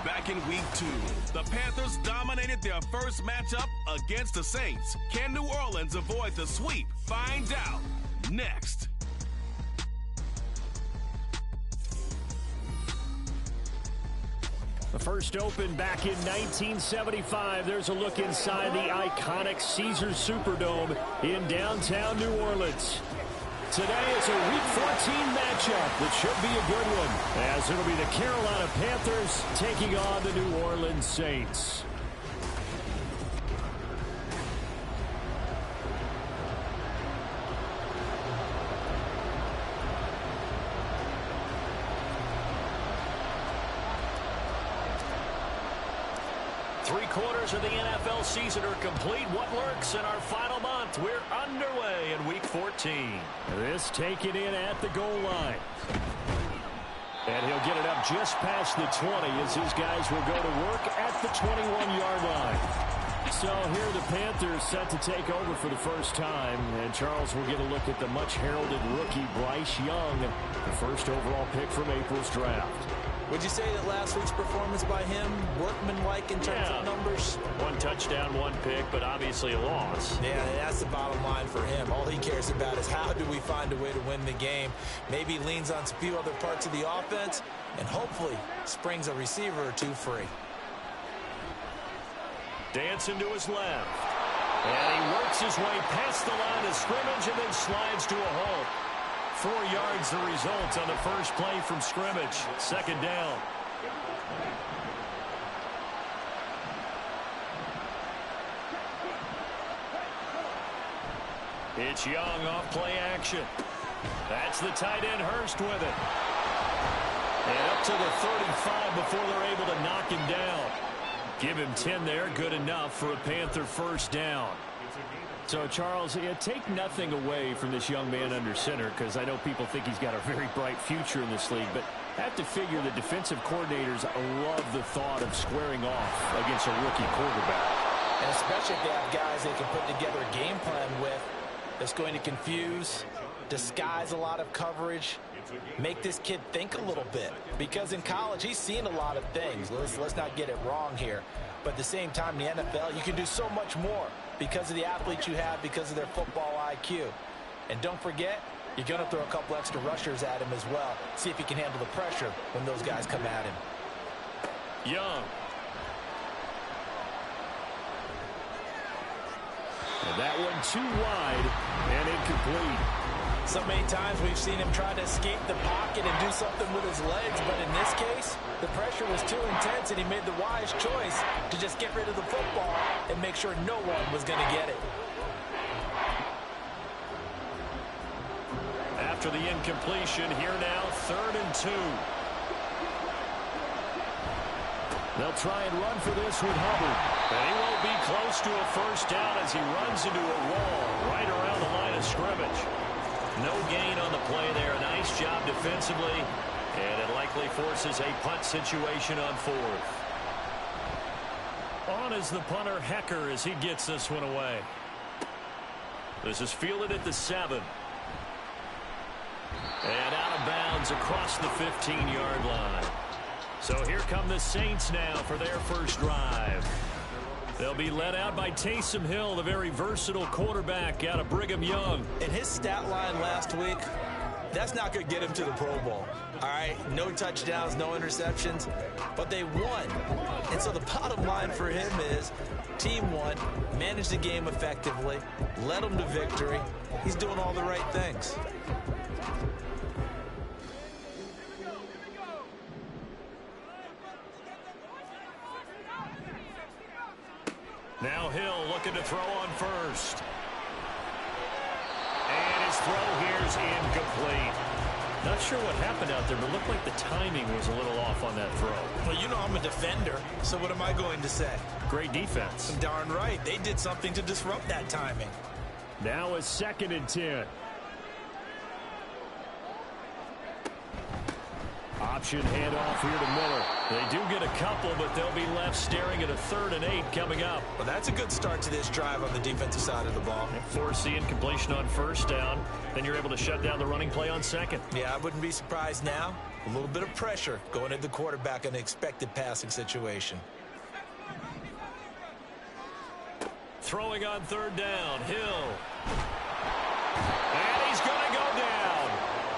Back in week 2, the Panthers dominated their first matchup against the Saints. Can New Orleans avoid the sweep? Find out next. The first opened back in 1975. There's a look inside the iconic Caesars Superdome in downtown New Orleans. Today it's a Week 14 matchup that should be a good one, as it'll be the Carolina Panthers taking on the New Orleans Saints. Three-quarters of the NFL season are complete. What lurks in our final month? We're underway in Week 14. This taken in at the goal line. And he'll get it up just past the 20 as his guys will go to work at the 21-yard line. So here are the Panthers set to take over for the first time. And Charles will get a look at the much-heralded rookie Bryce Young, the first overall pick from April's draft. Would you say that last week's performance by him, workmanlike in terms of numbers? One touchdown, one pick, but obviously a loss. Yeah, that's the bottom line for him. All he cares about is how do we find a way to win the game. Maybe leans on a few other parts of the offense, and hopefully springs a receiver or two free. Dancing to his left. And he works his way past the line of scrimmage and then slides to a halt. 4 yards the result on the first play from scrimmage. Second down. It's Young off play action. That's the tight end Hurst with it. And up to the 35 before they're able to knock him down. Give him 10 there. Good enough for a Panther first down. So, Charles, take nothing away from this young man under center, because I know people think he's got a very bright future in this league, but I have to figure the defensive coordinators love the thought of squaring off against a rookie quarterback. And especially if they have guys they can put together a game plan with that's going to confuse, disguise a lot of coverage, make this kid think a little bit. Because in college, he's seen a lot of things. Let's not get it wrong here. But at the same time, in the NFL, you can do so much more because of the athletes you have, because of their football IQ. And don't forget, you're going to throw a couple extra rushers at him as well. See if he can handle the pressure when those guys come at him. Young. And that one too wide and incomplete. So many times we've seen him try to escape the pocket and do something with his legs, but in this case, the pressure was too intense and he made the wise choice to just get rid of the football and make sure no one was going to get it. After the incompletion, here now, 3rd and 2. They'll try and run for this with Hubbard. And he won't be close to a first down as he runs into a wall right around the line of scrimmage. No gain on the play there. Nice job defensively. And it likely forces a punt situation on 4th. On is the punter, Hecker, as he gets this one away. This is fielded at the 7. And out of bounds across the 15-yard line. So here come the Saints now for their first drive. They'll be led out by Taysom Hill, the very versatile quarterback out of Brigham Young. And his stat line last week, that's not going to get him to the Pro Bowl. All right, no touchdowns, no interceptions, but they won. And so the bottom line for him is team won, managed the game effectively, led them to victory. He's doing all the right things. Now Hill looking to throw on first. And his throw here's incomplete. Not sure what happened out there, but it looked like the timing was a little off on that throw. Well, you know I'm a defender, so what am I going to say? Great defense. Darn right. They did something to disrupt that timing. Now a 2nd and 10. option handoff here to Miller. They do get a couple, but they'll be left staring at a 3rd and 8 coming up. Well, that's a good start to this drive on the defensive side of the ball. Force the incompletion on 1st down. Then you're able to shut down the running play on 2nd. Yeah, I wouldn't be surprised now. A little bit of pressure going at the quarterback in an expected passing situation. Throwing on 3rd down, Hill. And he's going to go down.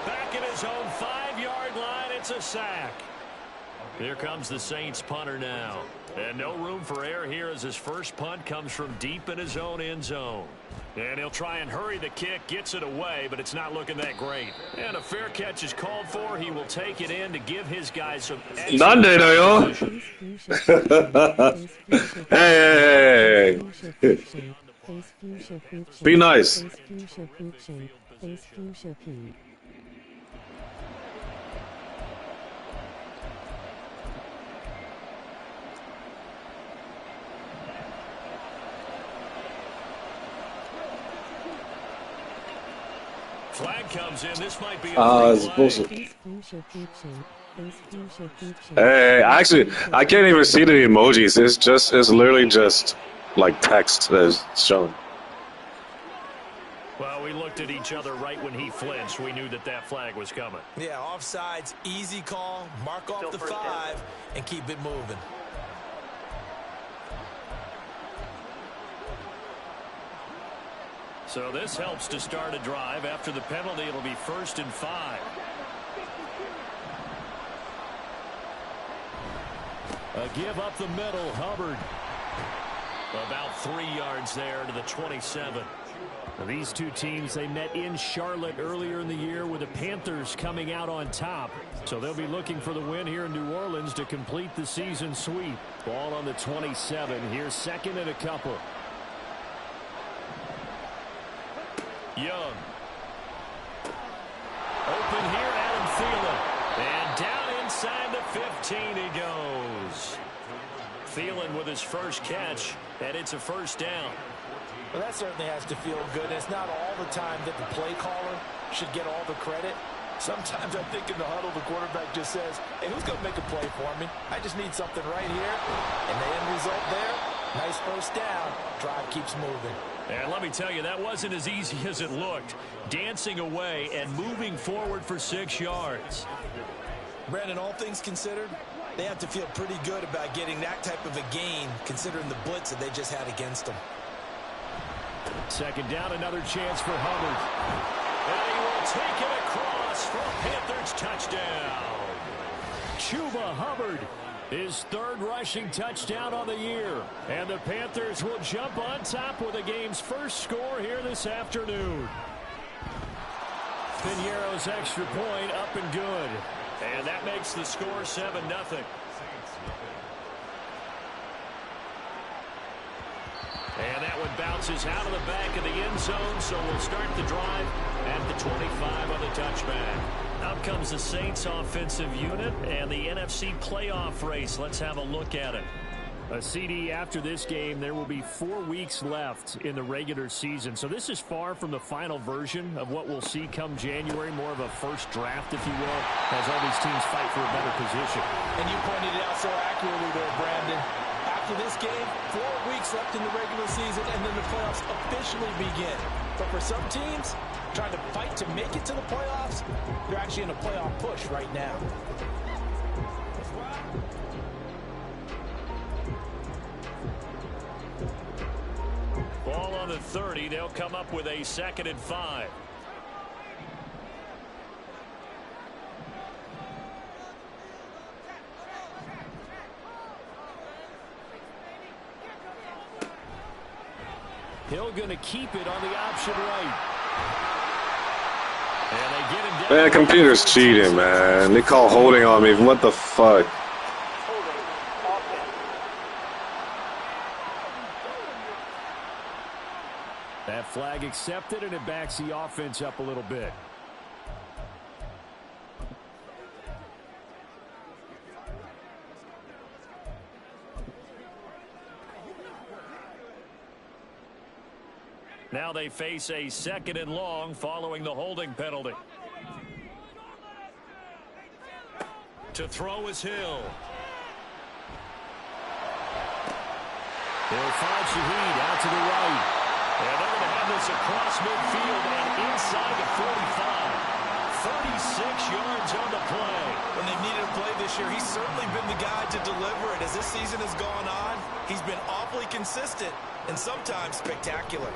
Back at his own 5-yard line, it's a sack. Here comes the Saints punter now. And no room for error here as his first punt comes from deep in his own end zone. And he'll try and hurry the kick, gets it away, but it's not looking that great. And a fair catch is called for. He will take it in to give his guys some excellent position. Hey. Be nice. Flag comes in. This might be a supposed to. Hey, actually, I can't even see the emojis. It's literally just like text that is showing. Well, we looked at each other right when he flinched. We knew that flag was coming. Yeah, offsides, easy call, mark off the 5, and keep it moving. So this helps to start a drive. After the penalty, it'll be 1st and 5. A give up the middle, Hubbard. About 3 yards there to the 27. Now, these two teams, they met in Charlotte earlier in the year with the Panthers coming out on top. So they'll be looking for the win here in New Orleans to complete the season sweep. Ball on the 27. Here's 2nd and a couple. Young. Open here, Adam Thielen. And down inside the 15 he goes. Thielen with his first catch, and it's a 1st down. Well, that certainly has to feel good. It's not all the time that the play caller should get all the credit. Sometimes I think in the huddle, the quarterback just says, hey, who's going to make a play for me? I just need something right here. And the end result there, nice 1st down. Drive keeps moving. And let me tell you, that wasn't as easy as it looked. Dancing away and moving forward for 6 yards. Brandon, all things considered, they have to feel pretty good about getting that type of a gain, considering the blitz that they just had against them. 2nd down, another chance for Hubbard. And he will take it across for a Panthers touchdown. Chuba Hubbard, his 3rd rushing touchdown on the year. And the Panthers will jump on top with the game's first score here this afternoon. Piñeiro's extra point up and good. And that makes the score 7-0. And that one bounces out of the back of the end zone, so we'll start the drive at the 25 on the touchback. Out comes the Saints offensive unit and the NFC playoff race. Let's have a look at it. A CD after this game, there will be 4 weeks left in the regular season. So this is far from the final version of what we'll see come January, more of a first draft, if you will, as all these teams fight for a better position. And you pointed it out so accurately there, Brandon. After this game, 4 weeks left in the regular season, and then the playoffs officially begin. But for some teams, trying to fight to make it to the playoffs, you're actually in a playoff push right now. Ball on the 30. They'll come up with a 2nd and 5. Hill going to keep it on the option right. And they get him down. Man, computer's cheating, man. They call holding on me. What the fuck? That flag accepted, and it backs the offense up a little bit. Now they face a 2nd and long following the holding penalty. To throw is Hill. They'll find Shaheed out to the right. And they're going to have this across midfield and inside the 45. 36 yards on the play. When they've needed a play this year, he's certainly been the guy to deliver it. As this season has gone on, he's been awfully consistent and sometimes spectacular.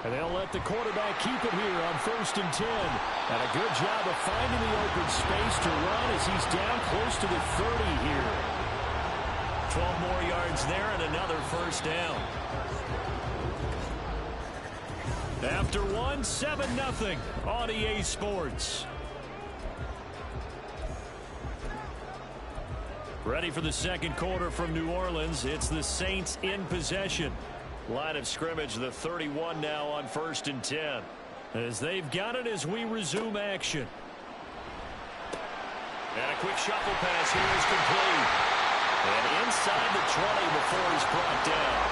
And they'll let the quarterback keep it here on 1st and 10. And a good job of finding the open space to run as he's down close to the 30 here. 12 more yards there and another 1st down. After one, 7-0 on EA Sports. Ready for the 2nd quarter from New Orleans. It's the Saints in possession. Line of scrimmage, the 31 now on 1st and 10. As they've got it as we resume action. And a quick shuffle pass here is complete. And inside the 20 before he's brought down.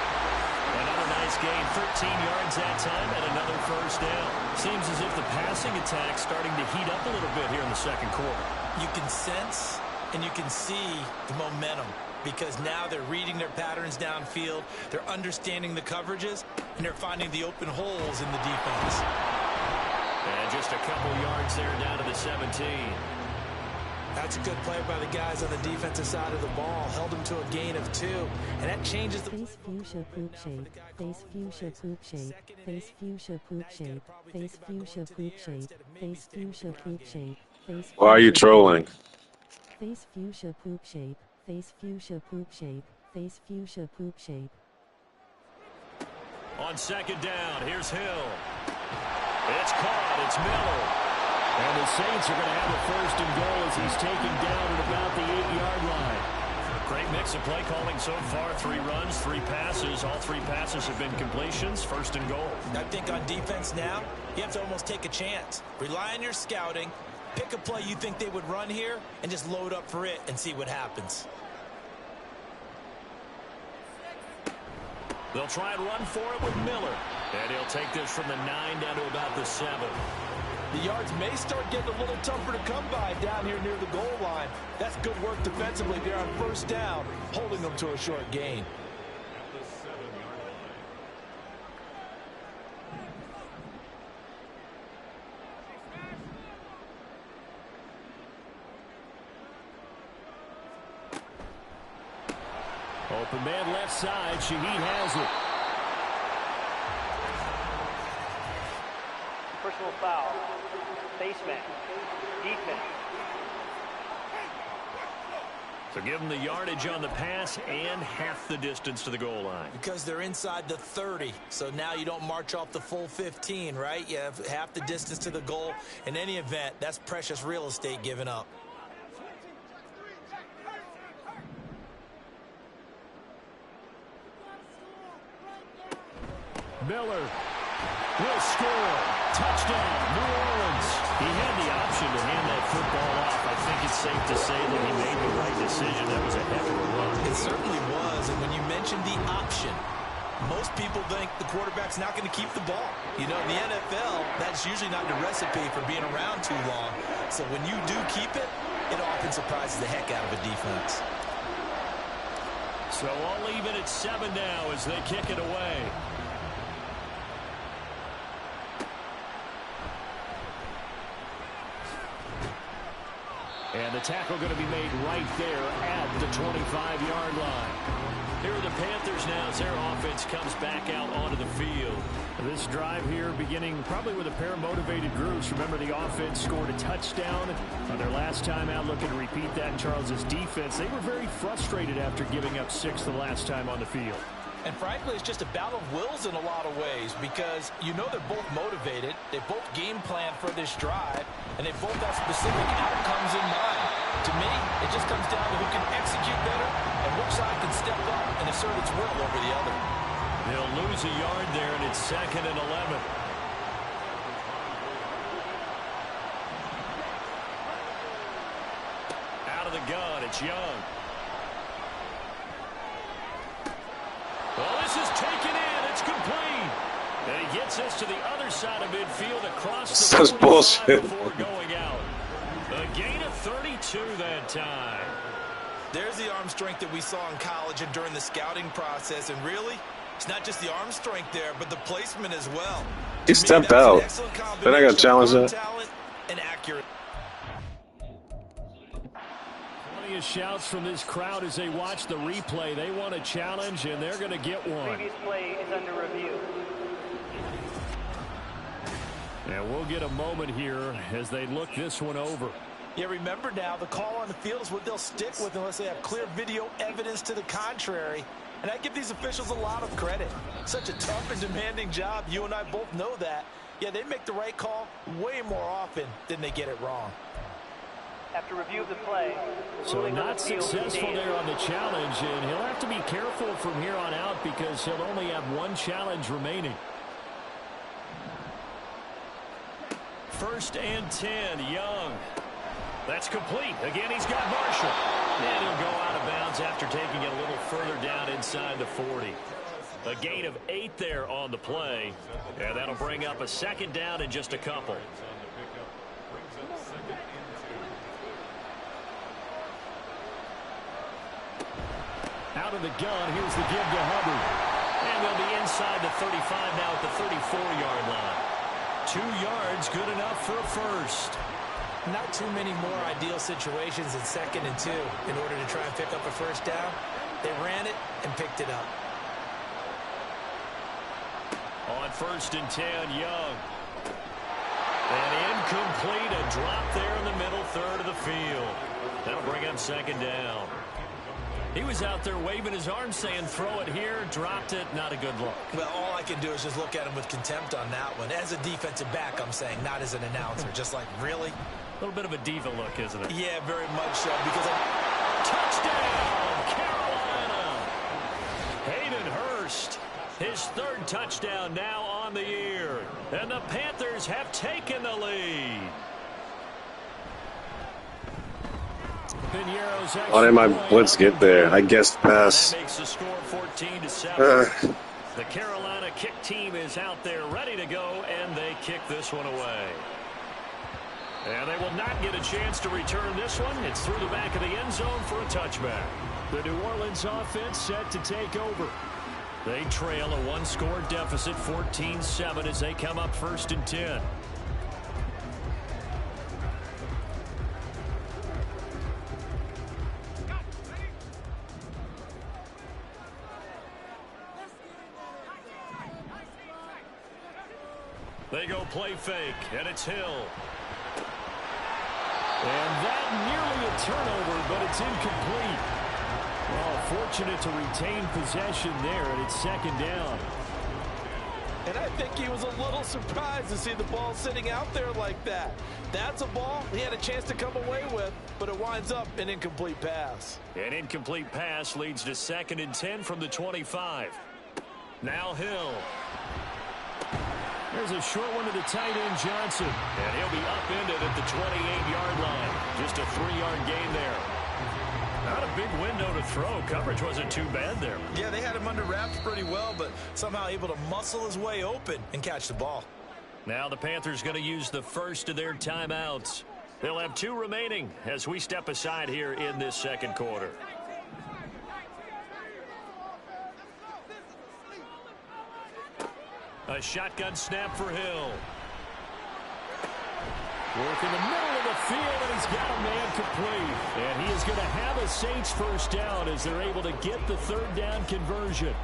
Another nice gain, 13 yards that time, and another 1st down. Seems as if the passing attack's starting to heat up a little bit here in the 2nd quarter. You can sense and you can see the momentum because now they're reading their patterns downfield, they're understanding the coverages, and they're finding the open holes in the defense. And just a couple yards there down to the 17. That's a good play by the guys on the defensive side of the ball. Held him to a gain of 2. And that changes the... Face fuchsia poop shape. Face fuchsia poop shape. Face fuchsia poop shape. Face fuchsia poop shape. Face fuchsia poop shape. Face... Why are you trolling? Face fuchsia poop shape. Face fuchsia poop shape. Face fuchsia poop shape. On 2nd down, here's Hill. It's caught. It's Miller. And the Saints are going to have a 1st and goal as he's taken down at about the 8-yard line. Great mix of play calling so far. 3 runs, 3 passes. All 3 passes have been completions. 1st and goal. I think on defense now, you have to almost take a chance. Rely on your scouting. Pick a play you think they would run here and just load up for it and see what happens. They'll try and run for it with Miller. And he'll take this from the 9 down to about the 7. The yards may start getting a little tougher to come by down here near the goal line. That's good work defensively there on 1st down, holding them to a short gain. Open man left side. Shaheed has it. Personal foul. Face mask. Defense. So give them the yardage on the pass and half the distance to the goal line. Because they're inside the 30, so now you don't march off the full 15, right? You have half the distance to the goal. In any event, that's precious real estate given up. Miller will score. Touchdown, New Orleans. He had the option to hand that football off. I think it's safe to say that he made the right decision. That was a heck of a run. It certainly was, and when you mentioned the option, most people think the quarterback's not going to keep the ball. You know, in the NFL, that's usually not the recipe for being around too long. So when you do keep it, it often surprises the heck out of a defense. So I'll leave it at 7 now as they kick it away. And the tackle going to be made right there at the 25-yard line. Here are the Panthers now as their offense comes back out onto the field. This drive here beginning probably with a pair of motivated groups. Remember, the offense scored a touchdown on their last time out, looking to repeat that in Charles's defense. They were very frustrated after giving up 6 the last time on the field. And frankly, it's just a battle of wills in a lot of ways because you know they're both motivated, they both game plan for this drive, and they both have specific outcomes in mind. To me, it just comes down to who can execute better and which side can step up and assert its will over the other. They'll lose a yard there, and it's 2nd and 11. Out of the gun, it's Young. Well, this is taken in. It's complete. And he gets us to the other side of midfield across the This is bullshit. before going out. A gain of 32 that time. There's the arm strength that we saw in college and during the scouting process. And really, it's not just the arm strength there, but the placement as well. He stepped out. Then I got to challenge that. Talent and accurate. Plenty of shouts from this crowd as they watch the replay. They want a challenge, and they're going to get one. Previous play is under review. And we'll get a moment here as they look this one over. Yeah, remember now, the call on the field is what they'll stick with unless they have clear video evidence to the contrary. And I give these officials a lot of credit. Such a tough and demanding job. You and I both know that. Yeah, they make the right call way more often than they get it wrong. After review of the play, so ruling on not the field successful is there on the challenge, and he'll have to be careful from here on out because he'll only have one challenge remaining. 1st and 10, Young. That's complete. Again, he's got Marshall. And he'll go out of bounds after taking it a little further down inside the 40. A gain of 8 there on the play. And that'll bring up a 2nd down in just a couple. Out of the gun, here's the give to Hubbard. And they'll be inside the 35 now at the 34-yard line. 2 yards, good enough for a first. Not too many more ideal situations in 2nd and 2 in order to try and pick up a first down. They ran it and picked it up. On 1st and 10, Young. And incomplete, a drop there in the middle third of the field. That'll bring up 2nd down. He was out there waving his arms saying, throw it here, dropped it, not a good look. Well, all I can do is just look at him with contempt on that one. As a defensive back, I'm saying, not as an announcer. Just like, really? A little bit of a diva look, isn't it? Yeah, very much so. Because touchdown, Carolina! Hayden Hurst, his 3rd touchdown now on the year. And the Panthers have taken the lead. How did my blitz get there? I guessed pass. That makes the score 14-7. The Carolina kick team is out there ready to go, and they kick this one away. And they will not get a chance to return this one. It's through the back of the end zone for a touchback. The New Orleans offense set to take over. They trail a 1-score deficit, 14-7, as they come up 1st and 10. They go play fake, and it's Hill. And that nearly a turnover, but it's incomplete. Well, fortunate to retain possession there, and it's 2nd down. And I think he was a little surprised to see the ball sitting out there like that. That's a ball he had a chance to come away with, but it winds up an incomplete pass. An incomplete pass leads to 2nd and 10 from the 25. Now Hill. There's a short one to the tight end, Johnson. And he'll be upended at the 28-yard line. Just a 3-yard gain there. Not a big window to throw. Coverage wasn't too bad there. Yeah, they had him under wraps pretty well, but somehow able to muscle his way open and catch the ball. Now the Panthers going to use the first of their timeouts. They'll have 2 remaining as we step aside here in this 2nd quarter. A shotgun snap for Hill. Work in the middle of the field, and he's got a man complete. And he is going to have a Saints first down as they're able to get the 3rd down conversion.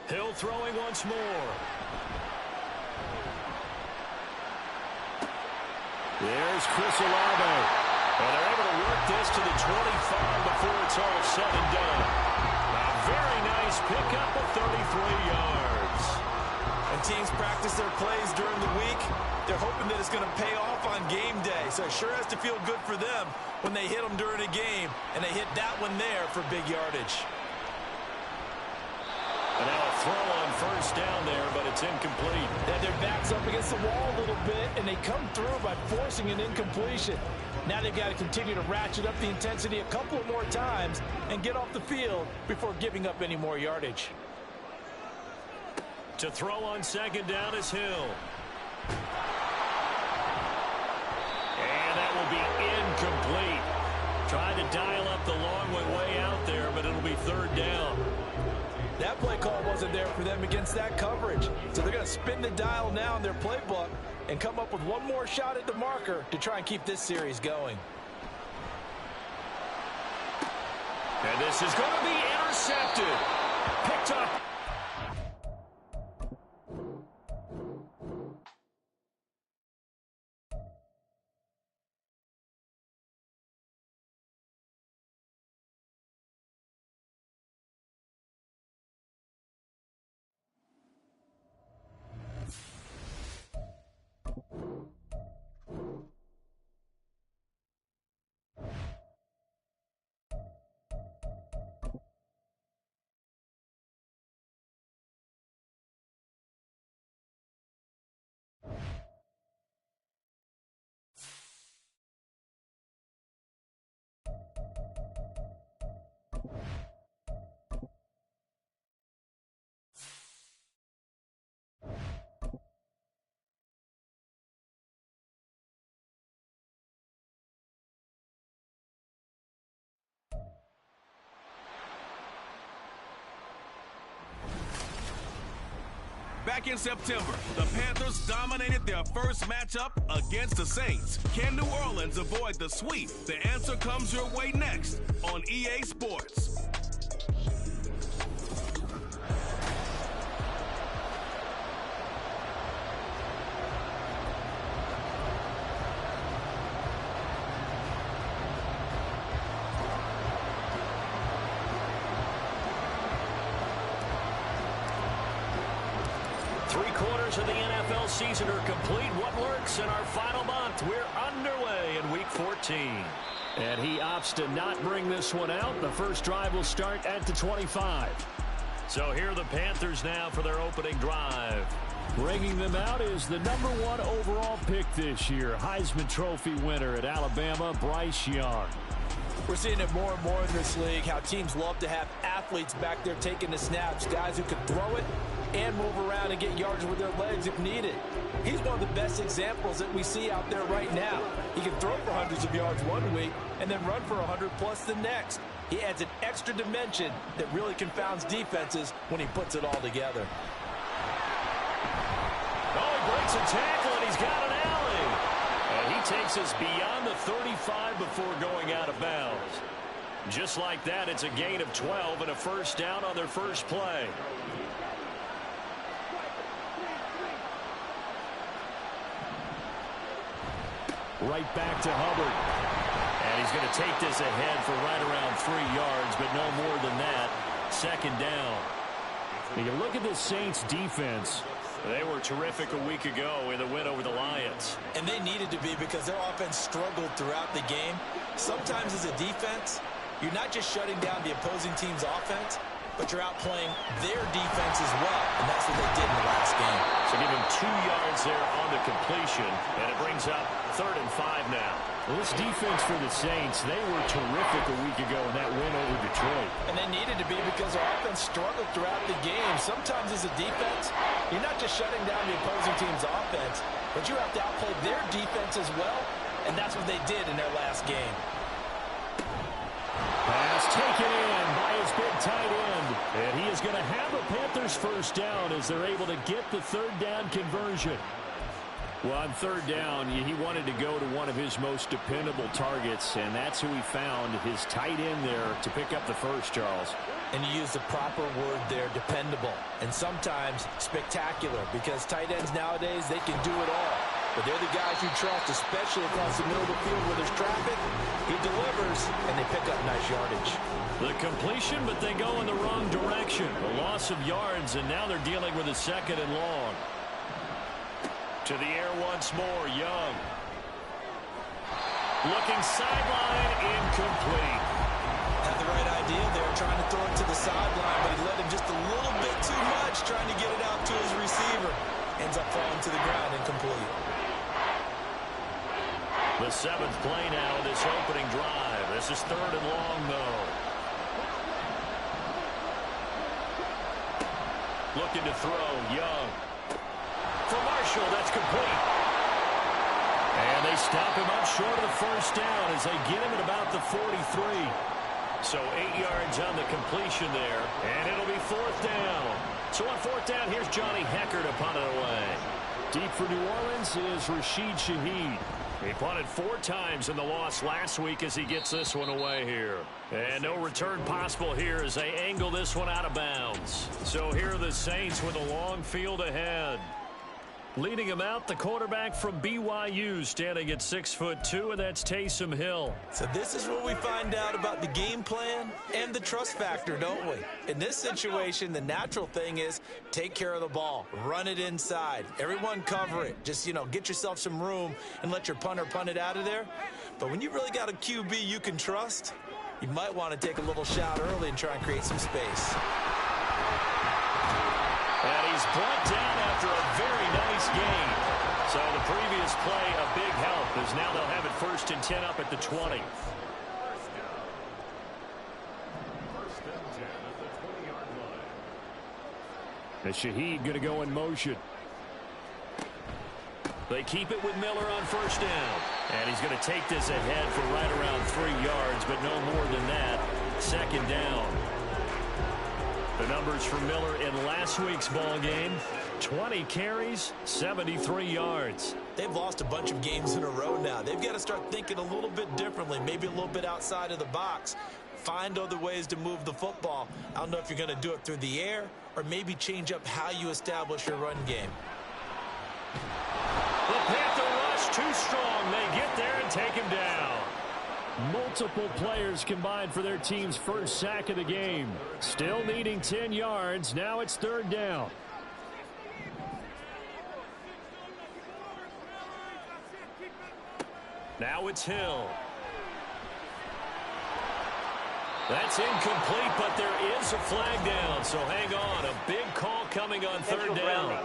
Hill throwing once more. There's Chris Olave. And they're able to work this to the 25 before it's all said and done. A very nice pickup of 33 yards. When teams practice their plays during the week, they're hoping that it's going to pay off on game day. So it sure has to feel good for them when they hit them during a game, and they hit that one there for big yardage. throw on first down there, but it's incomplete. And their back's up against the wall a little bit, and they come through by forcing an incompletion. Now they've got to continue to ratchet up the intensity a couple of more times and get off the field before giving up any more yardage. To throw on second down is Hill. And that will be incomplete. Trying to dial up the long way out there, but it'll be third down. That play call wasn't there for them against that coverage. So they're going to spin the dial now in their playbook and come up with one more shot at the marker to try and keep this series going. And this is going to be intercepted. Picked up. Back in September, the Panthers dominated their first matchup against the Saints. Can New Orleans avoid the sweep? The answer comes your way next on EA Sports. Three-quarters of the NFL season are complete. What lurks in our final month? We're underway in Week 14. And he opts to not bring this one out. The first drive will start at the 25. So here are the Panthers now for their opening drive. Bringing them out is the #1 overall pick this year, Heisman Trophy winner at Alabama, Bryce Young. We're seeing it more and more in this league, how teams love to have athletes back there taking the snaps, guys who can throw it and move around and get yards with their legs if needed. He's one of the best examples that we see out there right now. He can throw for hundreds of yards one week and then run for 100+ the next. He adds an extra dimension that really confounds defenses when he puts it all together. Oh, he breaks a tackle, and he's got an alley. And he takes us beyond the 35 before going out of bounds. Just like that, it's a gain of 12 and a first down on their first play. Right back to Hubbard. And he's going to take this ahead for right around 3 yards, but no more than that. Second down. You look at the Saints defense. They were terrific a week ago in the win over the Lions. And they needed to be because their offense struggled throughout the game. Sometimes as a defense, you're not just shutting down the opposing team's offense, but you're outplaying their defense as well. And that's what they did in the last game. So give him 2 yards there on the completion, and it brings up 3rd and 5 now. Well, this defense for the Saints, they were terrific a week ago in that win over Detroit. And they needed to be because their offense struggled throughout the game. Sometimes as a defense, you're not just shutting down the opposing team's offense, but you have to outplay their defense as well, and that's what they did in their last game. Pass taken in by his big tight end. And he is going to have a Panthers first down as they're able to get the 3rd down conversion. Well, on 3rd down, he wanted to go to one of his most dependable targets, and that's who he found, his tight end there, to pick up the first, Charles. And you use the proper word there, dependable, and sometimes spectacular, because tight ends nowadays, they can do it all. But they're the guys you trust, especially across the middle of the field where there's traffic. He delivers, and they pick up nice yardage. The completion, but they go in the wrong direction. A loss of yards, and now they're dealing with a 2nd and long. To the air once more, Young. Looking sideline, incomplete. Had the right idea there, trying to throw it to the sideline, but he let him just a little bit too much. punch trying to get it out to his receiver. Ends up falling to the ground incomplete. The 7th play now in this opening drive. This is 3rd and long, though. Looking to throw, Young. For Marshall, that's complete. And they stop him up short of the first down as they get him at about the 43. So 8 yards on the completion there, and it'll be 4th down. So on 4th down, here's Johnny Hekker to punt it away. Deep for New Orleans is Rashid Shaheed. He punted 4 times in the loss last week as he gets this one away here. And no return possible here as they angle this one out of bounds. So here are the Saints with a long field ahead. Leading him out, the quarterback from BYU, standing at 6'2", and that's Taysom Hill. So this is where we find out about the game plan and the trust factor, don't we? In this situation, the natural thing is take care of the ball, run it inside. Everyone cover it. Just, get yourself some room and let your punter punt it out of there. But when you really got a QB you can trust, you might want to take a little shot early and try and create some space. And he's brought down after a very nice gain. So the previous play, a big help, as now they'll have it 1st and 10 up at the 20. And Shaheed going to go in motion. They keep it with Miller on 1st down. And he's going to take this ahead for right around 3 yards, but no more than that. 2nd down. The numbers for Miller in last week's ball game: 20 carries, 73 yards. They've lost a bunch of games in a row now. They've got to start thinking a little bit differently, maybe a little bit outside of the box. Find other ways to move the football. I don't know if you're going to do it through the air or maybe change up how you establish your run game. The Panther rush too strong. They get there and take him down. Multiple players combined for their team's first sack of the game. Still needing 10 yards. Now it's 3rd down. Now it's Hill. That's incomplete, but there is a flag down. So hang on. A big call coming on 3rd down.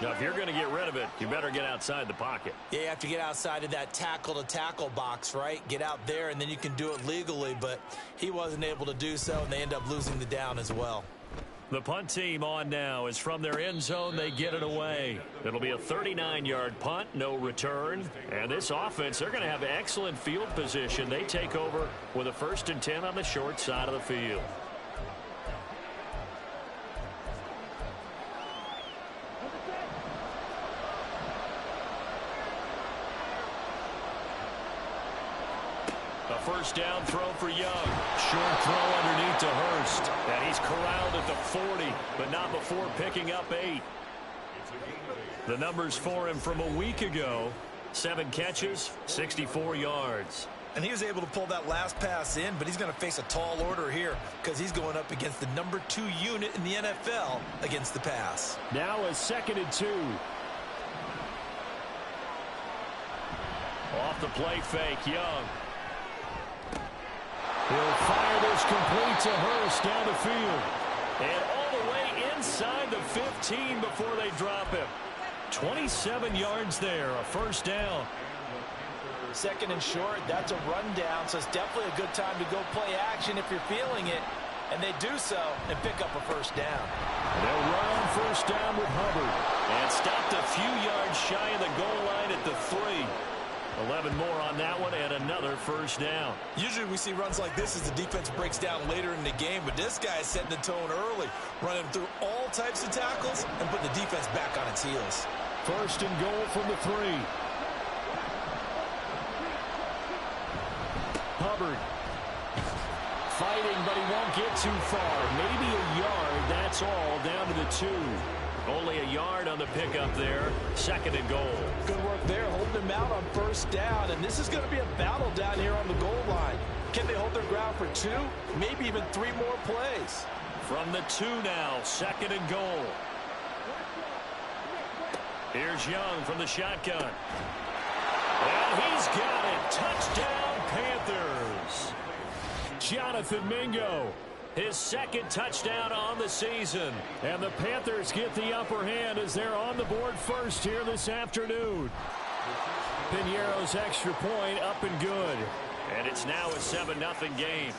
Now, if you're going to get rid of it, you better get outside the pocket. Yeah, you have to get outside of that tackle-to-tackle box, right? Get out there, and then you can do it legally, but he wasn't able to do so, and they end up losing the down as well. The punt team on now is from their end zone. They get it away. It'll be a 39-yard punt, no return. And this offense, they're going to have excellent field position. They take over with a 1st and 10 on the short side of the field. A 1st down throw for Young. Short throw underneath to Hurst. And he's corralled at the 40, but not before picking up 8. The numbers for him from a week ago: 7 catches, 64 yards. And he was able to pull that last pass in, but he's going to face a tall order here because he's going up against the number 2 unit in the NFL against the pass. Now a 2nd and 2. Off the play fake, Young. He'll fire this complete to Hurst down the field. And all the way inside the 15 before they drop him. 27 yards there, a 1st down. 2nd and short, that's a rundown, so it's definitely a good time to go play action if you're feeling it. And they do so and pick up a 1st down. They'll run on 1st down with Hubbard. And stopped a few yards shy of the goal line at the 3. 11 more on that one and another 1st down. Usually we see runs like this as the defense breaks down later in the game, but this guy is setting the tone early, running through all types of tackles and putting the defense back on its heels. 1st and goal from the 3. Hubbard fighting, but he won't get too far. Maybe a yard, that's all, down to the 2. Only a yard on the pickup there. 2nd and goal. Good work there, holding them out on 1st down, and this is going to be a battle down here on the goal line. Can they hold their ground for 2, maybe even 3 more plays? From the 2 now, 2nd and goal. Here's Young from the shotgun. And he's got it. Touchdown, Panthers. Jonathan Mingo. His second touchdown on the season. And the Panthers get the upper hand as they're on the board first here this afternoon. Piñeiro's extra point up and good. And it's now a 7-0 game.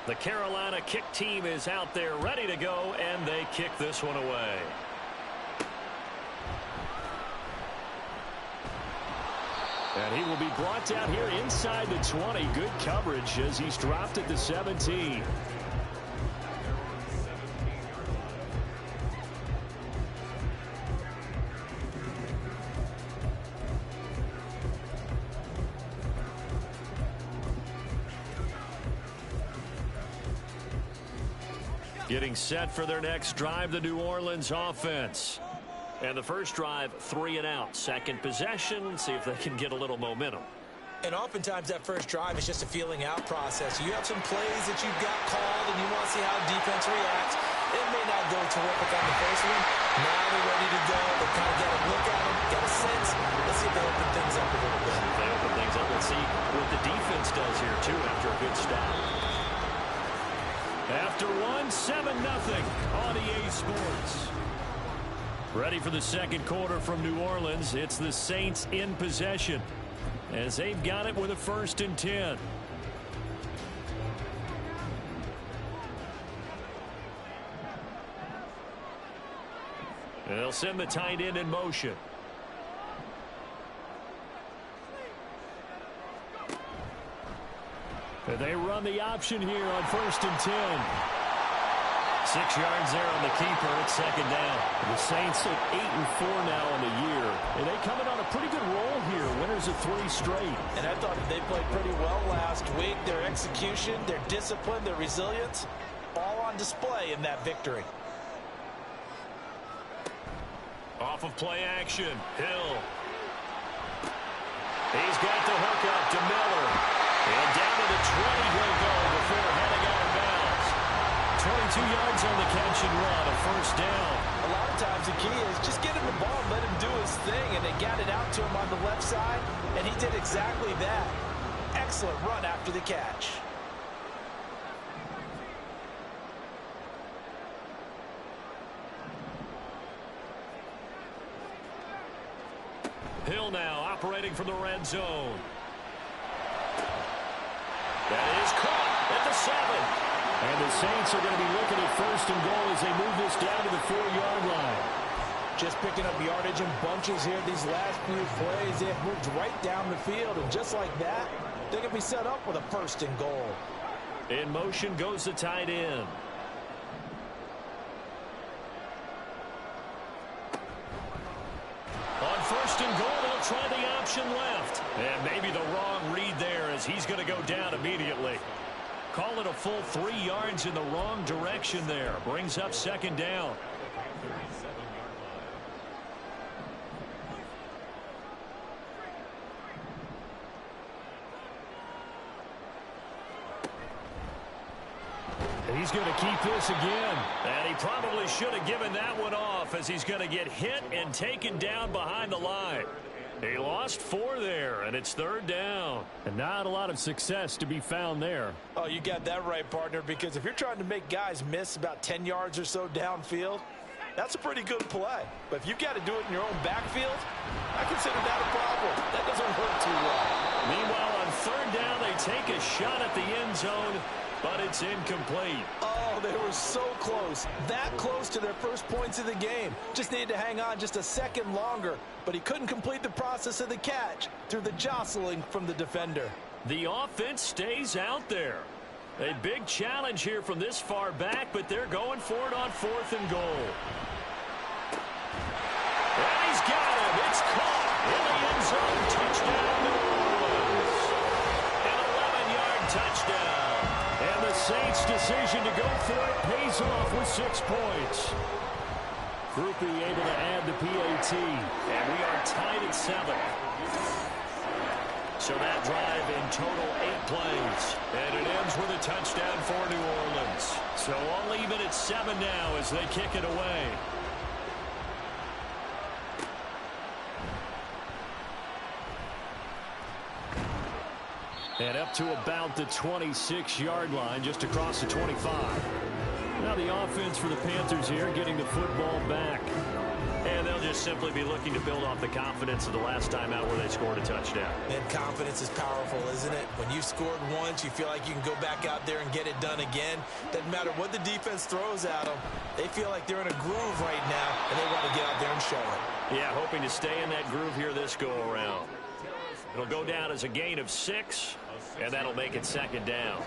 The Carolina kick team is out there ready to go, and they kick this one away. And he will be brought down here inside the 20. Good coverage as he's dropped at the 17. Getting set for their next drive, the New Orleans offense. And the first drive, 3 and out. Second possession, see if they can get a little momentum. And oftentimes that first drive is just a feeling out process. You have some plays that you've got called and you want to see how the defense reacts. It may not go terrific on the first one. Now they're ready to go. They kind of got a look at them, got a sense. Let's see if they open things up a little bit. If they open things up, let's see what the defense does here, too, after a good stop. After 7-0 on EA Sports. Ready for the second quarter from New Orleans. It's the Saints in possession as they've got it with a 1st and 10. They'll send the tight end in motion. And they run the option here on 1st and 10. 6 yards there on the keeper. It's 2nd down. The Saints at 8-4 now on the year. And they come in on a pretty good roll here. Winners of 3 straight. And I thought they played pretty well last week. Their execution, their discipline, their resilience, all on display in that victory. Off of play action. Hill. He's got the hook up to Miller. And down to the 20 he'll go before heading out of bounds. 22 yards on the catch and run, a 1st down. A lot of times the key is just get him the ball and let him do his thing, and they got it out to him on the left side, and he did exactly that. Excellent run after the catch. Hill now operating from the red zone. That is caught at the 7. And the Saints are going to be looking at 1st and goal as they move this down to the 4-yard line. Just picking up yardage in bunches here. These last few plays, they have moved right down the field. And just like that, they're going to be set up with a 1st and goal. In motion goes the tight end. On 1st and goal, they'll try the option left. And maybe the wrong read there as he's going to go down immediately. Call it a full 3 yards in the wrong direction there. Brings up 2nd down. He's going to keep this again. And he probably should have given that one off as he's going to get hit and taken down behind the line. He lost 4 there, and it's 3rd down. And not a lot of success to be found there. Oh, you got that right, partner, because if you're trying to make guys miss about 10 yards or so downfield, that's a pretty good play. But if you've got to do it in your own backfield, I consider that a problem. That doesn't work too well. Meanwhile, on 3rd down, they take a shot at the end zone, but it's incomplete. Oh, they were so close. That close to their first points of the game. Just needed to hang on just a second longer, but he couldn't complete the process of the catch through the jostling from the defender. The offense stays out there. A big challenge here from this far back, but they're going for it on 4th and goal. And he's got him. It's caught in the end zone. Touchdown, New Orleans. An 11-yard touchdown. And the Saints' decision to go for it pays off with 6 points. Groupie able to add the PAT. And we are tied at 7. So that drive in total 8 plays. And it ends with a touchdown for New Orleans. So all even at 7 now as they kick it away. And up to about the 26-yard line, just across the 25. Now the offense for the Panthers here, getting the football back. And they'll just simply be looking to build off the confidence of the last time out where they scored a touchdown. And confidence is powerful, isn't it? When you scored once, you feel like you can go back out there and get it done again. Doesn't matter what the defense throws at them. They feel like they're in a groove right now, and they want to get out there and show it. Yeah, hoping to stay in that groove here this go-around. It'll go down as a gain of 6, and that'll make it second down.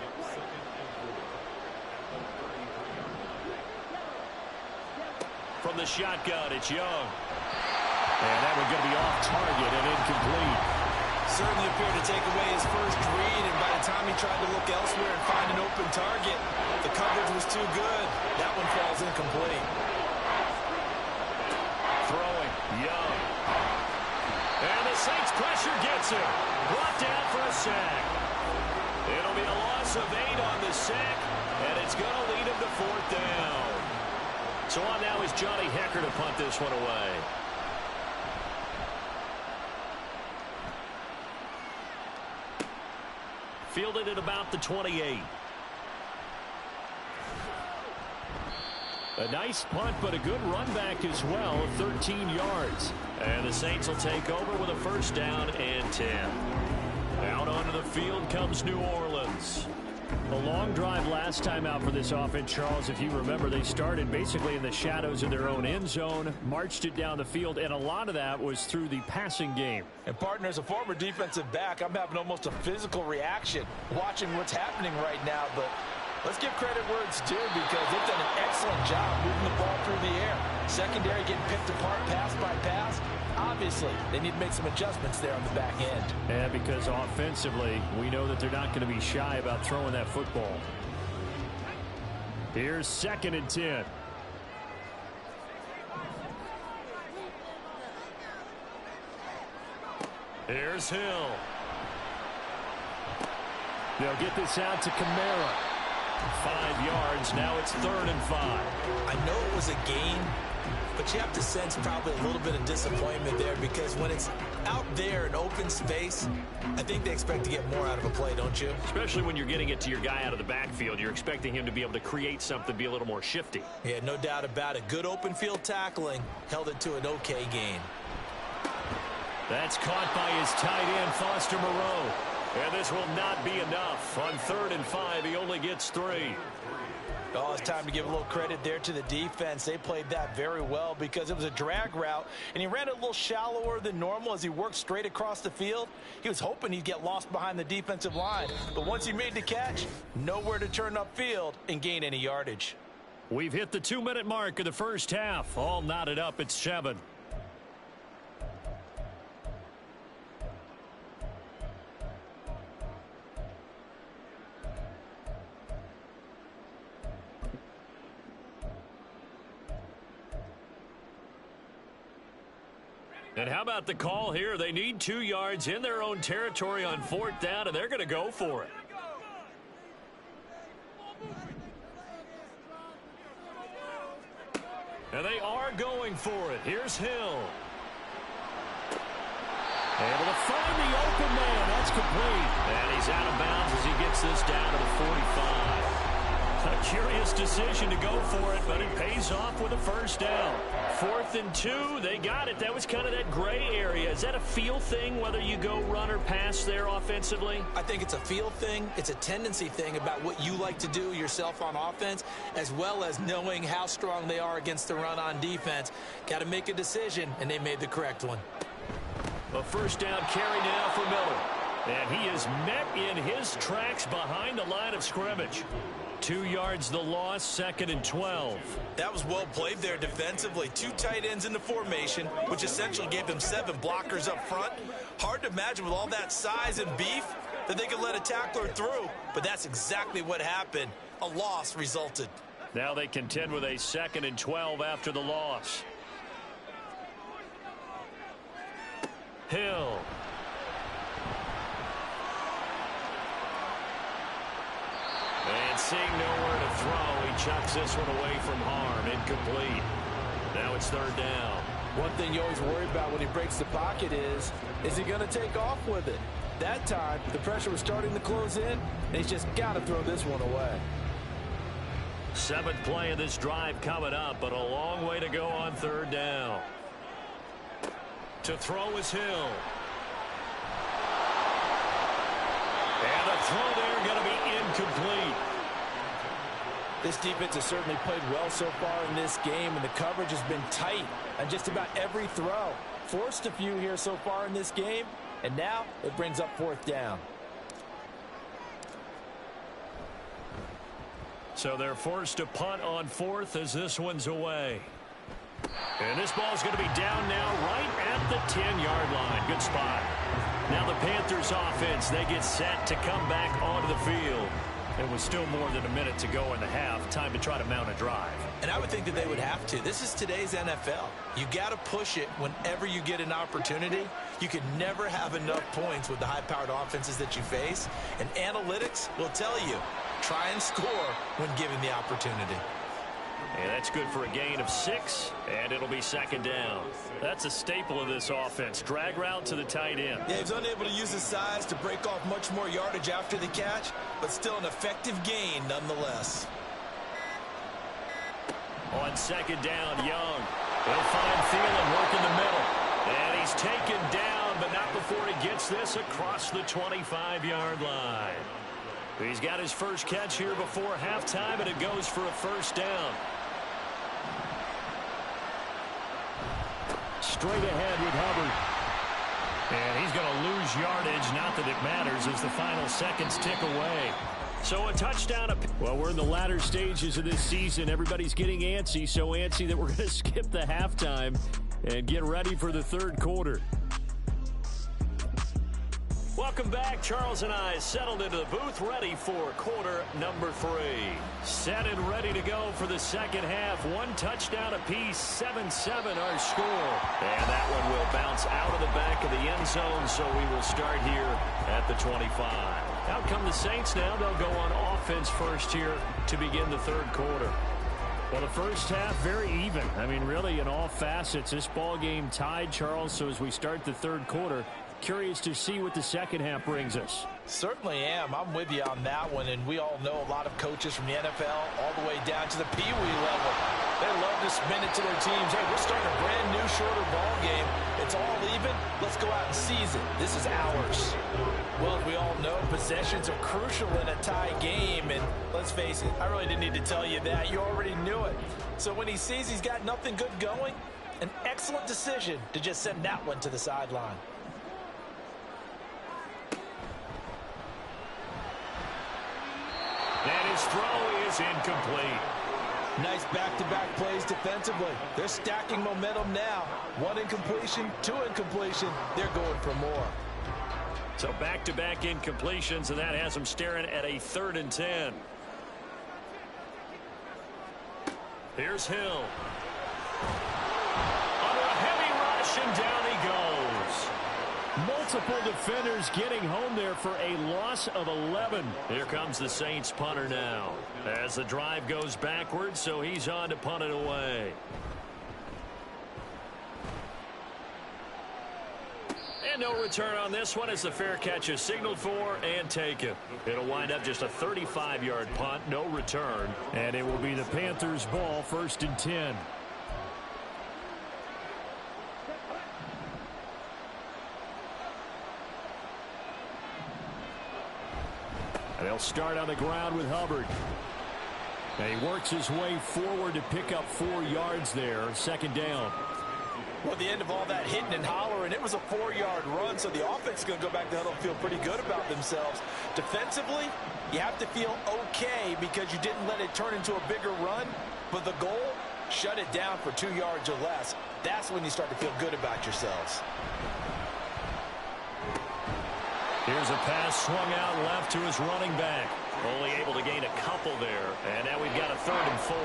From the shotgun, it's Young. And that one's going to be off target and incomplete. Certainly appeared to take away his first read, and by the time he tried to look elsewhere and find an open target, the coverage was too good. That one falls incomplete. Throwing, Young. And the Saints pressure gets him. Brought down for a sack. It'll be a loss of 8 on the sack, and it's going to lead him to 4th down. So on now is Johnny Hekker to punt this one away. Fielded at about the 28. A nice punt, but a good run back as well, 13 yards. And the Saints will take over with a 1st down and 10. Out onto the field comes New Orleans. A long drive last time out for this offense, Charles. If you remember, they started basically in the shadows of their own end zone, marched it down the field, and a lot of that was through the passing game. And, partner, as a former defensive back, I'm having almost a physical reaction watching what's happening right now. But let's give credit where it's due, because they've done an excellent job moving the ball through the air. Secondary getting picked apart pass by pass. Obviously, they need to make some adjustments there on the back end. And because offensively, we know that they're not going to be shy about throwing that football. Here's 2nd and 10. Here's Hill. They'll get this out to Kamara. 5 yards. Now it's 3rd and 5. I know it was a gain, but you have to sense probably a little bit of disappointment there, because when it's out there in open space, I think they expect to get more out of a play, don't you? Especially when you're getting it to your guy out of the backfield. You're expecting him to be able to create something, be a little more shifty. Yeah, no doubt about it. Good open field tackling. Held it to an okay gain. That's caught by his tight end, Foster Moreau. And this will not be enough. On 3rd and 5, he only gets 3. Oh, it's time to give a little credit there to the defense. They played that very well, because it was a drag route, and he ran it a little shallower than normal as he worked straight across the field. He was hoping he'd get lost behind the defensive line, but once he made the catch, nowhere to turn upfield and gain any yardage. We've hit the 2-minute mark of the first half. All knotted up at 7. And how about the call here? They need 2 yards in their own territory on 4th down, and they're going to go for it. And they are going for it. Here's Hill. Able to find the open man. That's complete. And he's out of bounds as he gets this down to the 45. A curious decision to go for it, but it pays off with a 1st down. 4th and 2, they got it. That was kind of that gray area. Is that a feel thing, whether you go run or pass there offensively? I think it's a feel thing. It's a tendency thing about what you like to do yourself on offense, as well as knowing how strong they are against the run on defense. Got to make a decision, and they made the correct one. A 1st down carry now for Miller. And he is met in his tracks behind the line of scrimmage. 2 yards the loss, 2nd and 12. That was well played there defensively. 2 tight ends in the formation, which essentially gave them 7 blockers up front. Hard to imagine with all that size and beef that they could let a tackler through, but that's exactly what happened. A loss resulted. Now they contend with a 2nd and 12 after the loss. Hill. And seeing nowhere to throw, he chucks this one away from harm. Incomplete. Now it's 3rd down. One thing you always worry about when he breaks the pocket is he going to take off with it? That time, the pressure was starting to close in, and he's just got to throw this one away. 7th play of this drive coming up, but a long way to go on 3rd down. To throw is Hill. And the throw there going to be incomplete. This defense has certainly played well so far in this game, and the coverage has been tight on just about every throw. Forced a few here so far in this game, and now it brings up 4th down. So they're forced to punt on 4th as this one's away. And this ball's going to be down now right at the 10-yard line. Good spot. Now the Panthers offense, they get set to come back onto the field. It was still more than a minute to go in the half. Time to try to mount a drive. And I would think that they would have to. This is today's NFL. You got to push it whenever you get an opportunity. You can never have enough points with the high-powered offenses that you face. And analytics will tell you, try and score when given the opportunity. And that's good for a gain of 6, and it'll be 2nd down. That's a staple of this offense. Drag route to the tight end. Yeah, he's unable to use his size to break off much more yardage after the catch, but still an effective gain nonetheless. On 2nd down, Young. He'll find Thielen working the middle. And he's taken down, but not before he gets this across the 25-yard line. He's got his first catch here before halftime, and it goes for a 1st down. Straight ahead with Hubbard. And he's going to lose yardage. Not that it matters as the final seconds tick away. So a touchdown. Well, we're in the latter stages of this season. Everybody's getting antsy, so antsy that we're going to skip the halftime and get ready for the 3rd quarter. Welcome back. Charles and I settled into the booth, ready for quarter number 3. Set and ready to go for the 2nd half. 1 touchdown apiece, 7-7 our score. And that one will bounce out of the back of the end zone, so we will start here at the 25. Out come the Saints now. They'll go on offense first here to begin the 3rd quarter. Well, the first half, very even. I mean, really, in all facets, this ball game tied, Charles. So as we start the 3rd quarter, curious to see what the 2nd half brings us. Certainly am. I'm with you on that one, and we all know a lot of coaches from the NFL all the way down to the Pee Wee level. They love to spin it to their teams. Hey, we're starting a brand new, shorter ball game. It's all even. Let's go out and seize it. This is ours. Well, as we all know, possessions are crucial in a tie game, and let's face it, I really didn't need to tell you that. You already knew it. So when he sees he's got nothing good going, an excellent decision to just send that one to the sideline. And his throw is incomplete. Nice back-to-back plays defensively. They're stacking momentum now. 1 incompletion, 2 incompletion. They're going for more. So back-to-back incompletions, and that has them staring at a 3rd and 10. Here's Hill. Under a heavy rush, and down he goes. Multiple defenders getting home there for a loss of 11. Here comes the Saints punter now. As the drive goes backwards, so he's on to punt it away. And no return on this one as the fair catch is signaled for and taken. It'll wind up just a 35-yard punt, no return. And it will be the Panthers' ball, 1st and 10. And they'll start on the ground with Hubbard. And he works his way forward to pick up 4 yards there. 2nd down. Well, at the end of all that hitting and hollering, it was a 4-yard run, so the offense is going to go back to the huddle and feel pretty good about themselves. Defensively, you have to feel okay because you didn't let it turn into a bigger run, but the goal, shut it down for 2 yards or less. That's when you start to feel good about yourselves. Here's a pass swung out left to his running back. Only able to gain a couple there, and now we've got a 3rd and 4.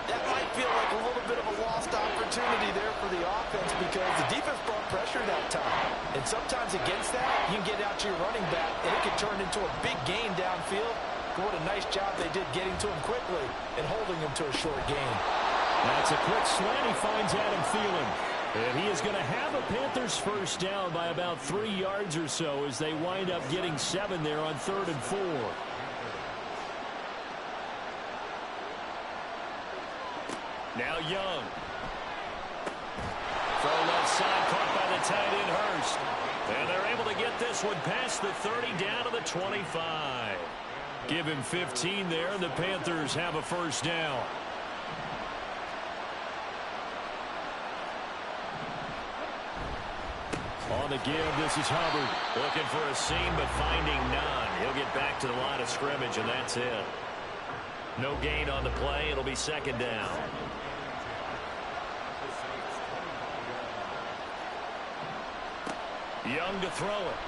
That might feel like a little bit of a lost opportunity there for the offense because the defense brought pressure that time. And sometimes against that, you can get out to your running back, and it can turn into a big gain downfield. But what a nice job they did getting to him quickly and holding him to a short gain. That's a quick slant. He finds Adam Thielen. And he is going to have a Panthers first down by about 3 yards or so as they wind up getting 7 there on 3rd and 4. Now Young. Throw left side, caught by the tight end Hurst. And they're able to get this one past the 30 down to the 25. Give him 15 there, and the Panthers have a first down. On the give, this is Hubbard. Looking for a seam, but finding none. He'll get back to the line of scrimmage, and that's it. No gain on the play. It'll be second down. Young to throw it.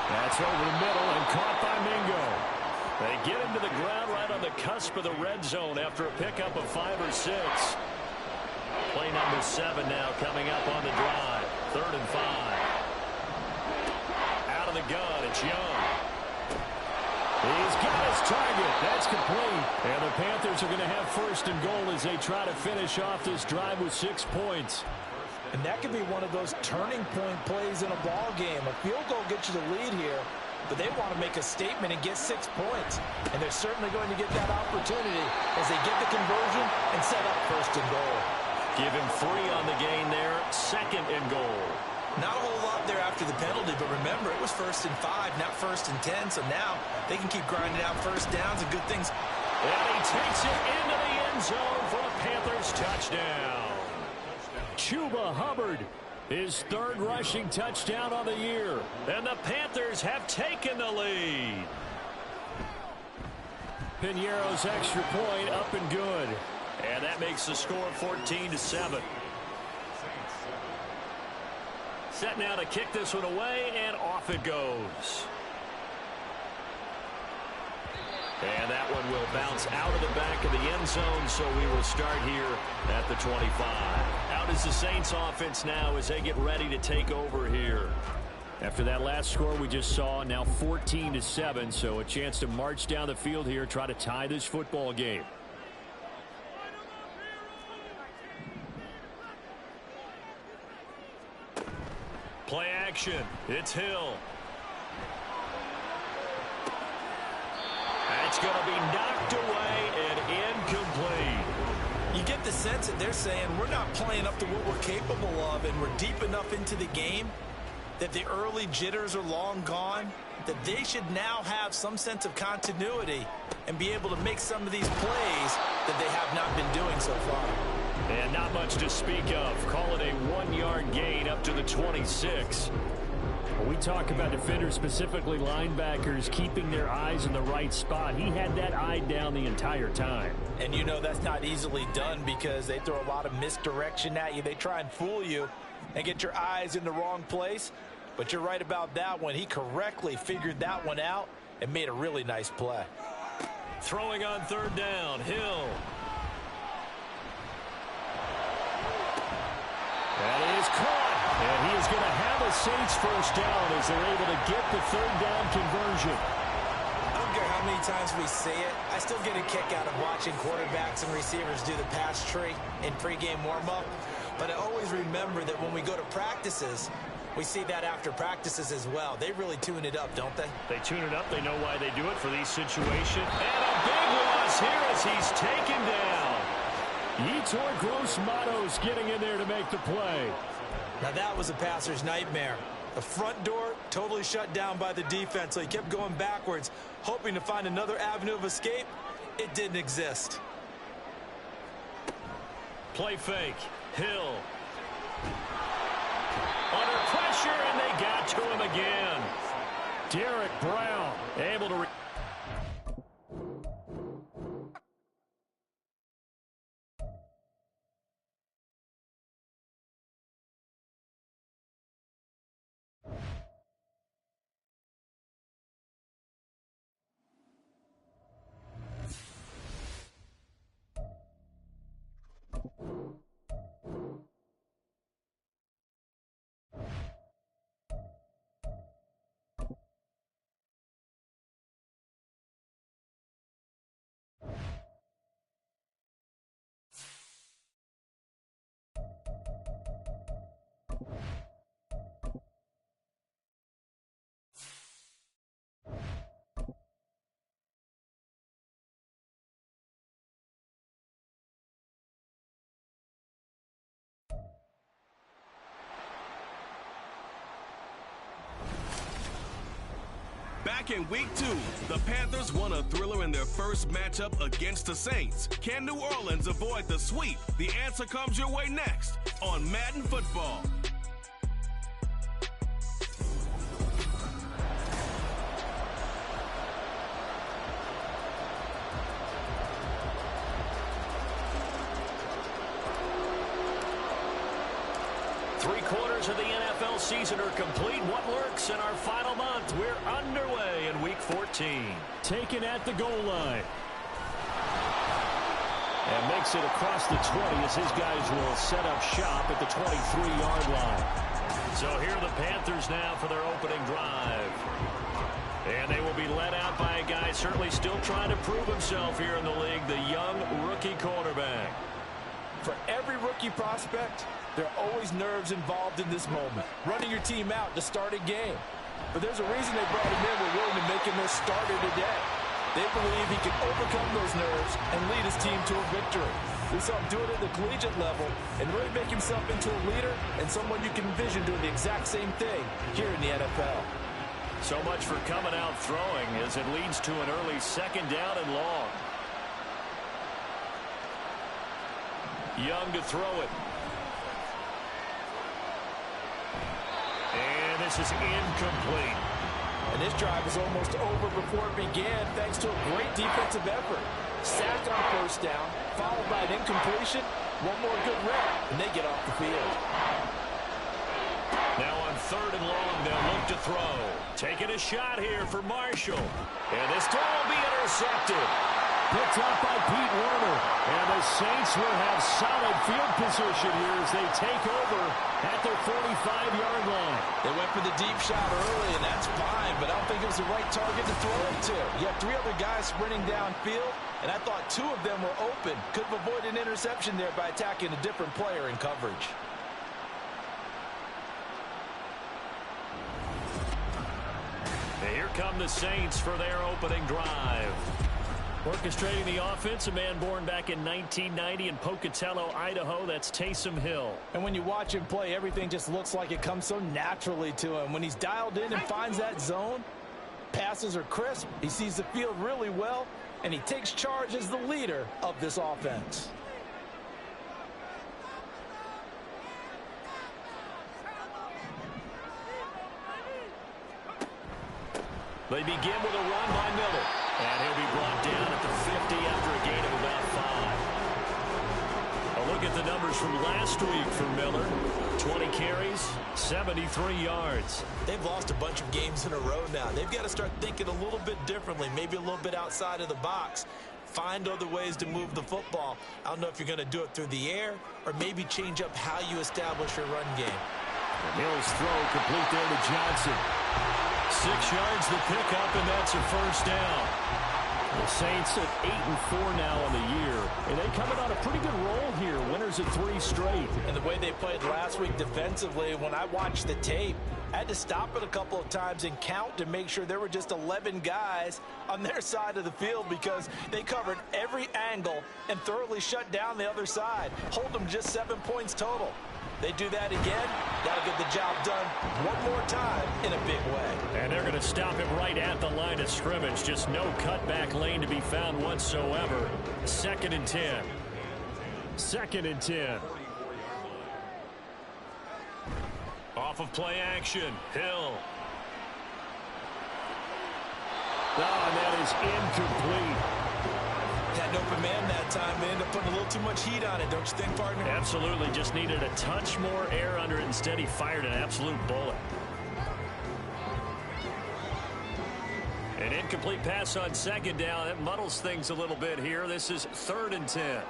That's over the middle and caught by Mingo. They get him to the ground right on the cusp of the red zone after a pickup of 5 or 6. Play number 7 now coming up on the drive. 3rd and 5. Out of the gun, it's Young. He's got his target. That's complete. And the Panthers are going to have 1st and goal as they try to finish off this drive with 6 points. And that could be one of those turning point plays in a ball game. A field goal gets you the lead here, but they want to make a statement and get 6 points. And they're certainly going to get that opportunity as they get the conversion and set up 1st and goal. Give him 3 on the gain there. 2nd and goal. Not a whole lot there after the penalty, but remember, it was 1st and 5, not 1st and 10. So now they can keep grinding out first downs and good things. And he takes it into the end zone for a Panthers touchdown. Chuba Hubbard, his 3rd rushing touchdown on the year. And the Panthers have taken the lead. Piñeiro's extra point up and good. And that makes the score 14-7. Set now to kick this one away, and off it goes. And that one will bounce out of the back of the end zone, so we will start here at the 25. Out is the Saints offense now as they get ready to take over here. After that last score we just saw, now 14-7, so a chance to march down the field here, try to tie this football game. Play action. It's Hill. That's going to be knocked away and incomplete. You get the sense that they're saying we're not playing up to what we're capable of, and we're deep enough into the game that the early jitters are long gone, that they should now have some sense of continuity and be able to make some of these plays that they have not been doing so far. And not much to speak of. Call it a 1-yard gain up to the 26. When we talk about defenders, specifically linebackers, keeping their eyes in the right spot, he had that eye down the entire time. And you know that's not easily done because they throw a lot of misdirection at you. They try and fool you and get your eyes in the wrong place. But you're right about that one. He correctly figured that one out and made a really nice play. Throwing on 3rd down, Hill. That is caught, and he is going to have a Saints first down as they're able to get the 3rd down conversion. I don't care how many times we say it, I still get a kick out of watching quarterbacks and receivers do the pass tree in pregame warm-up. But I always remember that when we go to practices, we see that after practices as well. They really tune it up, don't they? They tune it up. They know why they do it for these situations. And a big loss here as he's taken down. Yetur Gross-Matos getting in there to make the play. Now that was a passer's nightmare. The front door totally shut down by the defense, so he kept going backwards, hoping to find another avenue of escape. It didn't exist. Play fake. Hill. Under pressure, and they got to him again. Derek Brown able to back in week 2. The Panthers won a thriller in their first matchup against the Saints. Can New Orleans avoid the sweep? The answer comes your way next on Madden Football. Three-quarters of the NFL season are complete. What lurks in our final month? We're underway in Week 14. Taken at the goal line. And makes it across the 20 as his guys will set up shop at the 23-yard line. So here are the Panthers now for their opening drive. And they will be led out by a guy certainly still trying to prove himself here in the league, the young rookie quarterback. For every rookie prospect, there are always nerves involved in this moment. Running your team out to start a game. But there's a reason they brought him in. We're willing to make him their starter today. They believe he can overcome those nerves and lead his team to a victory. We saw him do it at the collegiate level and really make himself into a leader and someone you can envision doing the exact same thing here in the NFL. So much for coming out throwing as it leads to an early second down and long. Young to throw it. And this is incomplete. And this drive was almost over before it began thanks to a great defensive effort. Sacked on first down, followed by an incompletion. One more good rep, and they get off the field. Now on third and long, they'll look to throw. Taking a shot here for Marshall. And this throw will be intercepted. Picked up by Pete Werner. And the Saints will have solid field position here as they take over at their 45-yard line. They went for the deep shot early, and that's fine, but I don't think it was the right target to throw it to. You have 3 other guys sprinting downfield, and I thought 2 of them were open. Could have avoided an interception there by attacking a different player in coverage. And here come the Saints for their opening drive. Orchestrating the offense, a man born back in 1990 in Pocatello, Idaho. That's Taysom Hill. And when you watch him play, everything just looks like it comes so naturally to him. When he's dialed in and finds that zone, passes are crisp, he sees the field really well, and he takes charge as the leader of this offense. They begin with a run by Miller. And he'll be brought down at the 50 after a gain of about 5. A look at the numbers from last week for Miller. 20 carries, 73 yards. They've lost a bunch of games in a row now. They've got to start thinking a little bit differently, maybe a little bit outside of the box. Find other ways to move the football. I don't know if you're going to do it through the air or maybe change up how you establish your run game. Mills' throw complete there to Johnson. 6 yards the pickup, and that's a first down. The Saints at 8-4 now on the year, and they coming on a pretty good roll here. Winners of 3 straight. And the way they played last week defensively, when I watched the tape, I had to stop it a couple of times and count to make sure there were just 11 guys on their side of the field because they covered every angle and thoroughly shut down the other side. Hold them just 7 points total. They do that again, that'll get the job done one more time in a big way. And they're going to stop him right at the line of scrimmage. Just no cutback lane to be found whatsoever. 2nd and 10. 2nd and 10. Off of play action, Hill. Oh, and that is incomplete. Had an open man that time. They ended up putting a little too much heat on it, don't you think, partner? Absolutely. Just needed a touch more air under it. Instead, he fired an absolute bullet. An incomplete pass on 2nd down. That muddles things a little bit here. This is 3rd and 10.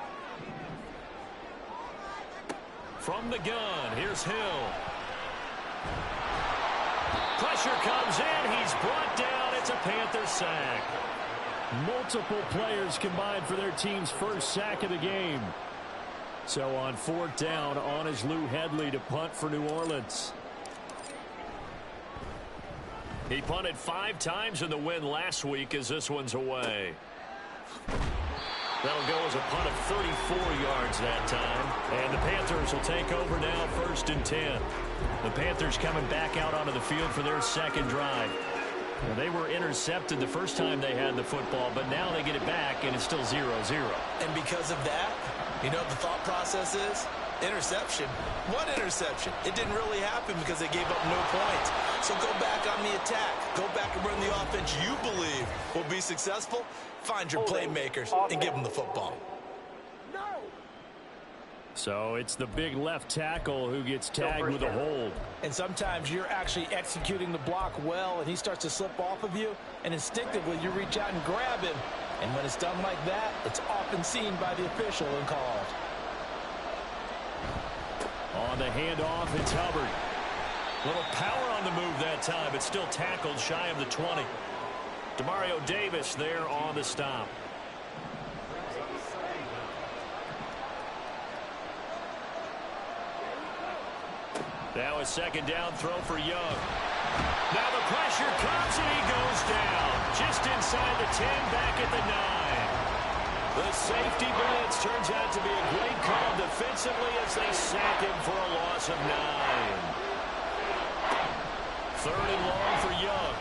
From the gun, here's Hill. Pressure comes in. He's brought down. It's a Panther sack. Multiple players combined for their team's first sack of the game. So on 4th down, on is Lou Hedley to punt for New Orleans. He punted 5 times in the win last week as this one's away. That'll go as a punt of 34 yards that time. And the Panthers will take over now, 1st and 10. The Panthers coming back out onto the field for their second drive. Well, they were intercepted the first time they had the football, but now they get it back, and it's still 0-0. And because of that, you know what the thought process is? Interception. What interception? It didn't really happen because they gave up no points. So go back on the attack. Go back and run the offense you believe will be successful. Find your playmakers and give them the football. So it's the big left tackle who gets tagged with a hold. And sometimes you're actually executing the block well, and he starts to slip off of you, and instinctively you reach out and grab him. And when it's done like that, it's often seen by the official and called. On the handoff, it's Hubbard. Little power on the move that time, but still tackled shy of the 20. Demario Davis there on the stop. Now a second down throw for Young. Now the pressure comes and he goes down. Just inside the 10, back at the 9. The safety blitz turns out to be a great call defensively as they sack him for a loss of 9. Third and long for Young.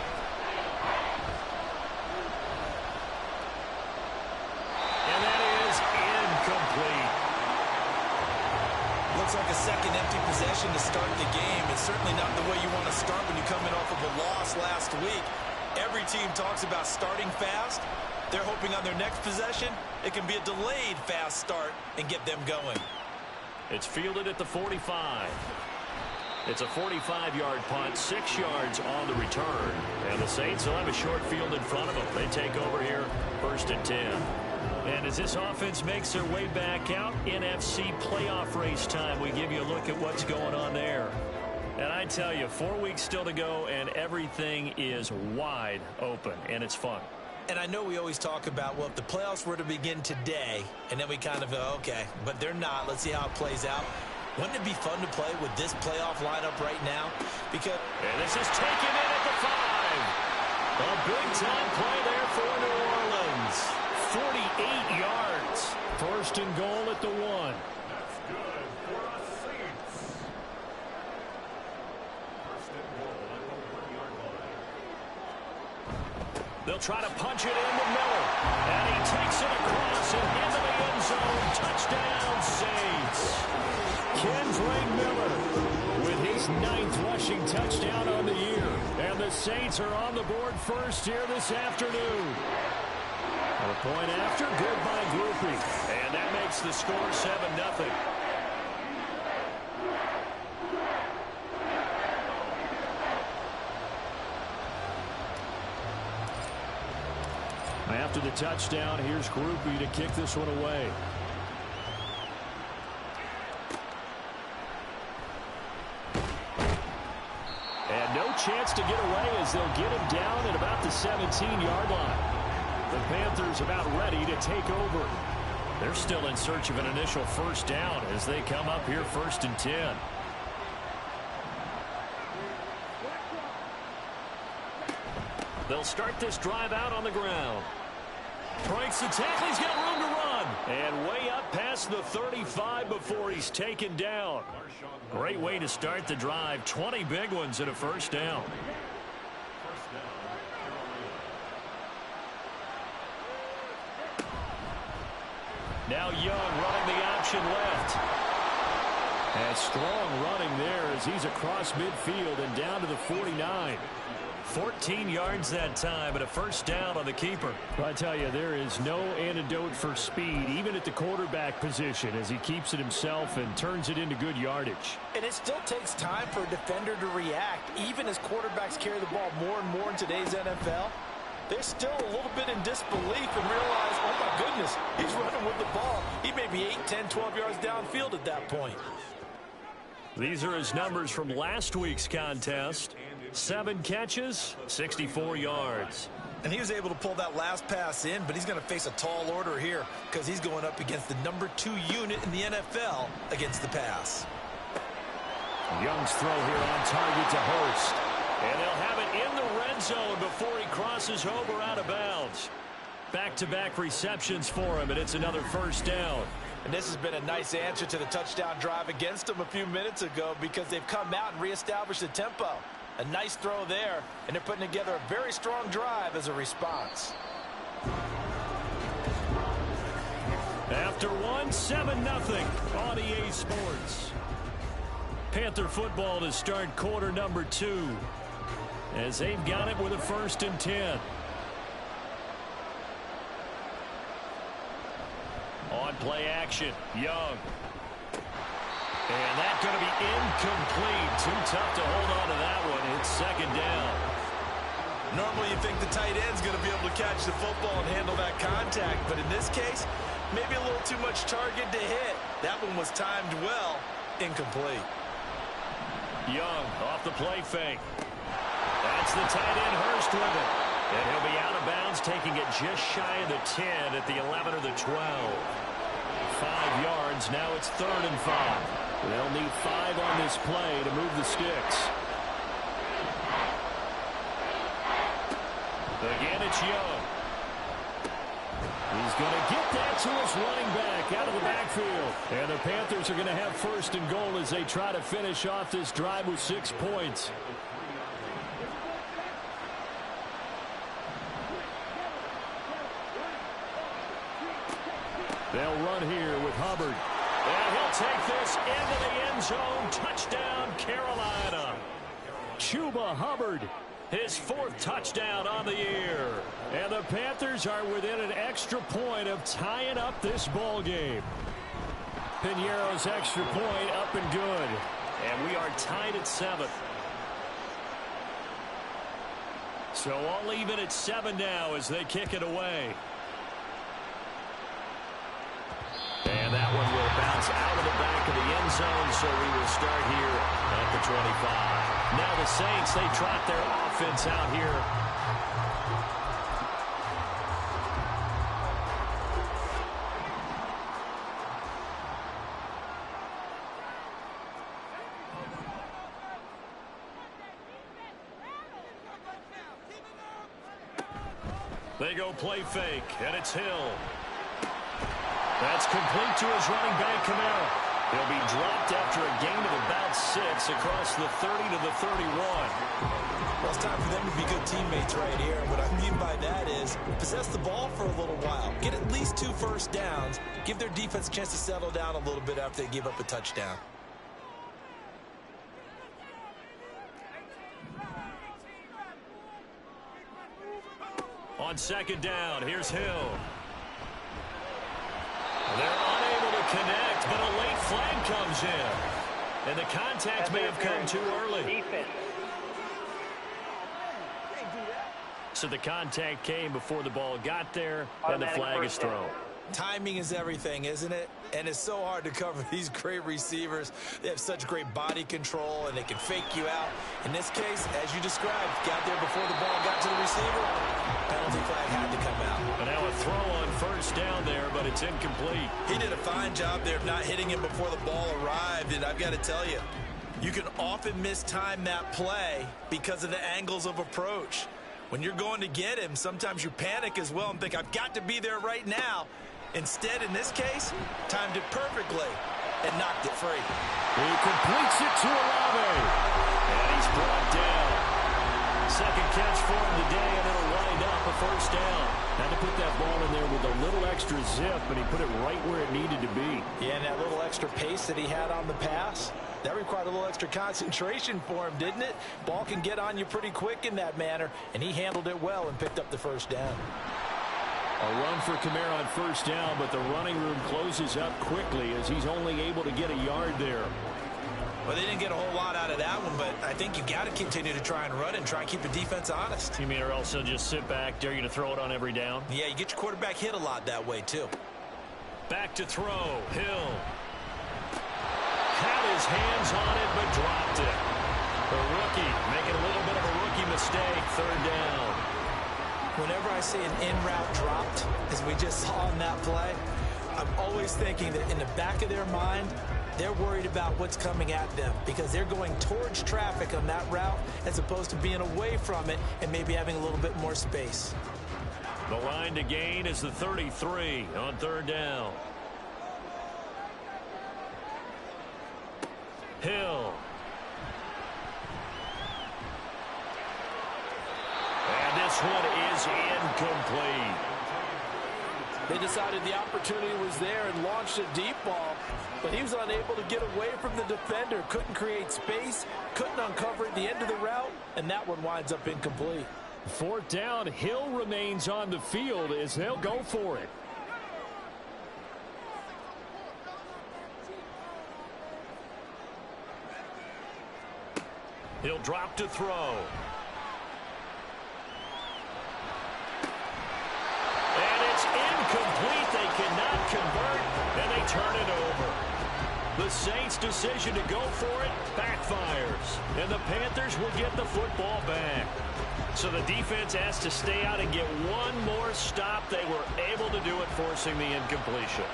And that is incomplete. Looks like a second empty possession to start the game. It's certainly not the way you want to start when you come in off of a loss last week. Every team talks about starting fast. They're hoping on their next possession, it can be a delayed fast start and get them going. It's fielded at the 45. It's a 45-yard punt, 6 yards on the return. And the Saints will have a short field in front of them. They take over here, 1st and 10. And as this offense makes their way back out, NFC playoff race time, we give you a look at what's going on there. And I tell you, 4 weeks still to go, and everything is wide open, and it's fun. And I know we always talk about, well, if the playoffs were to begin today, and then we kind of go, okay, but they're not. Let's see how it plays out. Wouldn't it be fun to play with this playoff lineup right now? Because and this is taken in at the 5. A big-time play there for New Orleans. 48 yards. 1st and goal at the 1. They'll try to punch it into Miller. And he takes it across and into the end zone. Touchdown, Saints. Kendre Miller with his 9th rushing touchdown on the year. And the Saints are on the board first here this afternoon. A point after, good by Grupe. And that makes the score 7-0. After the touchdown, here's Grupe to kick this one away. And no chance to get away as they'll get him down at about the 17-yard line. The Panthers about ready to take over. They're still in search of an initial first down as they come up here 1st and 10. They'll start this drive out on the ground. Breaks the tackle. He's got room to run. And way up past the 35 before he's taken down. Great way to start the drive. 20 big ones and a first down. Now Young running the option left. And strong running there as he's across midfield and down to the 49. 14 yards that time and a first down on the keeper. I tell you, there is no antidote for speed, even at the quarterback position, as he keeps it himself and turns it into good yardage. And it still takes time for a defender to react, even as quarterbacks carry the ball more and more in today's NFL. They're still a little bit in disbelief and realize, oh my goodness, he's running with the ball. He may be 8, 10, 12 yards downfield at that point. These are his numbers from last week's contest. 7 catches, 64 yards. And he was able to pull that last pass in, but he's going to face a tall order here because he's going up against the number 2 unit in the NFL against the pass. Young's throw here on target to Hurst. And they'll have it in the red zone before he crosses over out of bounds. Back-to-back receptions for him, and it's another first down. And this has been a nice answer to the touchdown drive against them a few minutes ago because they've come out and reestablished the tempo. A nice throw there, and they're putting together a very strong drive as a response. After one, 7-0 on EA Sports. Panther football to start quarter number 2 as they've got it with a 1st and 10. On play action, Young. And that's going to be incomplete. Too tough to hold on to that one. It's 2nd down. Normally you think the tight end's going to be able to catch the football and handle that contact, but in this case, maybe a little too much target to hit. That one was timed well. Incomplete. Young off the play fake. That's the tight end Hurst with it. And he'll be out of bounds, taking it just shy of the 10 at the 11 or the 12. 5 yards. Now it's 3rd and 5. They'll need 5 on this play to move the sticks. Again, it's Young. He's going to get that to his running back out of the backfield. And the Panthers are going to have 1st and goal as they try to finish off this drive with 6 points. They'll run here with Hubbard. And he'll take this into the end zone. Touchdown, Carolina. Chuba Hubbard, his 4th touchdown on the year. And the Panthers are within an extra point of tying up this ball game. Piñeiro's extra point up and good. And we are tied at 7. So all even at 7 now as they kick it away. And that one will bounce out of the back of the end zone, so we will start here at the 25. Now the Saints, they trot their offense out here. They go play fake, and it's Hill. That's complete to his running back, Kamara. He'll be dropped after a gain of about 6 across the 30 to the 31. Well, it's time for them to be good teammates right here. And what I mean by that is possess the ball for a little while. Get at least 2 first downs. Give their defense a chance to settle down a little bit after they give up a touchdown. On 2nd down, here's Hill. They're unable to connect, but a late flag comes in. And the contact may have come too early. Defense. So the contact came before the ball got there, and the flag is thrown. Timing is everything, isn't it? And it's so hard to cover these great receivers. They have such great body control, and they can fake you out. In this case, as you described, got there before the ball got to the receiver. Penalty flag had to come out. And now a throw on 1st down there, but it's incomplete. He did a fine job there of not hitting him before the ball arrived, and I've got to tell you, you can often mistime that play because of the angles of approach. When you're going to get him, sometimes you panic as well and think, I've got to be there right now. Instead, in this case, timed it perfectly and knocked it free. He completes it to Olave. And he's brought down. 2nd catch for him today, and it'll wind up a 1st down. Had to put that ball in there with a little extra zip, and he put it right where it needed to be. Yeah, and that little extra pace that he had on the pass, that required a little extra concentration for him, didn't it? Ball can get on you pretty quick in that manner, and he handled it well and picked up the 1st down. A run for Kamara on 1st down, but the running room closes up quickly as he's only able to get a yard there. Well, they didn't get a whole lot out of that one, but I think you got to continue to try and run and try and keep the defense honest. You mean or else they'll just sit back, dare you to throw it on every down? Yeah, you get your quarterback hit a lot that way, too. Back to throw. Hill. Had his hands on it, but dropped it. The rookie making a little bit of a rookie mistake. 3rd down. Whenever I see an in-route dropped, as we just saw in that play, I'm always thinking that in the back of their mind, they're worried about what's coming at them because they're going towards traffic on that route as opposed to being away from it and maybe having a little bit more space. The line to gain is the 33 on 3rd down. one is incomplete. They decided the opportunity was there and launched a deep ball, but he was unable to get away from the defender. Couldn't create space, couldn't uncover at the end of the route, and that one winds up incomplete. Fourth down, Hill remains on the field as they'll go for it. He'll drop to throw. And it's incomplete. They cannot convert, and they turn it over. The Saints' decision to go for it backfires, and the Panthers will get the football back. So the defense has to stay out and get one more stop. They were able to do it, forcing the incompletion.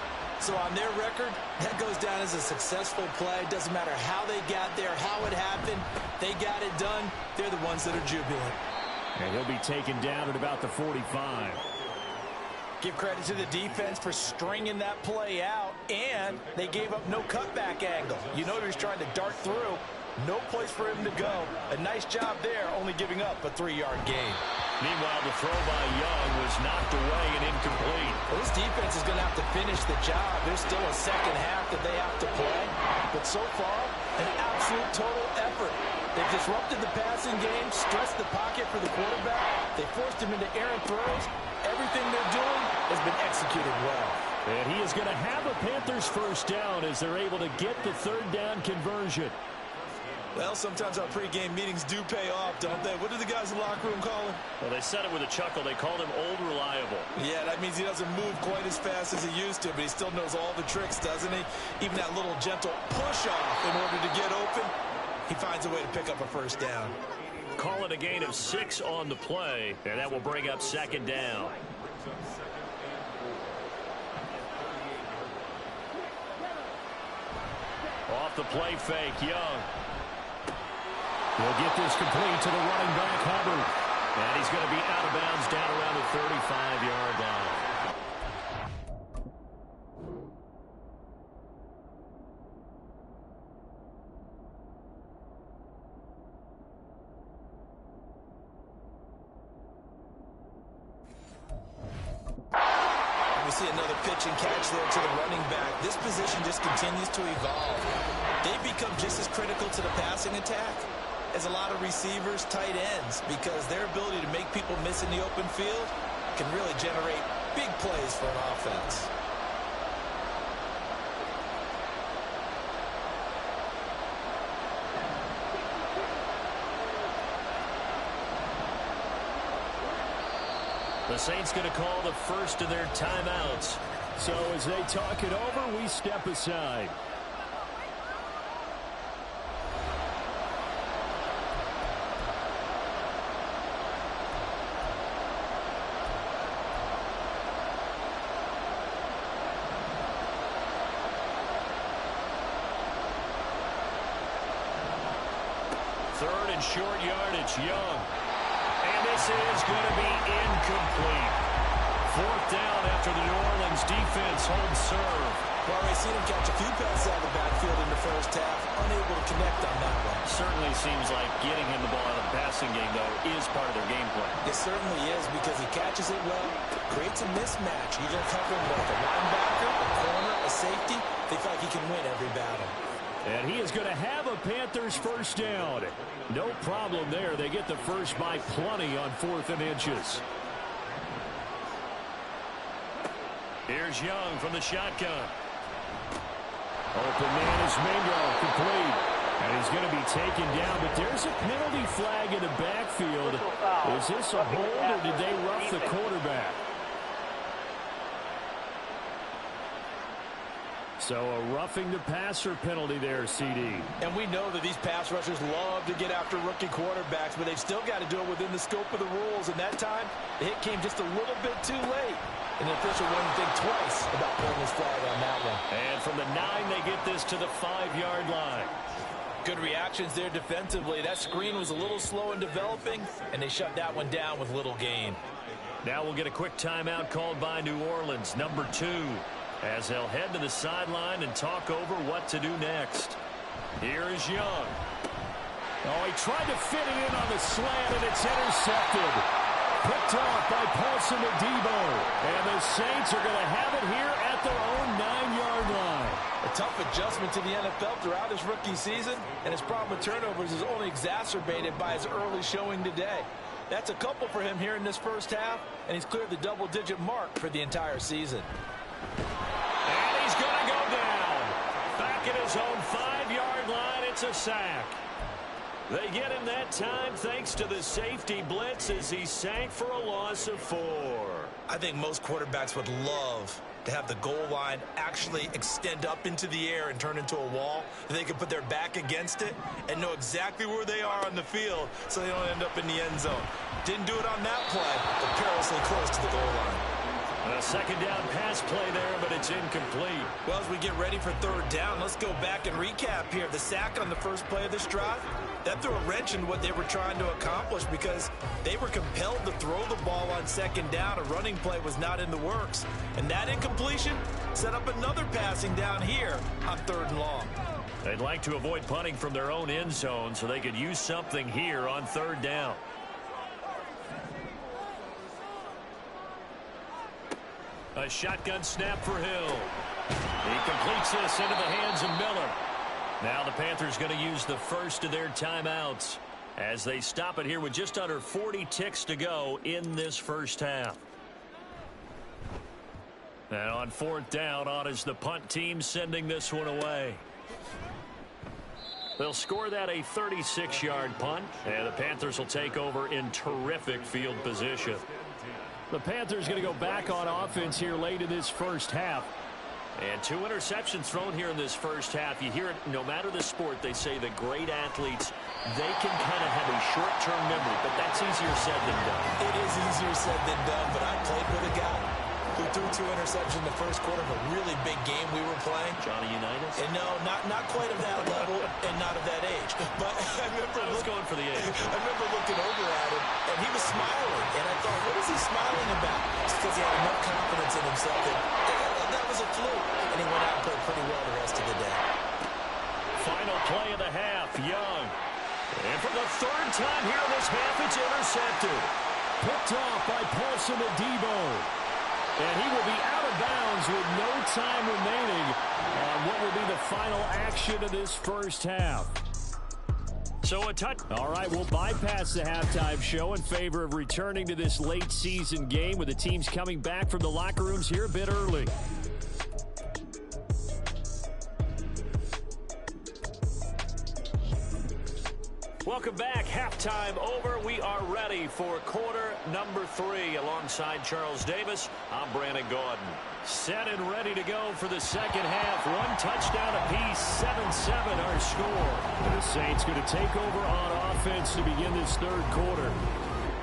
So on their record, that goes down as a successful play. Doesn't matter how they got there, how it happened. They got it done. They're the ones that are jubilant. And he'll be taken down at about the 45. Give credit to the defense for stringing that play out, and they gave up no cutback angle. You know he was trying to dart through. No place for him to go. A nice job there, only giving up a 3-yard gain. Meanwhile, the throw by Young was knocked away and incomplete. Well, this defense is going to have to finish the job. There's still a second half that they have to play. But so far, an absolute total effort. They've disrupted the passing game, stressed the pocket for the quarterback. They forced him into errant throws. Everything they're doing has been executed well. And he is going to have a Panthers first down as they're able to get the third down conversion. Well, sometimes our pregame meetings do pay off, don't they? What do the guys in the locker room call him? Well, they said it with a chuckle. They called him Old Reliable. Yeah, that means he doesn't move quite as fast as he used to, but he still knows all the tricks, doesn't he? Even that little gentle push-off in order to get open, he finds a way to pick up a first down. Call it a gain of 6 on the play, and that will bring up second down. Off the play fake, Young. He'll get this complete to the running back, Hubbard. And he's going to be out of bounds down around the 35-yard line. We see another pitch and catch there to the running back. This position just continues to evolve. They've become just as critical to the passing attack as a lot of receivers, tight ends, because their ability to make people miss in the open field can really generate big plays for an offense. The Saints going to call the first of their timeouts. So as they talk it over, we step aside. Third and short yardage, Young. And this is going to be incomplete. Fourth down after the New Orleans defense holds serve. Well, we've seen him catch a few passes out of the backfield in the first half, unable to connect on that one. Certainly seems like getting him the ball out of the passing game, though, is part of their game plan. It certainly is, because he catches it well, creates a mismatch. You're going to cover him with a linebacker, a corner, a safety. They feel like he can win every battle. And he is going to have a Panthers first down. No problem there. They get the first by plenty on 4th and inches. Here's Young from the shotgun. Open man is Mingo, complete. And he's going to be taken down, but there's a penalty flag in the backfield. Is this a hold, or did they rough the quarterback? So a roughing the passer penalty there, CD. And we know that these pass rushers love to get after rookie quarterbacks, but they've still got to do it within the scope of the rules. And that time, the hit came just a little bit too late. And the official wouldn't think twice about pulling his flag on that one. And from the 9, they get this to the 5-yard line. Good reactions there defensively. That screen was a little slow in developing, and they shut that one down with little gain. Now we'll get a quick timeout called by New Orleans, number 2. As they'll head to the sideline and talk over what to do next. Here is Young. Oh, he tried to fit it in on the slant, and it's intercepted. Picked off by Paulson Adebo. And the Saints are going to have it here at their own 9-yard line. A tough adjustment to the NFL throughout his rookie season, and his problem with turnovers is only exacerbated by his early showing today. That's a couple for him here in this first half, and he's cleared the double-digit mark for the entire season. And he's going to go down. Back at his own 5-yard line, it's a sack. They get him that time thanks to the safety blitz as he sank for a loss of 4. I think most quarterbacks would love to have the goal line actually extend up into the air and turn into a wall. They can put their back against it and know exactly where they are on the field so they don't end up in the end zone. Didn't do it on that play, but perilously close to the goal line. A second down pass play there, but it's incomplete. Well, as we get ready for third down, let's go back and recap here. The sack on the first play of this drive, that threw a wrench in what they were trying to accomplish because they were compelled to throw the ball on second down. A running play was not in the works. And that incompletion set up another passing down here on third and long. They'd like to avoid punting from their own end zone so they could use something here on third down. A shotgun snap for Hill. He completes this into the hands of Miller. Now the Panthers going to use the first of their timeouts as they stop it here with just under 40 ticks to go in this first half. And on fourth down, on is the punt team sending this one away. They'll score that a 36-yard punt, and the Panthers will take over in terrific field position. The Panthers going to go back on offense here late in this first half. And 2 interceptions thrown here in this first half. You hear it no matter the sport. They say the great athletes, they can kind of have a short-term memory, but that's easier said than done. It is easier said than done, but I played with a guy who threw 2 interceptions in the first quarter of a really big game we were playing. Johnny Unitas? And no, not quite of that level and not of that age. But I remember going for the age. I remember looking over at him, and he was smiling. And I thought, what is he smiling about? It's because he had enough confidence in himself that was a fluke. And he went out and played pretty well the rest of the day. Final play of the half, Young. And for the third time here in this half, it's intercepted. Picked off by Paulson Adebo. And he will be out of bounds with no time remaining on what will be the final action of this first half. So a touch. All right, we'll bypass the halftime show in favor of returning to this late season game with the teams coming back from the locker rooms here a bit early. Welcome back. Halftime over. We are ready for quarter number 3. Alongside Charles Davis, I'm Brandon Gaudin. Set and ready to go for the second half. 1 touchdown apiece, 7-7 our score. And the Saints going to take over on offense to begin this third quarter.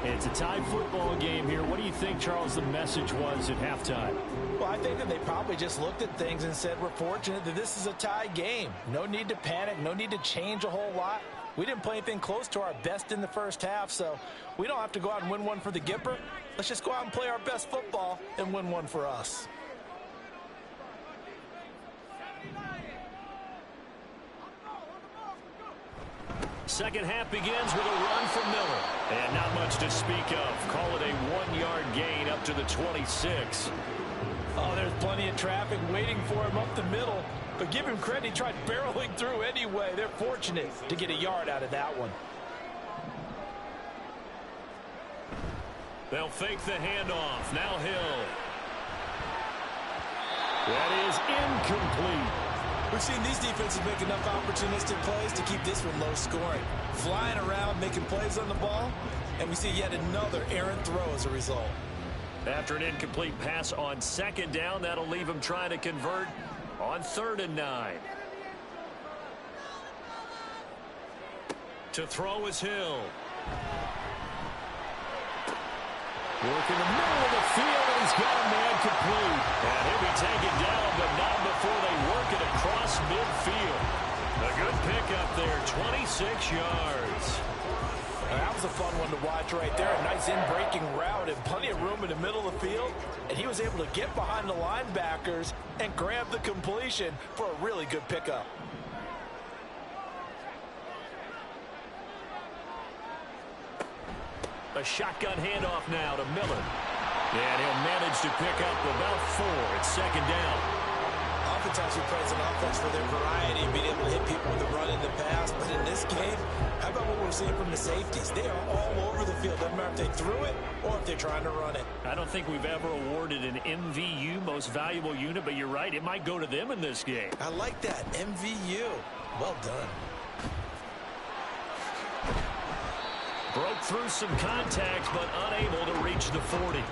And it's a tied football game here. What do you think, Charles, the message was at halftime? Well, I think that they probably just looked at things and said, we're fortunate that this is a tie game. No need to panic. No need to change a whole lot. We didn't play anything close to our best in the first half, so we don't have to go out and win one for the Gipper. Let's just go out and play our best football and win one for us. Second half begins with a run from Miller. And not much to speak of. Call it a 1-yard gain up to the 26. Oh, there's plenty of traffic waiting for him up the middle. But give him credit, he tried barreling through anyway. They're fortunate to get a yard out of that one. They'll fake the handoff. Now Hill. That is incomplete. We've seen these defenses make enough opportunistic plays to keep this one low scoring. Flying around, making plays on the ball, and we see yet another errant throw as a result. After an incomplete pass on second down, that'll leave him trying to convert on 3rd and 9. To throw is Hill. Work in the middle of the field, and he's got a man complete. And he'll be taken down, but not before they work it across midfield. A good pickup there, 26 yards. That was a fun one to watch right there. A nice in-breaking route and plenty of room in the middle of the field. And he was able to get behind the linebackers and grab the completion for a really good pickup. A shotgun handoff now to Miller. And he'll manage to pick up about 4. It's second down. Oftentimes we praise an offense for their variety, being able to hit people with the run in the pass. But in this game, how about what we're seeing from the safeties? They are all over the field. Doesn't matter if they threw it or if they're trying to run it. I don't think we've ever awarded an MVU, most valuable unit, but you're right. It might go to them in this game. I like that. MVU. Well done. Broke through some contacts, but unable to reach the 40.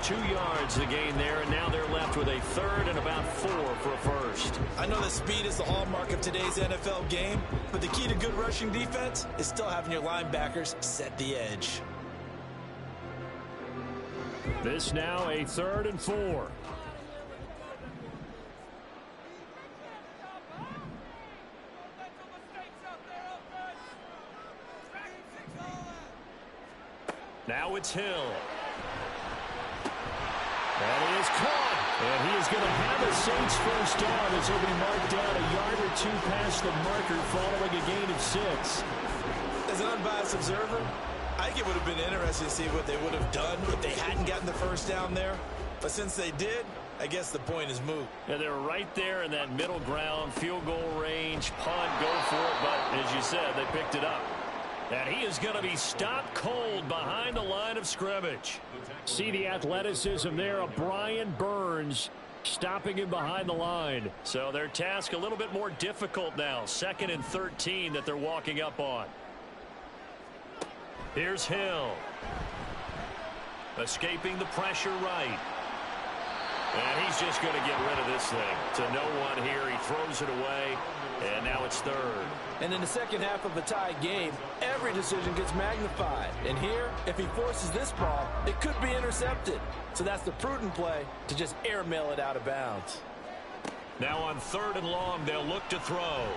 2 yards the gain there, and now they're left with a third and about 4 for a first. I know that speed is the hallmark of today's NFL game, but the key to good rushing defense is still having your linebackers set the edge. This now a third and 4. Now it's Hill. That is caught. And he is going to have a Saints first down as he'll be marked down a yard or 2 past the marker following a gain of 6. As an unbiased observer, I think it would have been interesting to see what they would have done if they hadn't gotten the first down there. But since they did, I guess the point is moot. Yeah, they're right there in that middle ground, field goal range, punt, go for it. But as you said, they picked it up. And he is going to be stopped cold behind the line of scrimmage. See the athleticism there of Brian Burns stopping him behind the line. So their task a little bit more difficult now. 2nd and 13 that they're walking up on. Here's Hill. Escaping the pressure right. And he's just going to get rid of this thing. To no one here. He throws it away. And now it's 3rd. And in the second half of a tied game, every decision gets magnified. And here, if he forces this ball, it could be intercepted. So that's the prudent play to just airmail it out of bounds. Now on 3rd and long, they'll look to throw.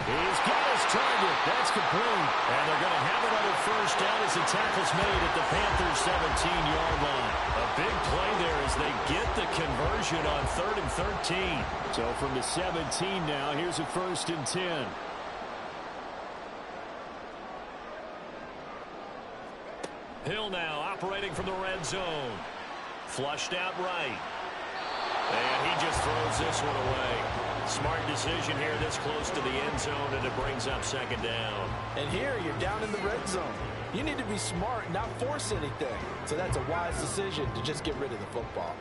He's got his target. That's complete. And they're going to have it on a first down as the tackle's made at the Panthers' 17-yard line. A big play there as they get the conversion on 3rd and 13. So from the 17 now, here's a 1st and 10. Hill now operating from the red zone. Flushed out right. And he just throws this one away. Smart decision here this close to the end zone, and it brings up 2nd down. And here you're down in the red zone. You need to be smart, not force anything. So that's a wise decision to just get rid of the football.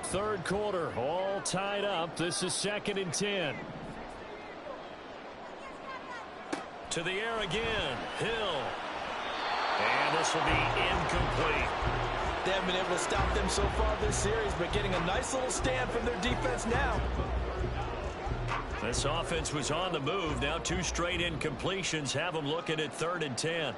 3rd quarter, all tied up. This is 2nd and 10. To the air again, Hill. And this will be incomplete. They haven't been able to stop them so far this series, but getting a nice little stand from their defense now. This offense was on the move. Now 2 straight incompletions have them looking at 3rd and 10.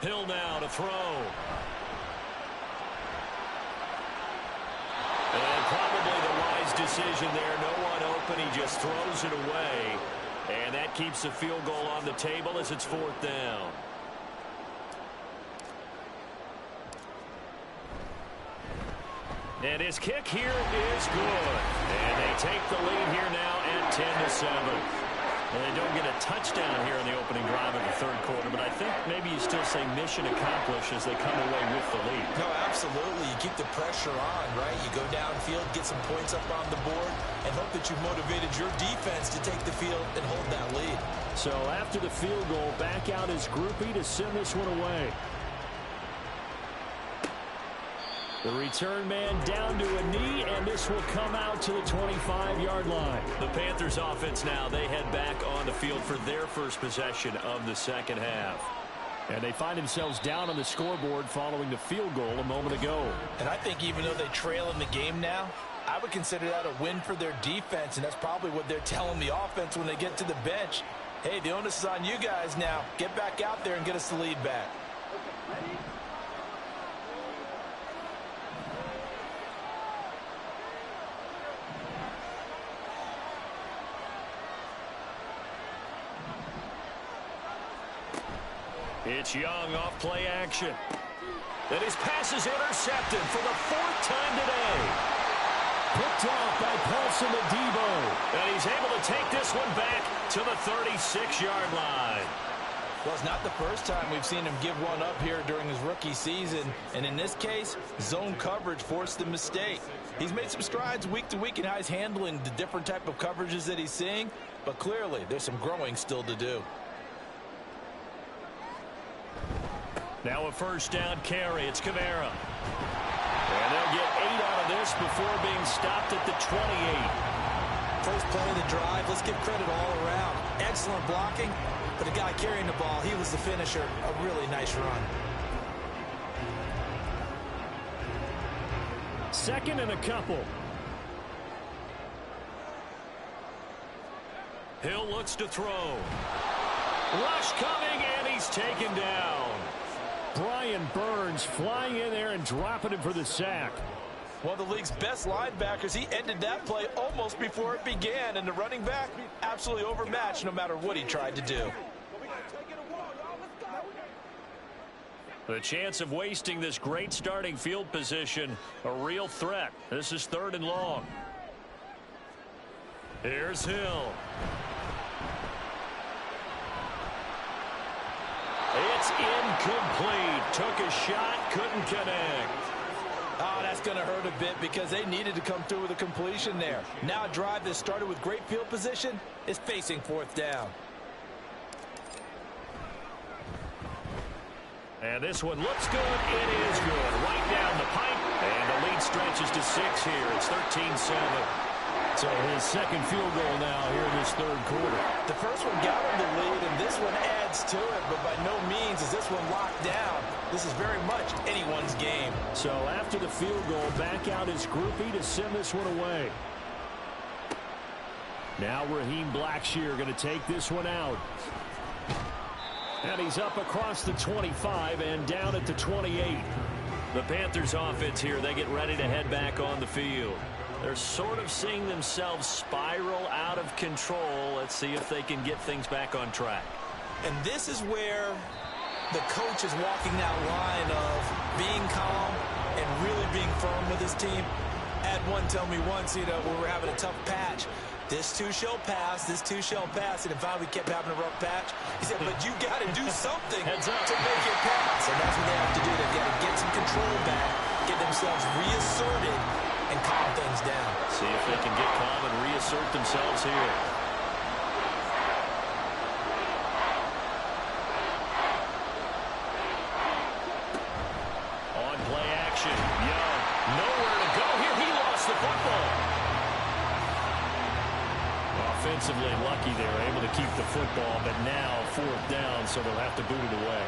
Hill now to throw. And probably the wise decision there. No one open. He just throws it away. And that keeps the field goal on the table as it's 4th down. And his kick here is good. And they take the lead here now at 10-7. Well, they don't get a touchdown here in the opening drive of the 3rd quarter, but I think maybe you still say mission accomplished as they come away with the lead. No, absolutely. You keep the pressure on, right? You go downfield, get some points up on the board, and hope that you've motivated your defense to take the field and hold that lead. So after the field goal, back out is Groupie to send this one away. The return man down to a knee, and this will come out to the 25-yard line. The Panthers offense now, they head back on the field for their first possession of the 2nd half. And they find themselves down on the scoreboard following the field goal a moment ago. And I think even though they trail in the game now, I would consider that a win for their defense, and that's probably what they're telling the offense when they get to the bench. Hey, the onus is on you guys now. Get back out there and get us the lead back. It's Young off play action. And his pass is intercepted for the 4th time today. Picked off by Paulson Adebo. he's able to take this one back to the 36-yard line. Well, it's not the first time we've seen him give one up here during his rookie season. And in this case, zone coverage forced the mistake. He's made some strides week to week in how he's handling the different type of coverages that he's seeing. But clearly, there's some growing still to do. Now a first down carry. It's Kamara. And they'll get 8 out of this before being stopped at the 28. First play of the drive. Let's give credit all around. Excellent blocking. But the guy carrying the ball, he was the finisher. A really nice run. Second and a couple. Hill looks to throw. Rush coming, and he's taken down. Brian Burns flying in there and dropping him for the sack. One of the league's best linebackers. He ended that play almost before it began, and the running back absolutely overmatched no matter what he tried to do. The chance of wasting this great starting field position, a real threat. This is 3rd and long. Here's Hill. It's incomplete. Took a shot, couldn't connect. Oh, that's going to hurt a bit because they needed to come through with a completion there. Now a drive that started with great field position is facing 4th down. And this one looks good. It is good. Right down the pipe. And the lead stretches to 6 here. It's 13-7. So his second field goal now here in this 3rd quarter. The first one got him the lead, and this one adds to it. But by no means is this one locked down. This is very much anyone's game. So after the field goal, back out his groupie to send this one away. Now Raheem Blackshear going to take this one out. And he's up across the 25 and down at the 28. The Panthers offense here, they get ready to head back on the field. They're sort of seeing themselves spiral out of control. Let's see if they can get things back on track. And this is where the coach is walking that line of being calm and really being firm with his team. Had one tell me once, when we're having a tough patch, this too shall pass, this too shall pass. And finally we kept having a rough patch. He said, but you got to do something to make it pass. And that's what they have to do. They've got to get some control back, get themselves reasserted, and calm things down. See if they can get calm and reassert themselves here. On play action. Young, nowhere to go here. He lost the football. Offensively lucky they were able to keep the football, but now 4th down, so they'll have to boot it away.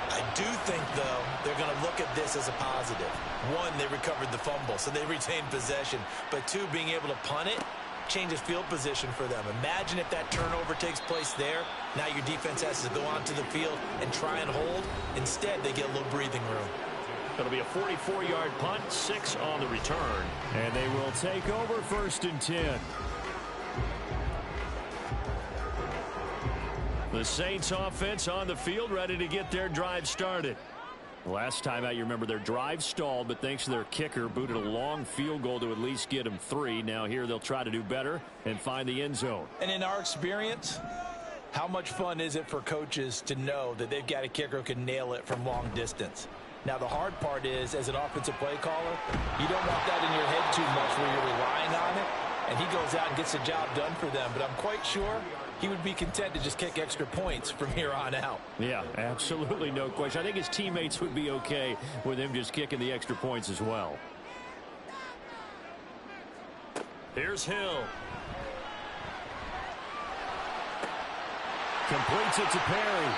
I do think, though, they're going to look at this as a positive. One, they recovered the fumble, so they retained possession. But two, being able to punt it changes field position for them. Imagine if that turnover takes place there. Now your defense has to go onto the field and try and hold. Instead, they get a little breathing room. It'll be a 44-yard punt, 6 on the return. And they will take over 1st and 10. The Saints offense on the field, ready to get their drive started. Last time out, you remember their drive stalled, but thanks to their kicker, booted a long field goal to at least get them 3. Now here they'll try to do better and find the end zone. And in our experience, how much fun is it for coaches to know that they've got a kicker who can nail it from long distance? Now the hard part is, as an offensive play caller, you don't want that in your head too much where you're relying on it. And he goes out and gets the job done for them. But I'm quite sure he would be content to just kick extra points from here on out. Yeah, absolutely no question. I think his teammates would be okay with him just kicking the extra points as well. Here's Hill. Completes it to Perry.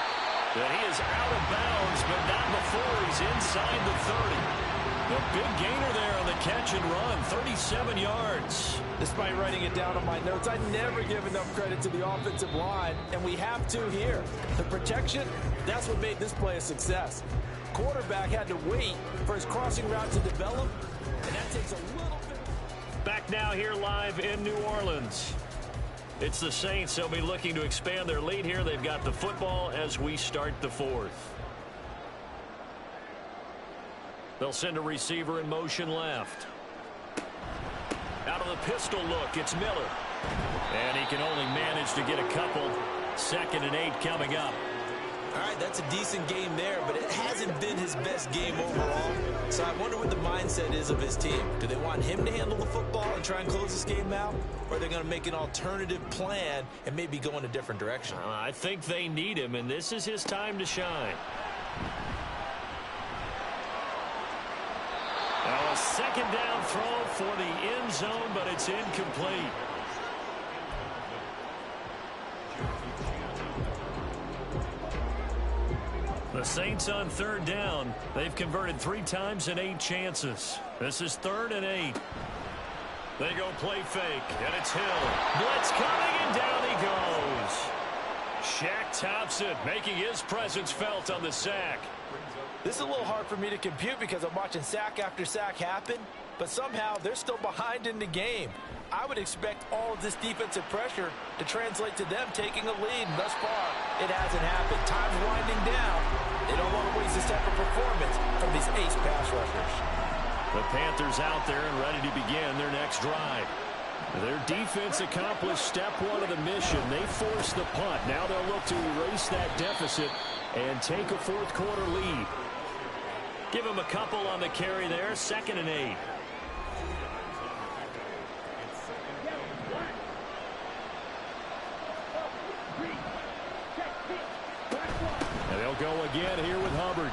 And he is out of bounds, but not before he's inside the 30. The big gainer there on the catch and run, 37 yards. Despite writing it down on my notes, I never give enough credit to the offensive line, and we have to here. The protection, that's what made this play a success. Quarterback had to wait for his crossing route to develop, and that takes a little bit. Back now here live in New Orleans. It's the Saints. They'll be looking to expand their lead here. They've got the football as we start the 4th. They'll send a receiver in motion left. Out of the pistol look, it's Miller. And he can only manage to get a couple. 2nd and 8 coming up. All right, that's a decent game there, but it hasn't been his best game overall. So I wonder what the mindset is of his team. Do they want him to handle the football and try and close this game out? Or are they going to make an alternative plan and maybe go in a different direction? I think they need him, and this is his time to shine. Now a 2nd down throw for the end zone, but it's incomplete. The Saints on 3rd down. They've converted 3 times in 8 chances. This is 3rd and 8. They go play fake, and it's Hill. Blitz coming, and down he goes. Shaq Thompson making his presence felt on the sack. This is a little hard for me to compute because I'm watching sack after sack happen, but somehow they're still behind in the game. I would expect all of this defensive pressure to translate to them taking a lead. And thus far, it hasn't happened. Time's winding down. They don't want to waste this type of performance from these ace pass rushers. The Panthers out there and ready to begin their next drive. Their defense accomplished step 1 of the mission. They forced the punt. Now they'll look to erase that deficit and take a 4th quarter lead. Give them a couple on the carry there. 2nd and 8. And they'll go again here with Hubbard.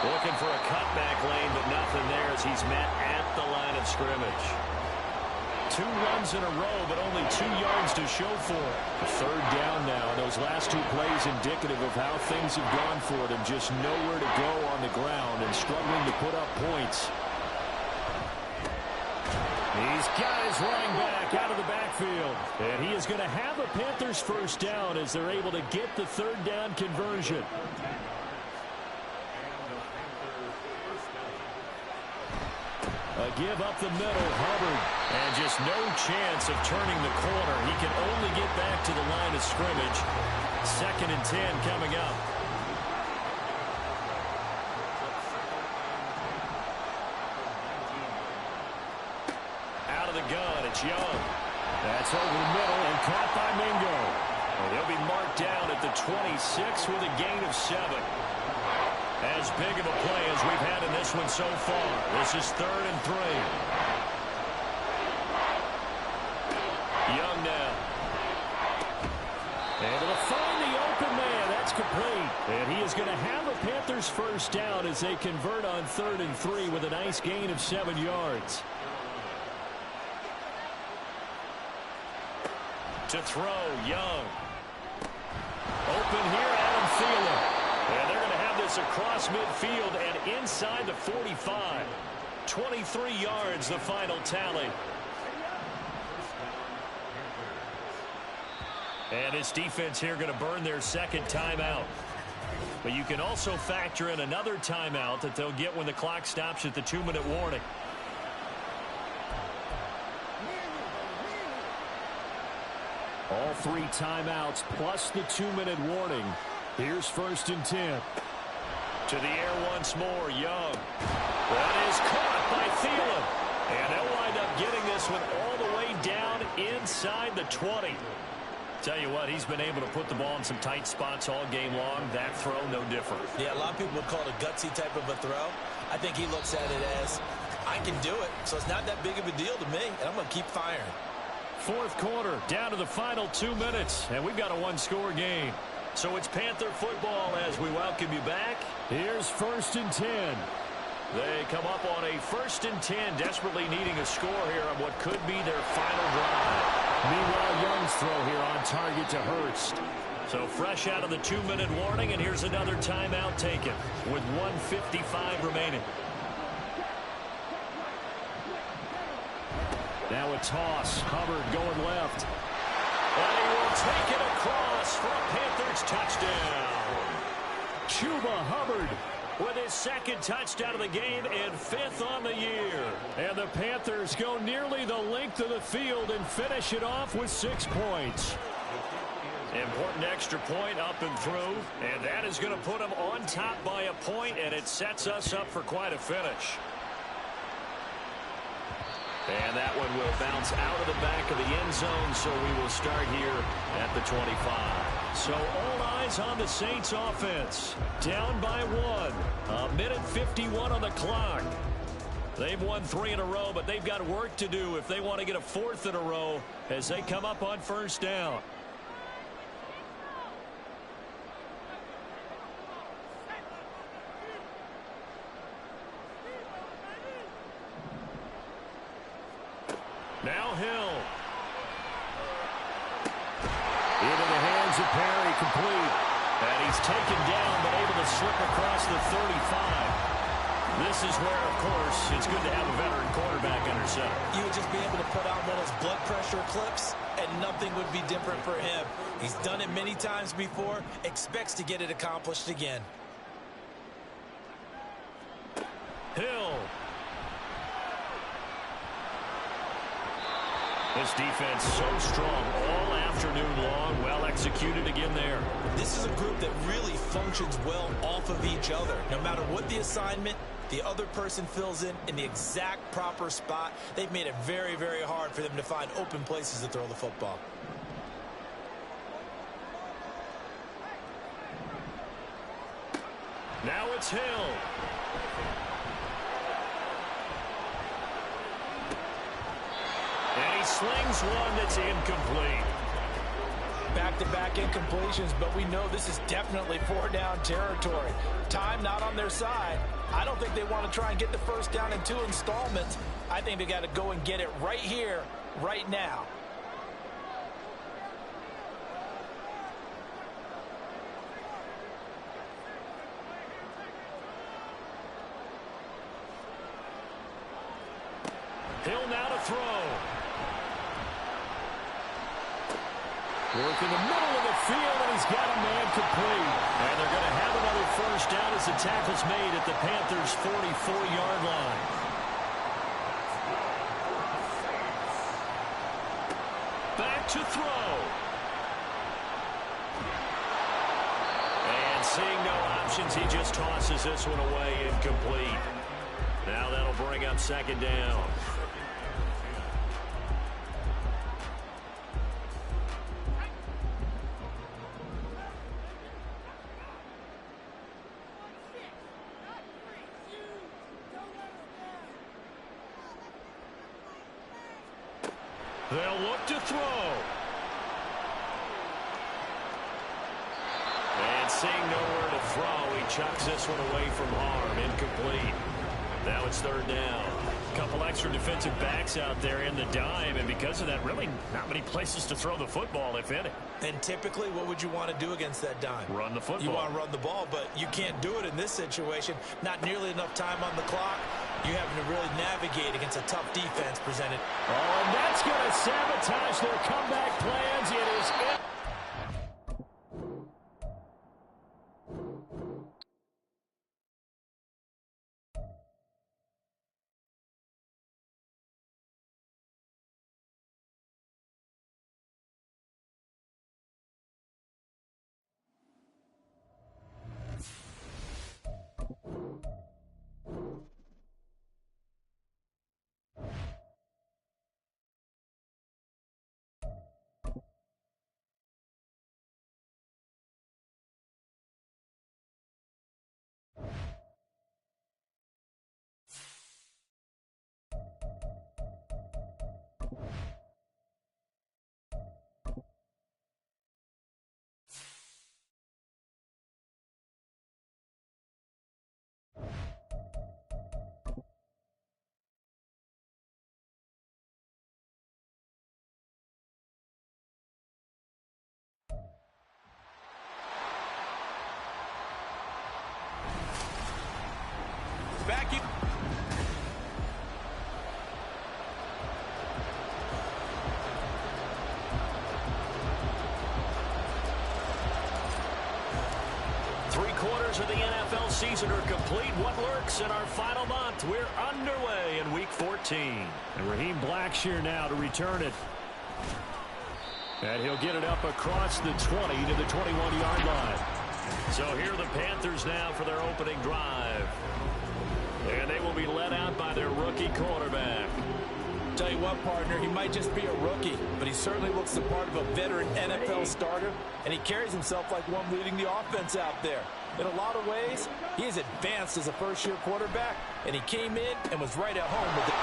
Looking for a cutback lane, but nothing there as he's met at the line of scrimmage. 2 runs in a row, but only 2 yards to show for it. 3rd down now. Those last 2 plays indicative of how things have gone for them. Just nowhere to go on the ground and struggling to put up points. He's got his running back out of the backfield. And he is going to have a Panthers 1st down as they're able to get the 3rd down conversion. A give up the middle, Hubbard. And just no chance of turning the corner. He can only get back to the line of scrimmage. 2nd and 10 coming up. Out of the gun, it's Young. That's over the middle and caught by Mingo. And he'll be marked down at the 26 with a gain of 7. As big of a play as we've had in this one so far. This is 3rd and 3. Young now. Able to find the open man. That's complete. And he is going to have a Panthers 1st down as they convert on 3rd and 3 with a nice gain of 7 yards. To throw, Young. Open here, Adam Thielen. And they're going to have this across midfield and inside the 45. 23 yards, the final tally. And this defense here going to burn their 2nd timeout. But you can also factor in another timeout that they'll get when the clock stops at the 2-minute warning. All 3 timeouts plus the 2-minute warning. Here's 1st and 10. To the air once more, Young. That is caught by Thielen. And they'll wind up getting this one all the way down inside the 20. Tell you what, he's been able to put the ball in some tight spots all game long. That throw, no different. Yeah, a lot of people would call it a gutsy type of a throw. I think he looks at it as, I can do it, so it's not that big of a deal to me, and I'm going to keep firing. 4th quarter, down to the final 2 minutes, and we've got a 1-score game. So it's Panther football as we welcome you back. Here's 1st and 10. They come up on a 1st and 10, desperately needing a score here on what could be their final drive. Meanwhile, Young's throw here on target to Hurst. So fresh out of the 2-minute warning, and here's another timeout taken with 1:55 remaining. Now a toss. Hubbard going left. And he will take it across for a Panthers touchdown. Chuba Hubbard with his 2nd touchdown of the game and 5th on the year. And the Panthers go nearly the length of the field and finish it off with 6 points. Important extra point up and through, and that is going to put them on top by a point, and it sets us up for quite a finish. And that one will bounce out of the back of the end zone, so we will start here at the 25. So all eyes on the Saints offense. Down by 1. 1:51 on the clock. They've won 3 in a row, but they've got work to do if they want to get a 4th in a row as they come up on first down. Now Hill. Into the hands of Perry, complete. And he's taken down, but able to slip across the 35. This is where, of course, it's good to have a veteran quarterback under center. You would just be able to put on one of those blood pressure clips, and nothing would be different for him. He's done it many times before, expects to get it accomplished again. Hill. This defense so strong all afternoon long. Well executed again there. This is a group that really functions well off of each other. No matter what the assignment, the other person fills in the exact proper spot. They've made it very, very hard for them to find open places to throw the football. Now it's Hill. And he slings one that's incomplete. Back-to-back incompletions, but we know this is definitely 4-down territory. Time not on their side. I don't think they want to try and get the first down in 2 installments. I think they got to go and get it right here, right now. Hill now to throw. Work in the middle of the field, and he's got a man complete. And they're going to have another first down as the tackle's made at the Panthers' 44-yard line. Back to throw. And seeing no options, he just tosses this one away, incomplete. Now that'll bring up second down. They'll look to throw. And seeing nowhere to throw, he chucks this one away from harm. Incomplete. Now it's third down. A couple extra defensive backs out there in the dime, and because of that, really not many places to throw the football, if any. And typically, what would you want to do against that dime? Run the football. You want to run the ball, but you can't do it in this situation. Not nearly enough time on the clock. You having to really navigate against a tough defense presented. Oh, and that's going to sabotage their comeback plans. It is it. Back in. Three-quarters of the NFL season are complete. What lurks in our final month? We're underway in Week 14. And Raheem Blackshear now to return it. And he'll get it up across the 20 to the 21-yard line. So here are the Panthers now for their opening drive. And they will be led out by their rookie quarterback. Tell you what, partner, he might just be a rookie, but he certainly looks the part of a veteran NFL starter, and he carries himself like one leading the offense out there. In a lot of ways, he is advanced as a first-year quarterback, and he came in and was right at home with it.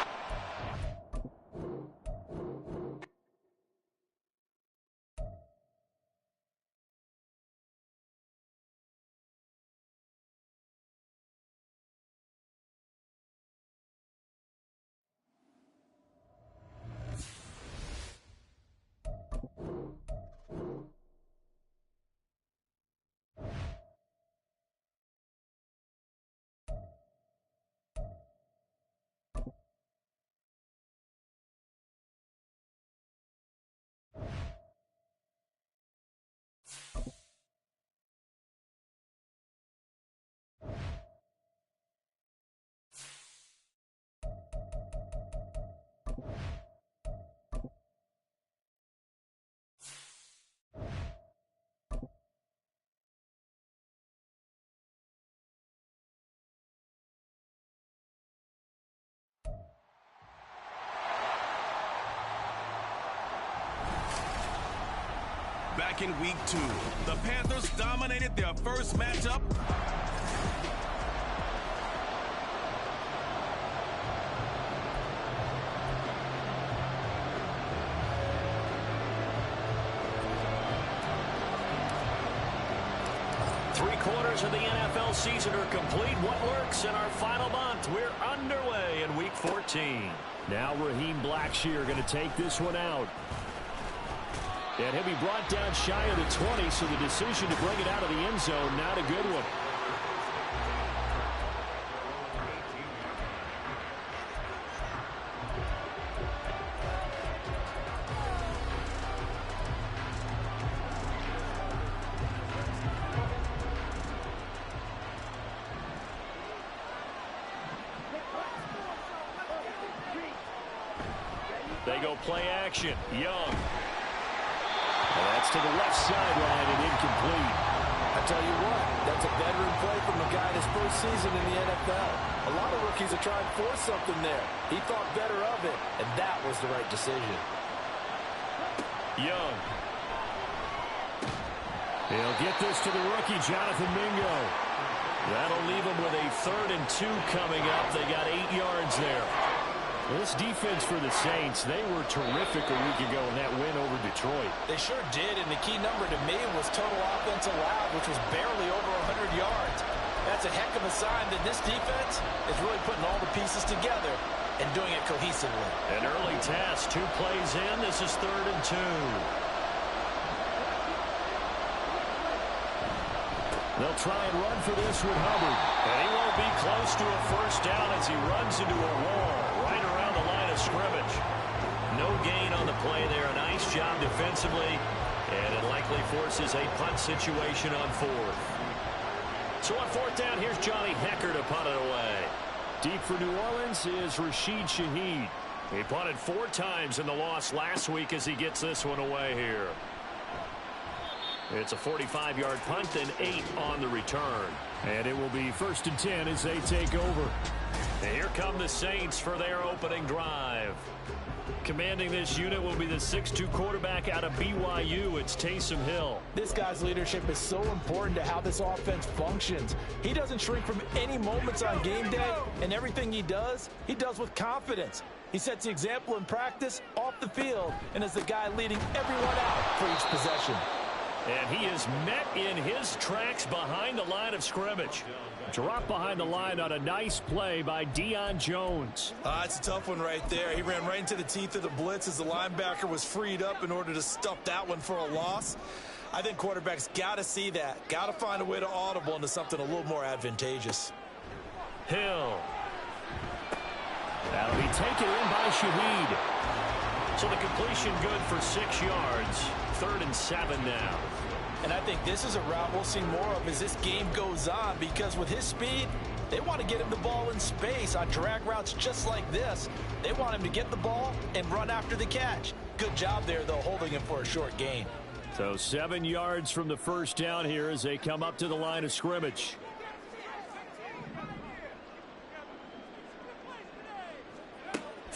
Back in week 2, the Panthers dominated their first matchup. Three-quarters of the NFL season are complete. What works in our final month? We're underway in week 14. Now Raheem Blackshear going to take this one out. And he'll be brought down shy of the 20, so the decision to bring it out of the end zone, not a good one. They go play action. Young. And that's to the left sideline and incomplete. I tell you what, that's a veteran play from a guy in his first season in the NFL. A lot of rookies are trying to force something there. He thought better of it, and that was the right decision. Young. He'll get this to the rookie, Jonathan Mingo. That'll leave him with a 3rd and 2 coming up. They got 8 yards there. This defense for the Saints, they were terrific a week ago in that win over Detroit. They sure did, and the key number to me was total offense allowed, which was barely over 100 yards. That's a heck of a sign that this defense is really putting all the pieces together and doing it cohesively. An early task, 2 plays in. This is 3rd and 2. They'll try and run for this with Hubbard. And he won't be close to a first down as he runs into a wall right around the line of scrimmage. No gain on the play there. A nice job defensively. And it likely forces a punt situation on 4th. So on 4th down, here's Johnny Hekker to punt it away. Deep for New Orleans is Rashid Shaheed. He punted 4 times in the loss last week as he gets this one away here. It's a 45-yard punt and 8 on the return. And it will be 1st and 10 as they take over. And here come the Saints for their opening drive. Commanding this unit will be the 6'2 quarterback out of BYU. It's Taysom Hill. This guy's leadership is so important to how this offense functions. He doesn't shrink from any moments on game day, and everything he does with confidence. He sets the example in practice, off the field, and is the guy leading everyone out for each possession. And he is met in his tracks behind the line of scrimmage. Drop behind the line on a nice play by Deion Jones. It's a tough one right there. He ran right into the teeth of the blitz as the linebacker was freed up in order to stuff that one for a loss. I think quarterbacks got to see that. Got to find a way to audible into something a little more advantageous. Hill. That'll be taken in by Shaheed. So the completion good for 6 yards. 3rd and 7 now. And I think this is a route we'll see more of as this game goes on, because with his speed, they want to get him the ball in space on drag routes just like this. They want him to get the ball and run after the catch. Good job there, though, holding him for a short gain. So 7 yards from the first down here as they come up to the line of scrimmage.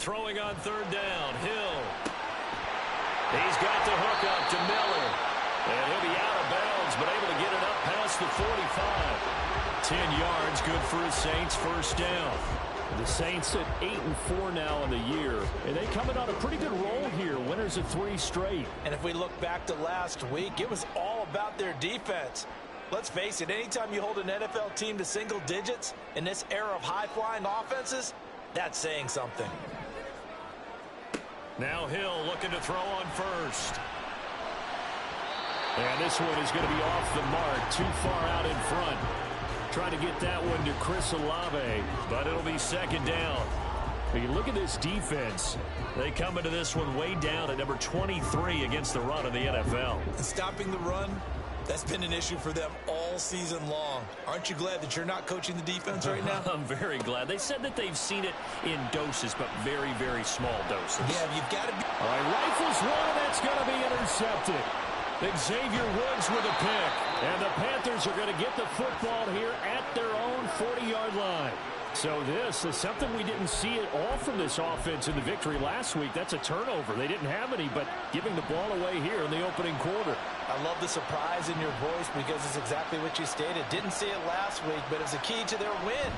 throwing on third down. Hill. He's got the hook up to Miller. And he'll be out of bounds, but able to get it up past the 45. 10 yards, good for the Saints, first down. The Saints at 8-4 now in the year, and they coming on a pretty good roll here, winners of 3 straight. And if we look back to last week, it was all about their defense. Let's face it, anytime you hold an NFL team to single digits in this era of high-flying offenses, that's saying something. Now Hill looking to throw on first. And this one is going to be off the mark, too far out in front. Trying to get that one to Chris Olave, but it'll be second down. When you look at this defense, they come into this one way down at number 23 against the run of the NFL. And stopping the run, that's been an issue for them all season long. Aren't you glad that you're not coaching the defense right now? I'm very glad. They said that they've seen it in doses, but very, very small doses. Yeah, you've got to be. All right, rifles one, that's going to be intercepted. Xavier Woods with a pick. And the Panthers are going to get the football here at their own 40-yard line. So this is something we didn't see at all from this offense in the victory last week. That's a turnover. They didn't have any, but giving the ball away here in the opening quarter. I love the surprise in your voice because it's exactly what you stated. Didn't see it last week, but it's a key to their win.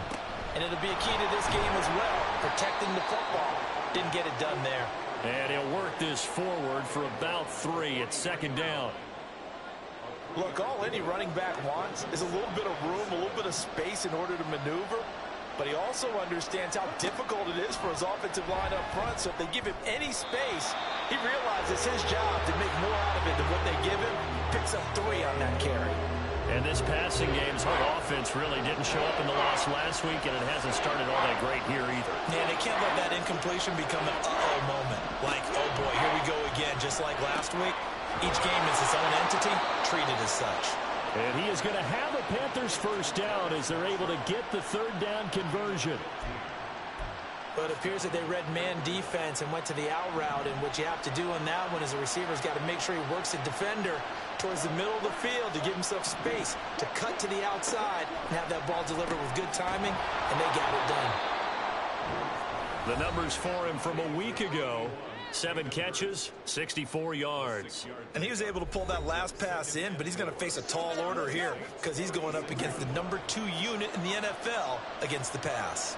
And it'll be a key to this game as well, protecting the football. Didn't get it done there. And he'll work this forward for about 3 at second down. Look, all any running back wants is a little bit of room, a little bit of space in order to maneuver. But he also understands how difficult it is for his offensive line up front. So if they give him any space, he realizes his job to make more out of it than what they give him. Picks up 3 on that carry. And this passing game's offense really didn't show up in the loss last week, and it hasn't started all that great here either. Yeah, they can't let that incompletion become an uh-oh moment. Like, oh boy, here we go again, just like last week. Each game is its own entity, treated as such. And he is going to have a Panthers first down as they're able to get the third down conversion. But it appears that they read man defense and went to the out route, and what you have to do on that one is the receiver's got to make sure he works the defender towards the middle of the field to give himself space to cut to the outside and have that ball delivered with good timing, and they got it done. The numbers for him from a week ago: 7 catches, 64 yards. And he was able to pull that last pass in, but he's going to face a tall order here because he's going up against the number 2 unit in the NFL against the pass.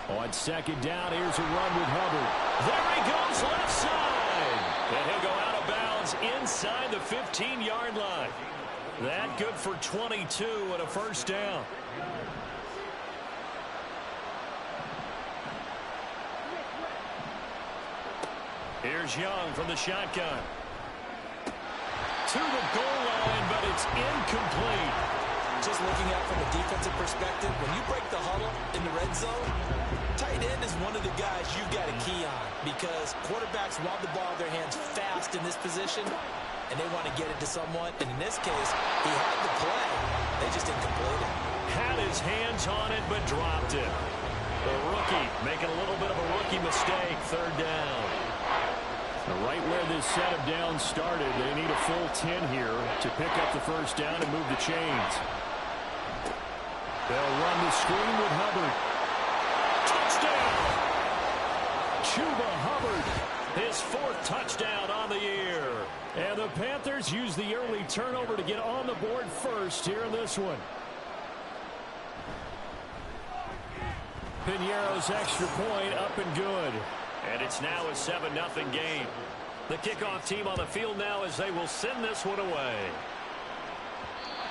On second down, here's a run with Hubbard. There he goes, left side. And he'll go out of bounds inside the 15-yard line. That good for 22 and a first down. Here's Young from the shotgun. To the goal line, but it's incomplete. Just looking at it from a defensive perspective, when you break the huddle in the red zone, tight end is one of the guys you've got a key on because quarterbacks want the ball in their hands fast in this position, and they want to get it to someone. And in this case, he had the play. They just didn't complete it. Had his hands on it, but dropped it. The rookie making a little bit of a rookie mistake, third down. Right where this set of downs started, they need a full 10 here to pick up the first down and move the chains. They'll run the screen with Hubbard. Touchdown! Chuba Hubbard, his 4th touchdown on the year. And the Panthers use the early turnover to get on the board first here in this one. Piñeiro's extra point up and good. And it's now a 7-0 game. The kickoff team on the field now as they will send this one away.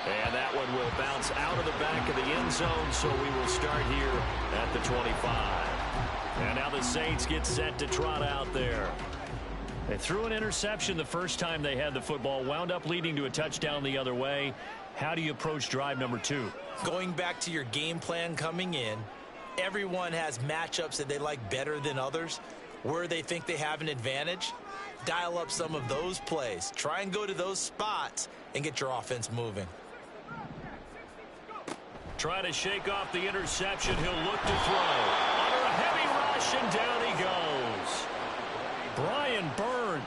And that one will bounce out of the back of the end zone, so we will start here at the 25. And now the Saints get set to trot out there. They threw an interception the first time they had the football, wound up leading to a touchdown the other way. How do you approach drive number 2? Going back to your game plan coming in, everyone has matchups that they like better than others. Where they think they have an advantage, dial up some of those plays. Try and go to those spots and get your offense moving. Trying to shake off the interception. He'll look to throw. Under a heavy rush, and down he goes. Brian Byrne.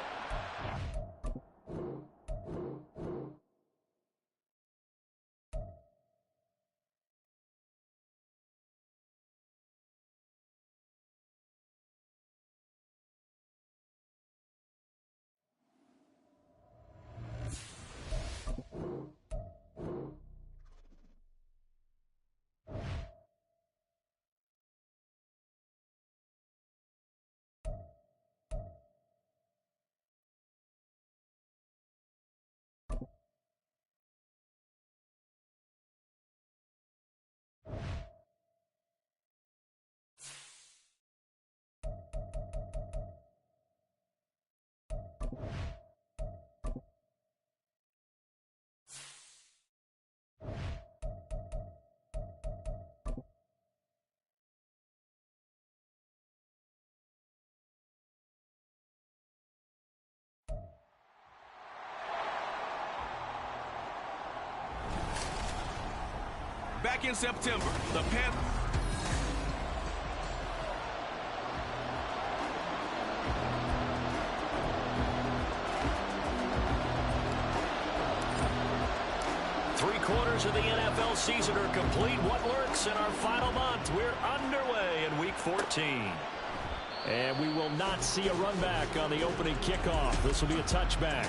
Back in September, the Panthers. Three-quarters of the NFL season are complete. What lurks in our final month? We're underway in Week 14. And we will not see a run back on the opening kickoff. This will be a touchback.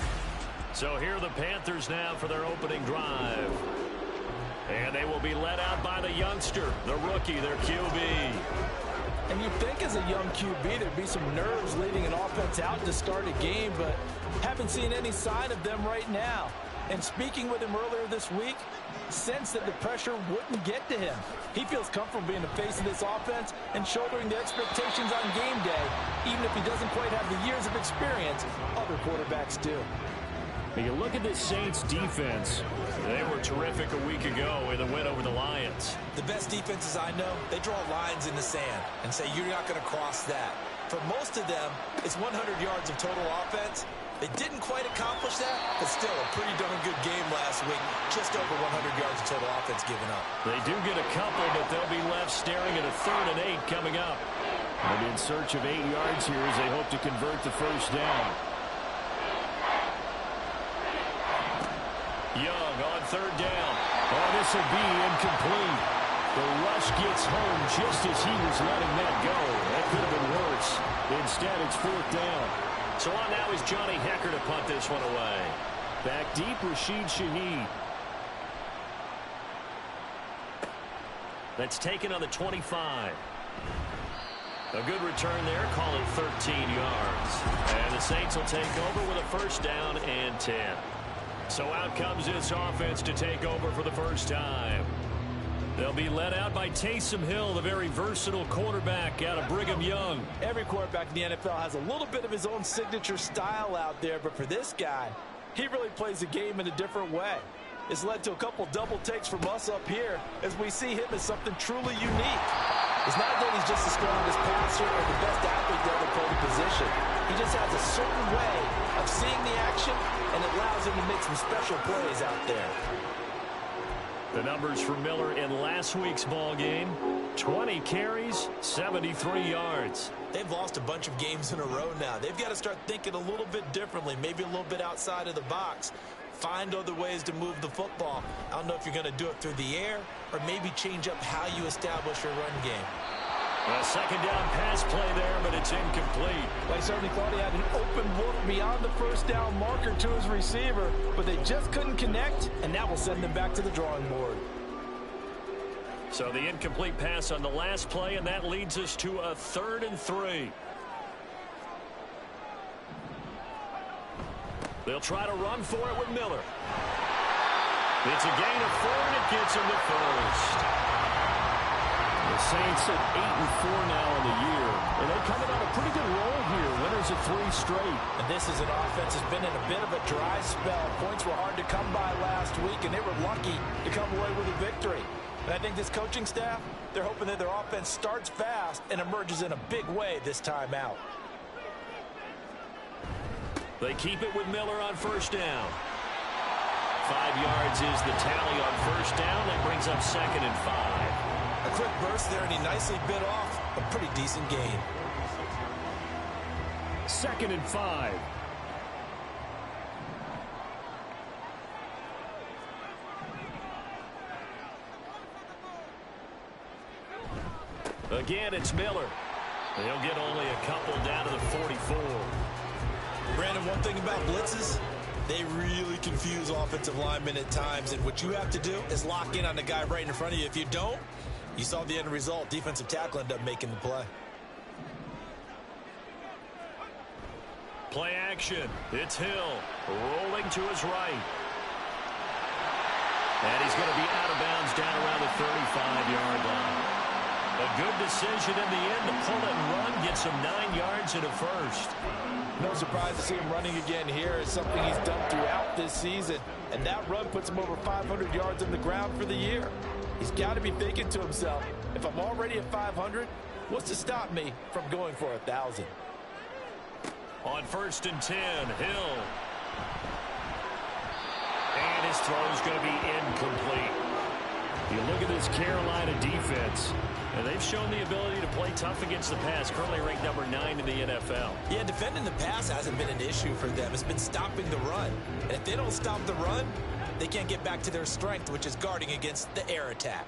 So here are the Panthers now for their opening drive. And they will be led out by the youngster, the rookie, their QB. And you'd think as a young QB there'd be some nerves leading an offense out to start a game, but haven't seen any sign of them right now. And speaking with him earlier this week, sensed that the pressure wouldn't get to him. He feels comfortable being the face of this offense and shouldering the expectations on game day, even if he doesn't quite have the years of experience other quarterbacks do. When you look at this Saints defense, they were terrific a week ago in the win over the Lions. The best defenses I know, they draw lines in the sand and say you're not going to cross that. For most of them, it's 100 yards of total offense. They didn't quite accomplish that, but still a pretty darn good game last week. Just over 100 yards of total offense given up. They do get a couple, but they'll be left staring at a 3rd and 8 coming up. They'll be in search of 8 yards here as they hope to convert the first down. Young on 3rd down. Oh, this will be incomplete. The rush gets home just as he was letting that go. That could have been worse. Instead, it's 4th down. So on now is Johnny Hekker to punt this one away. Back deep, Rashid Shaheed. That's taken on the 25. A good return there, call it 13 yards. And the Saints will take over with a first down and 10. So out comes this offense to take over for the first time. They'll be led out by Taysom Hill, the very versatile quarterback out of Brigham Young. Every quarterback in the NFL has a little bit of his own signature style out there, but for this guy, he really plays the game in a different way. It's led to a couple double takes from us up here as we see him as something truly unique. It's not that he's just the strongest passer or the best athlete to ever play the position. He just has a certain way of seeing the action, and it allows him to make some special plays out there. The numbers for Miller in last week's ball game: 20 carries, 73 yards. They've lost a bunch of games in a row now. They've got to start thinking a little bit differently, maybe a little bit outside of the box. Find other ways to move the football. I don't know if you're going to do it through the air or maybe change up how you establish your run game. A second down pass play there, but it's incomplete. Well, I certainly thought he had an open look beyond the first down marker to his receiver, but they just couldn't connect, and that will send them back to the drawing board. So the incomplete pass on the last play, and that leads us to a 3rd and 3. They'll try to run for it with Miller. It's a gain of 4, and it gets him to first. The Saints at 8-4 now in the year, and they're coming on a pretty good roll here. Winners of 3 straight. And this is an offense that's been in a bit of a dry spell. Points were hard to come by last week, and they were lucky to come away with a victory. And I think this coaching staff, they're hoping that their offense starts fast and emerges in a big way this time out. They keep it with Miller on first down. 5 yards is the tally on first down. That brings up 2nd and 5. A quick burst there, and he nicely bit off a pretty decent gain. 2nd and 5. Again, it's Miller. They'll get only a couple down to the 44. Brandon, one thing about blitzes, they really confuse offensive linemen at times, and what you have to do is lock in on the guy right in front of you. If you don't, you saw the end result. Defensive tackle ended up making the play. Play action. It's Hill rolling to his right. And he's going to be out of bounds down around the 35-yard line. A good decision in the end to pull it and run, gets him 9 yards and a first. No surprise to see him running again here. It's something he's done throughout this season. And that run puts him over 500 yards on the ground for the year. He's got to be thinking to himself, if I'm already at 500, what's to stop me from going for 1,000? On 1st and 10, Hill. And his throw is going to be incomplete. You look at this Carolina defense, and they've shown the ability to play tough against the pass, currently ranked number 9 in the NFL. Yeah, defending the pass hasn't been an issue for them. It's been stopping the run. And if they don't stop the run, they can't get back to their strength, which is guarding against the air attack.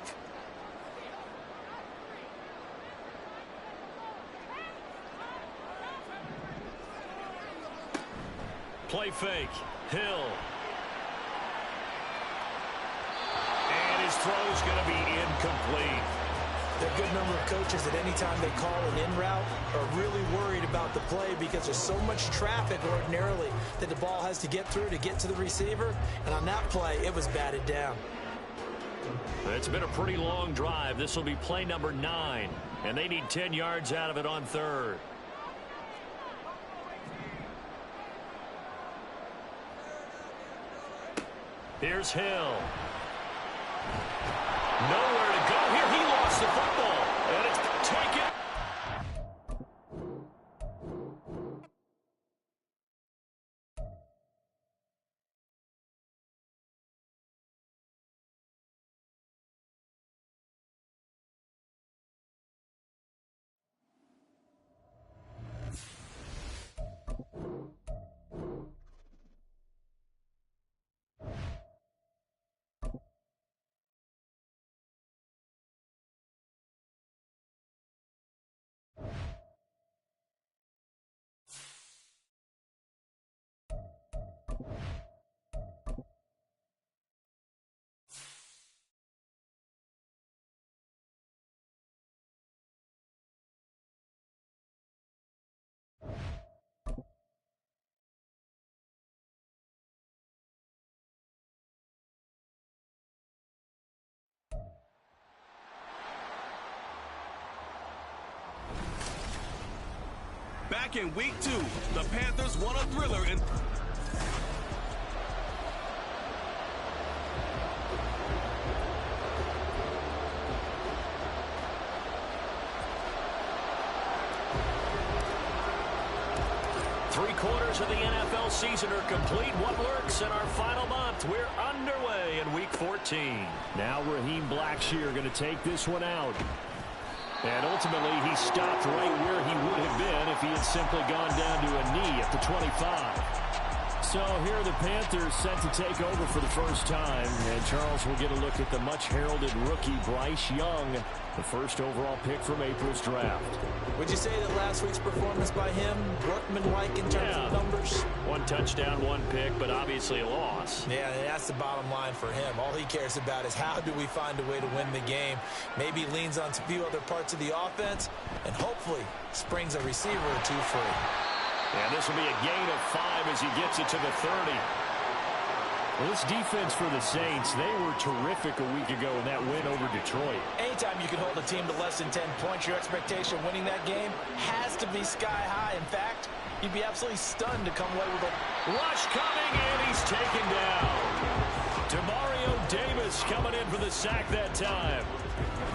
Play fake. Hill. And his throw's going to be incomplete. There are a good number of coaches that any time they call an in route are really worried about the play because there's so much traffic ordinarily that the ball has to get through to get to the receiver. And on that play, it was batted down. It's been a pretty long drive. This will be play number 9. And they need 10 yards out of it on 3rd. Here's Hill. Nowhere to go here. He lost the football. And it's taken. Back in week 2, the Panthers won a thriller in... Three-quarters of the NFL season are complete. What lurks in our final month? We're underway in week 14. Now Raheem Blackshear going to take this one out. And ultimately, he stopped right where he would have been if he had simply gone down to a knee at the 25. So here the Panthers set to take over for the first time. And Charles will get a look at the much-heralded rookie Bryce Young, the first overall pick from April's draft. Would you say that last week's performance by him, workmanlike in terms of numbers? 1 touchdown, 1 pick, but obviously a loss. Yeah, that's the bottom line for him. All he cares about is how do we find a way to win the game. Maybe leans on a few other parts of the offense and hopefully springs a receiver or 2 free. And this will be a gain of 5 as he gets it to the 30. Well, this defense for the Saints, they were terrific a week ago in that win over Detroit. Anytime you can hold a team to less than 10 points, your expectation of winning that game has to be sky high. In fact, you'd be absolutely stunned to come away with a rush coming, and he's taken down. Demario Davis coming in for the sack that time.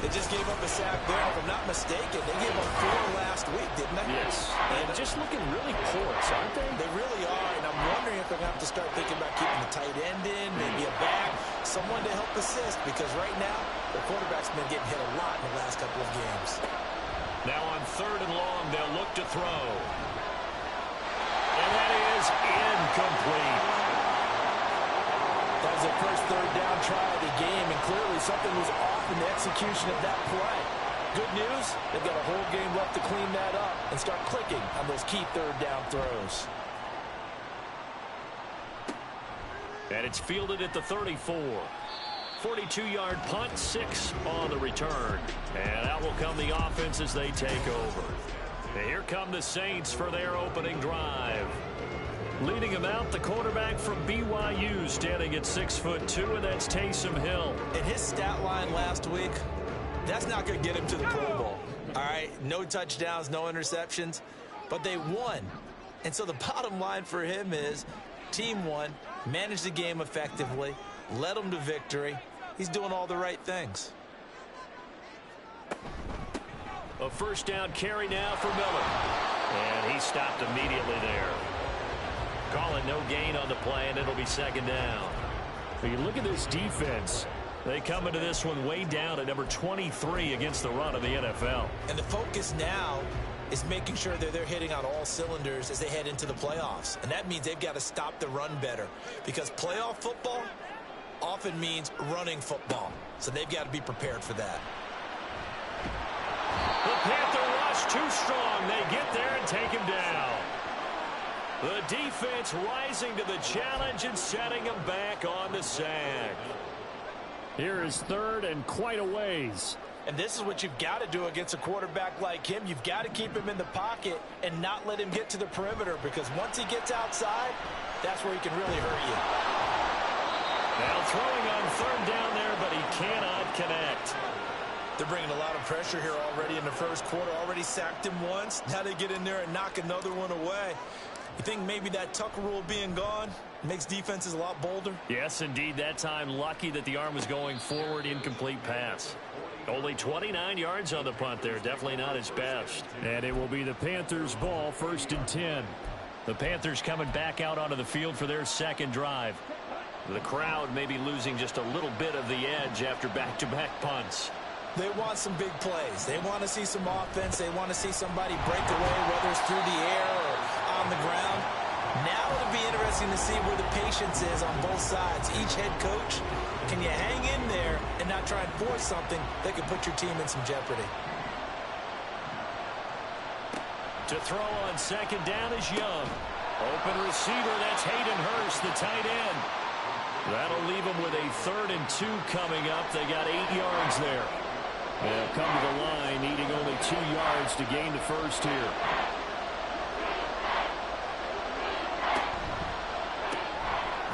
They just gave up a sack there. If I'm not mistaken, they gave up 4 last week, didn't they? Yes. And just looking really porous, aren't they? They really are, and I'm wondering if they're going to have to start thinking about keeping the tight end in, maybe a back, someone to help assist, because right now, the quarterback's been getting hit a lot in the last couple of games. Now on 3rd and long, they'll look to throw. And that is incomplete. That was their first 3rd down try of the game, and clearly something was off in the execution of that play. Good news, they've got a whole game left to clean that up and start clicking on those key 3rd down throws. And it's fielded at the 34. 42-yard punt, 6 on the return. And out will come the offense as they take over. And here come the Saints for their opening drive. Leading him out, the quarterback from BYU, standing at 6'2", and that's Taysom Hill. And his stat line last week, that's not going to get him to the Pro Bowl. All right, no touchdowns, no interceptions, but they won. And so the bottom line for him is team won, managed the game effectively, led them to victory. He's doing all the right things. A first down carry now for Miller. And he stopped immediately there. Call it no gain on the play, and it'll be 2nd down. But you look at this defense. They come into this one way down at number 23 against the run of the NFL. And the focus now is making sure that they're hitting on all cylinders as they head into the playoffs. And that means they've got to stop the run better, because playoff football often means running football. So they've got to be prepared for that. The Panther rush too strong. They get there and take him down. The defense rising to the challenge and setting him back on the sack. Here is third and quite a ways. And this is what you've got to do against a quarterback like him. You've got to keep him in the pocket and not let him get to the perimeter, because once he gets outside, that's where he can really hurt you. Now throwing on third down there, but he cannot connect. They're bringing a lot of pressure here already in the first quarter. Already sacked him once. Now they get in there and knock another one away. You think maybe that Tucker rule being gone makes defenses a lot bolder? Yes, indeed. That time, lucky that the arm was going forward. Incomplete pass. Only 29 yards on the punt there. Definitely not his best. And it will be the Panthers' ball, 1st and 10. The Panthers coming back out onto the field for their second drive. The crowd may be losing just a little bit of the edge after back-to-back punts. They want some big plays. They want to see some offense. They want to see somebody break away, whether it's through the air or on the ground. Now it'll be interesting to see where the patience is on both sides. Each head coach, can you hang in there and not try and force something that could put your team in some jeopardy? To throw on second down is Young. Open receiver, that's Hayden Hurst, the tight end. That'll leave them with a 3rd and 2 coming up. They got 8 yards there. They'll come to the line, needing only 2 yards to gain the first here.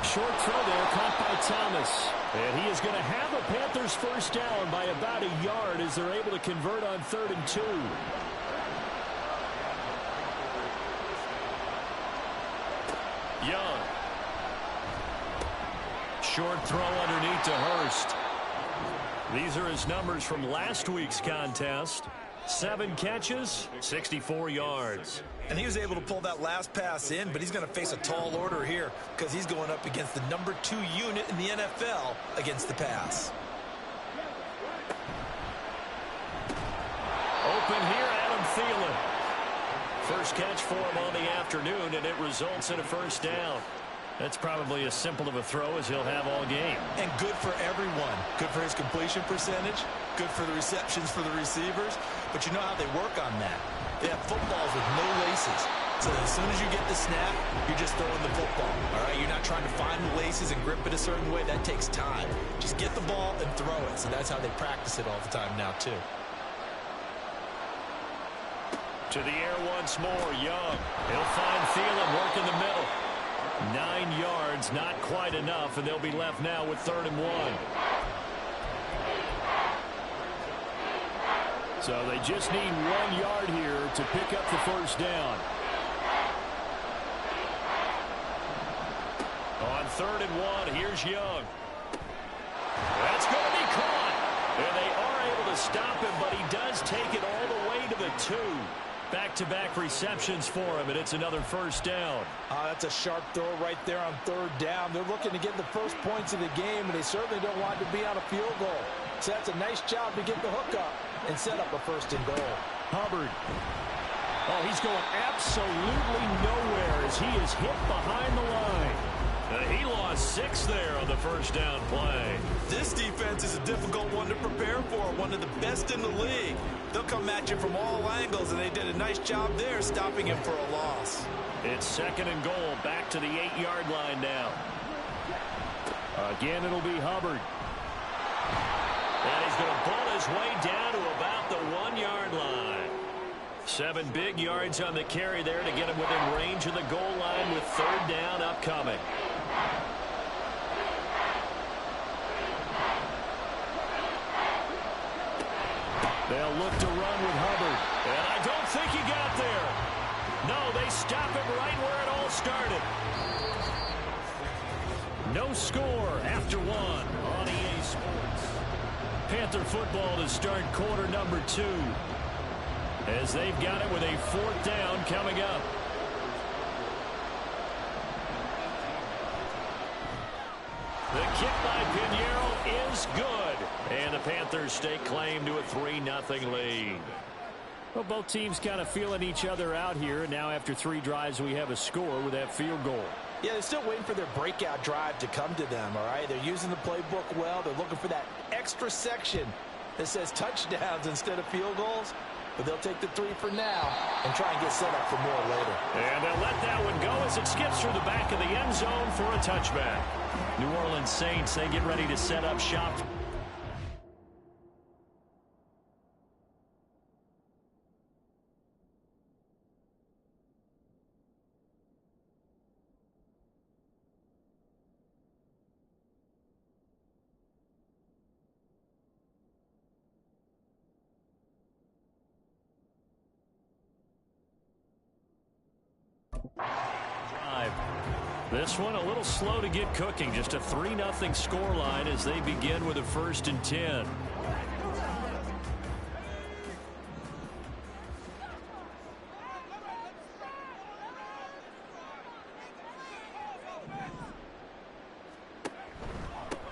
Short throw there, caught by Thomas. And he is going to have a Panthers first down by about a yard as they're able to convert on 3rd and 2. Young. Short throw underneath to Hurst. These are his numbers from last week's contest. 7 catches, 64 yards. And he was able to pull that last pass in, but he's going to face a tall order here because he's going up against the number 2 unit in the NFL against the pass. Open here, Adam Thielen. First catch for him on the afternoon, and it results in a first down. That's probably as simple of a throw as he'll have all game. And good for everyone. Good for his completion percentage. Good for the receptions for the receivers. But you know how they work on that. They have footballs with no laces. So as soon as you get the snap, you're just throwing the football. All right, you're not trying to find the laces and grip it a certain way. That takes time. Just get the ball and throw it. So that's how they practice it all the time now, too. To the air once more, Young. He'll find Thielen working the middle. 9 yards, not quite enough, and they'll be left now with 3rd and 1. So they just need 1 yard here to pick up the first down. On 3rd and 1, here's Young. That's going to be caught. And they are able to stop him, but he does take it all the way to the 2. Back-to-back receptions for him, and it's another first down. That's a sharp throw right there on 3rd down. They're looking to get the first points of the game, and they certainly don't want to be on a field goal. So that's a nice job to get the hook up and set up a 1st and goal. Hubbard. Oh, he's going absolutely nowhere as he is hit behind the line. He lost 6 there on the first down play. This defense is a difficult one to prepare for, one of the best in the league. They'll come at you from all angles, and they did a nice job there stopping him for a loss. It's 2nd and goal, back to the 8-yard line now. Again, it'll be Hubbard. And he's going to pull his way down to about the 1-yard line. 7 big yards on the carry there to get him within range of the goal line with 3rd down upcoming. They'll look to run with Hubbard. And I don't think he got there. No, they stop him right where it all started. No score after 1 on EA Sports. Panther football to start quarter number 2. As they've got it with a 4th down coming up. The kick by Pinheiro is good. Panthers stake claim to a 3-0 lead. Well, both teams kind of feeling each other out here. And now after 3 drives, we have a score with that field goal. Yeah, they're still waiting for their breakout drive to come to them, all right? They're using the playbook well. They're looking for that extra section that says touchdowns instead of field goals. But they'll take the 3 for now and try and get set up for more later. And they'll let that one go as it skips through the back of the end zone for a touchback. New Orleans Saints, they get ready to set up shop. This one a little slow to get cooking. Just a 3-0 scoreline as they begin with a 1st and 10.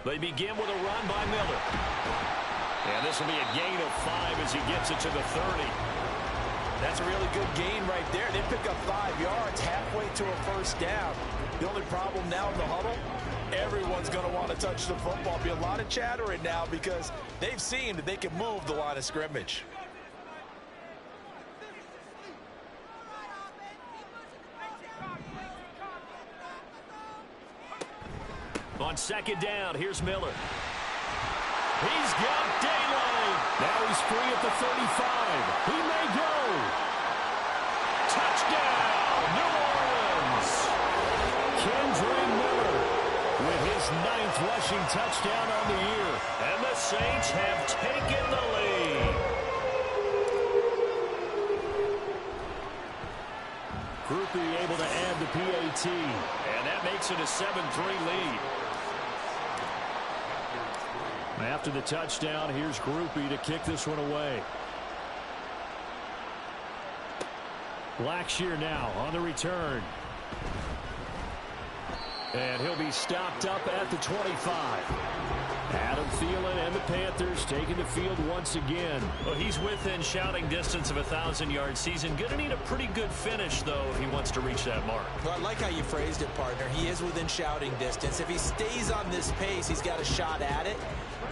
They begin with a run by Miller. And this will be a gain of 5 as he gets it to the 30. That's a really good gain right there. They pick up 5 yards halfway to a 1st down. The only problem now in the huddle, everyone's going to want to touch the football. Be a lot of chattering now because they've seen that they can move the line of scrimmage. On 2nd down, here's Miller. He's got daylight. Now he's free at the 35. He may go. Touchdown, New Orleans. Kendre Miller with his 9th rushing touchdown on the year. And the Saints have taken the lead. Grupe able to add the PAT. And that makes it a 7-3 lead. After the touchdown, here's Grupe to kick this one away. Blackshear now on the return. And he'll be stopped up at the 25. Adam Thielen and the Panthers taking the field once again. Well, he's within shouting distance of a 1,000-yard season. Going to need a pretty good finish, though, if he wants to reach that mark. Well, I like how you phrased it, partner. He is within shouting distance. If he stays on this pace, he's got a shot at it.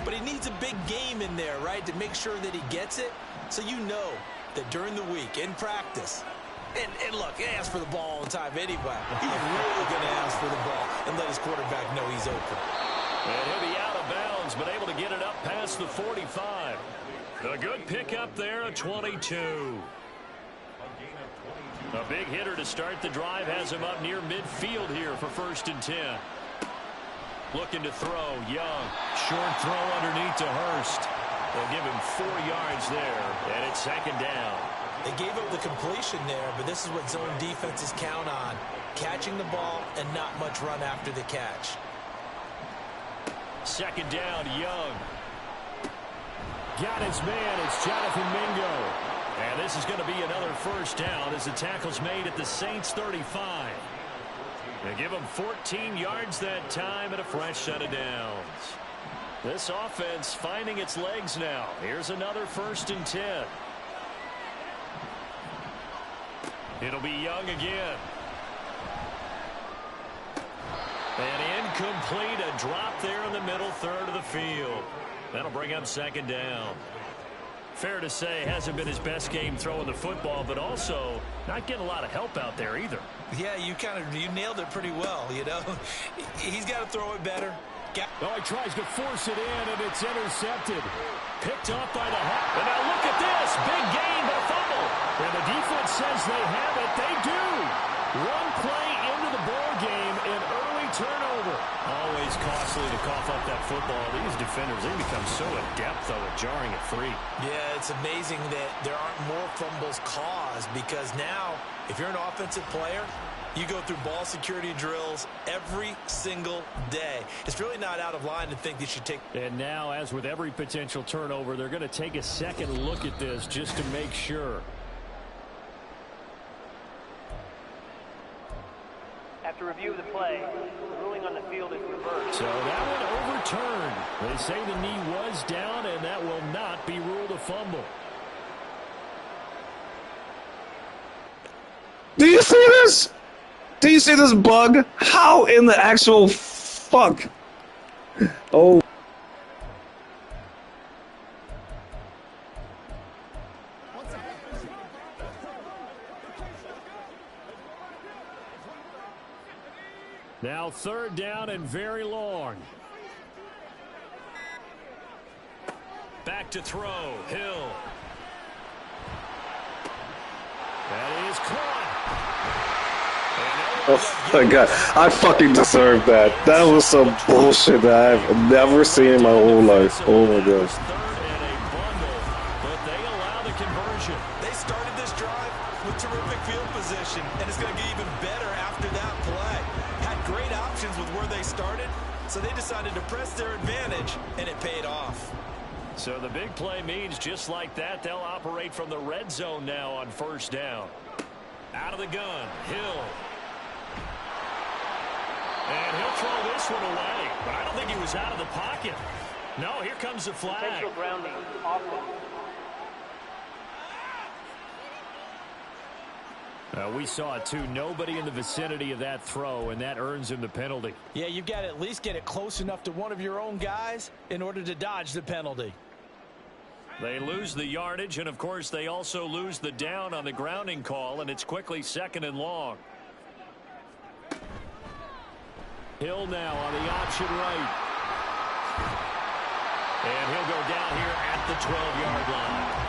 But he needs a big game in there, right, to make sure that he gets it. So you know that during the week, in practice, and look, he asks for the ball all the time anyway. He's really going to ask for the ball and let his quarterback know he's open. And he'll be out of bounds, but able to get it up past the 45. A good pickup there, a 22. A big hitter to start the drive has him up near midfield here for 1st and 10. Looking to throw, Young. Short throw underneath to Hurst. They'll give him 4 yards there, and it's 2nd down. They gave up the completion there, but this is what zone defenses count on. Catching the ball and not much run after the catch. 2nd down, Young. Got his man, it's Jonathan Mingo. And this is going to be another 1st down as the tackle's made at the Saints' 35. They give him 14 yards that time and a fresh set of downs. This offense finding its legs now. Here's another 1st and 10. It'll be Young again. And incomplete, a drop there in the middle third of the field. That'll bring up 2nd down. Fair to say, hasn't been his best game throwing the football, but also not getting a lot of help out there either. Yeah, you nailed it pretty well, you know. He's got to throw it better. Oh, he tries to force it in, and it's intercepted. Picked off by the Hawks. And now look at this. Big gain, but a fumble. And the defense says they have it. They do. One play into the ball game, an early turnover. Always costly to cough up that football. These defenders, they become so adept, though, at jarring it free. Yeah, it's amazing that there aren't more fumbles caused because now, if you're an offensive player, you go through ball security drills every single day. It's really not out of line to think that you take. And now, as with every potential turnover, they're going to take a second look at this just to make sure. At After review of the play, the ruling on the field is reversed. So that one overturned. They say the knee was down, and that will not be ruled a fumble. Do you see this? Do you see this bug? How in the actual fuck? Oh. Now 3rd down and very long. Back to throw. Hill. That is caught. Oh my god, I fucking deserved that. That was some bullshit that I've never seen in my whole life. Oh my god. But they allow the conversion. They started this drive with terrific field position, and it's going to get even better after that play. Had great options with where they started, so they decided to press their advantage, and it paid off. So the big play means just like that, they'll operate from the red zone now on 1st down. Out of the gun, Hill. And he'll throw this one away, but I don't think he was out of the pocket. No, here comes the flag. Potential grounding, offense. We saw it too. Nobody in the vicinity of that throw, and that earns him the penalty. Yeah, you've got to at least get it close enough to one of your own guys in order to dodge the penalty. They lose the yardage, and of course they also lose the down on the grounding call, and it's quickly 2nd and long. Hill now on the option right. And he'll go down here at the 12-yard line.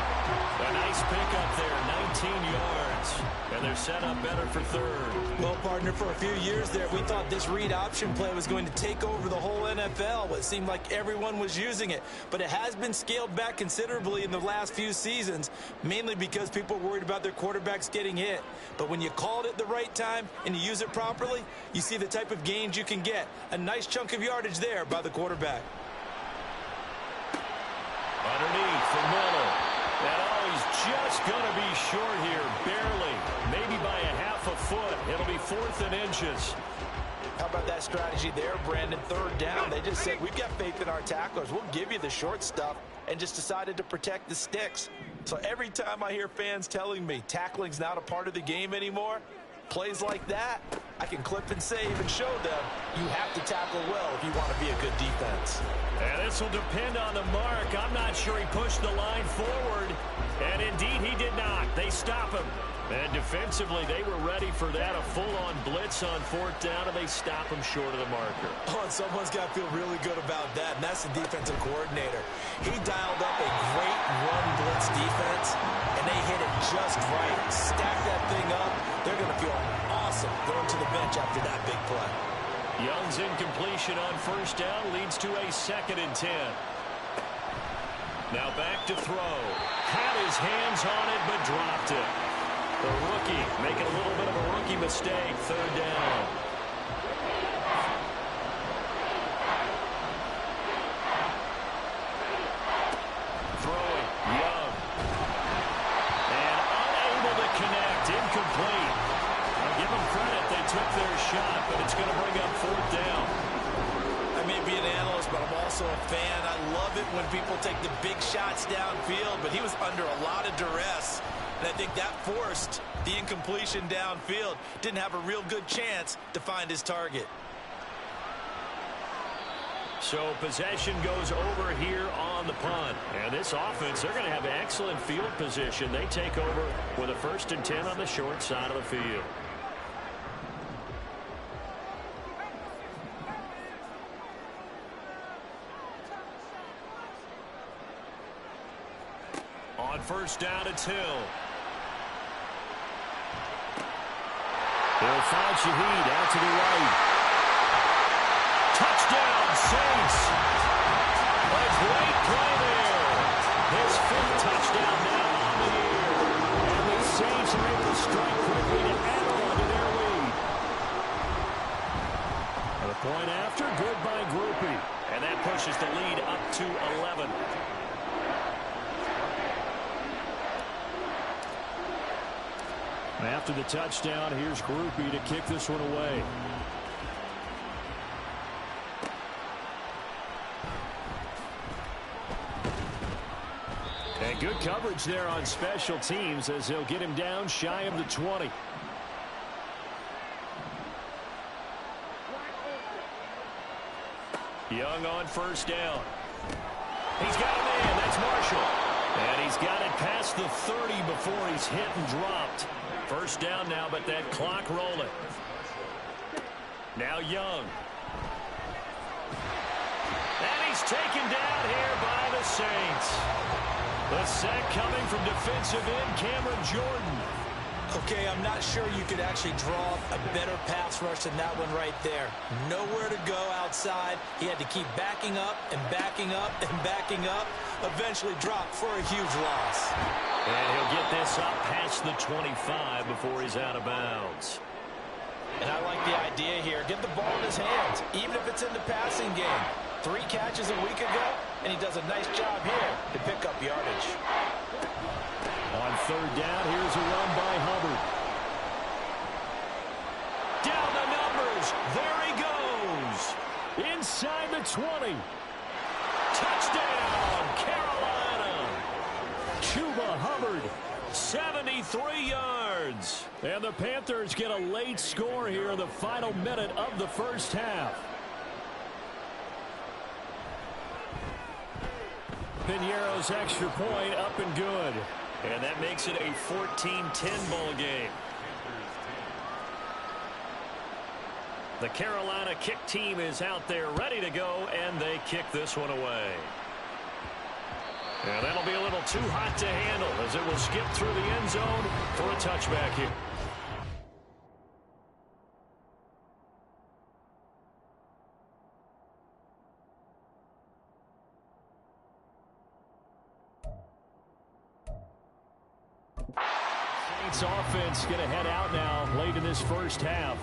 A nice pickup there, 19 yards. And they're set up better for 3rd. Well, partner, for a few years there, we thought this read option play was going to take over the whole NFL. It seemed like everyone was using it. But it has been scaled back considerably in the last few seasons, mainly because people are worried about their quarterbacks getting hit. But when you call it at the right time and you use it properly, you see the type of gains you can get. A nice chunk of yardage there by the quarterback. Underneath for Miller. And he's just going to be short here, barely. Maybe by a half a foot. It'll be 4th and inches. How about that strategy there, Brandon? 3rd down. They just said, we've got faith in our tacklers. We'll give you the short stuff, and just decided to protect the sticks. So every time I hear fans telling me tackling's not a part of the game anymore, plays like that, I can clip and save and show them you have to tackle well if you want to be a good defense. And this will depend on the mark. I'm not sure he pushed the line forward. And indeed, he did not. They stop him. And defensively, they were ready for that. A full-on blitz on 4th down, and they stop him short of the marker. Oh, and someone's got to feel really good about that, and that's the defensive coordinator. He dialed up a great run blitz defense, and they hit it just right. Stack that thing up. They're going to feel awesome going to the bench after that big play. Young's incompletion on 1st down leads to a 2nd and 10. Now back to throw. Had his hands on it, but dropped it. The rookie making a little bit of a rookie mistake. 3rd down. Throwing. Young. And unable to connect. Incomplete. I'll give them credit. They took their shot, but it's going to bring up 4th down. I may be an analyst, but I'm also a fan. I love it when people take the big shots downfield, but he was under a lot of duress. And I think that forced the incompletion downfield. Didn't have a real good chance to find his target. So possession goes over here on the punt. And this offense, they're going to have excellent field position. They take over with a 1st and 10 on the short side of the field. On 1st down, it's Hill. They'll find Shaheed out to the right. Touchdown, Saints. A great play there. His 5th touchdown now on the year. And the Saints are able to strike quickly to add on to their lead. And a point after, good by Grupe. And that pushes the lead up to 11. After the touchdown, here's Grupe to kick this one away. And good coverage there on special teams as he'll get him down shy of the 20. Young on first down. He's got a man. That's Marshall. And he's got it past the 30 before he's hit and dropped. First down now, but that clock rolling. Now Young. And he's taken down here by the Saints. The sack coming from defensive end Cameron Jordan. Okay, I'm not sure you could actually draw a better pass rush than that one right there. Nowhere to go outside. He had to keep backing up and backing up and backing up. Eventually dropped for a huge loss. And he'll get this up past the 25 before he's out of bounds. And I like the idea here. Get the ball in his hands, even if it's in the passing game. 3 catches a week ago, and he does a nice job here to pick up yardage. On third down, here's a run by Hubbard. Down the numbers. There he goes. Inside the 20. Touchdown, Carolina. Chuba Hubbard, 73 yards. And the Panthers get a late score here in the final minute of the first half. Piñeiro's extra point up and good. And that makes it a 14-10 ball game. The Carolina kick team is out there ready to go, and they kick this one away. And that'll be a little too hot to handle as it will skip through the end zone for a touchback here. Saints offense going to head out now late in this first half.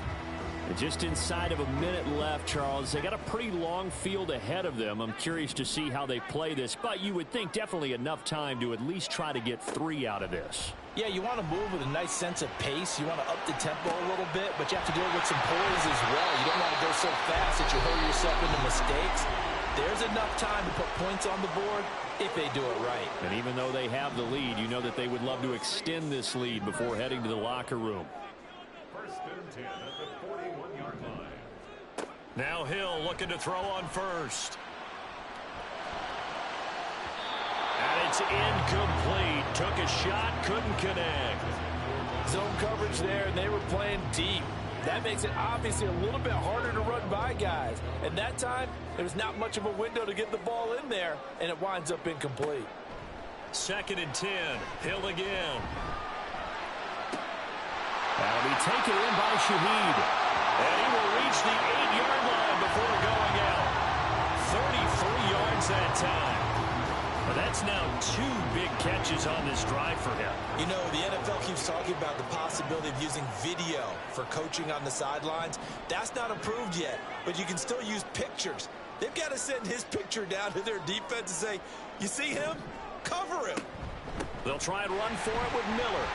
And just inside of a minute left, Charles. They got a pretty long field ahead of them. I'm curious to see how they play this, but you would think definitely enough time to at least try to get 3 out of this. Yeah, you want to move with a nice sense of pace. You want to up the tempo a little bit, but you have to do it with some poise as well. You don't want to go so fast that you hurry yourself into mistakes. There's enough time to put points on the board if they do it right. And even though they have the lead, you know that they would love to extend this lead before heading to the locker room. First and 10 at the 41-yard line. Now Hill looking to throw on first. And it's incomplete. Took a shot, couldn't connect. Zone coverage there, and they were playing deep. That makes it obviously a little bit harder to run by guys. And that time, there was not much of a window to get the ball in there, and it winds up incomplete. 2nd and 10. Hill again. That'll be taken in by Shaheed. And he will reach the 8-yard line before going out. 33 yards that time. But that's now 2 big catches on this drive for him. You know, the NFL keeps talking about the possibility of using video for coaching on the sidelines. That's not approved yet, but you can still use pictures. They've got to send his picture down to their defense and say, you see him? Cover him. They'll try and run for it with Miller.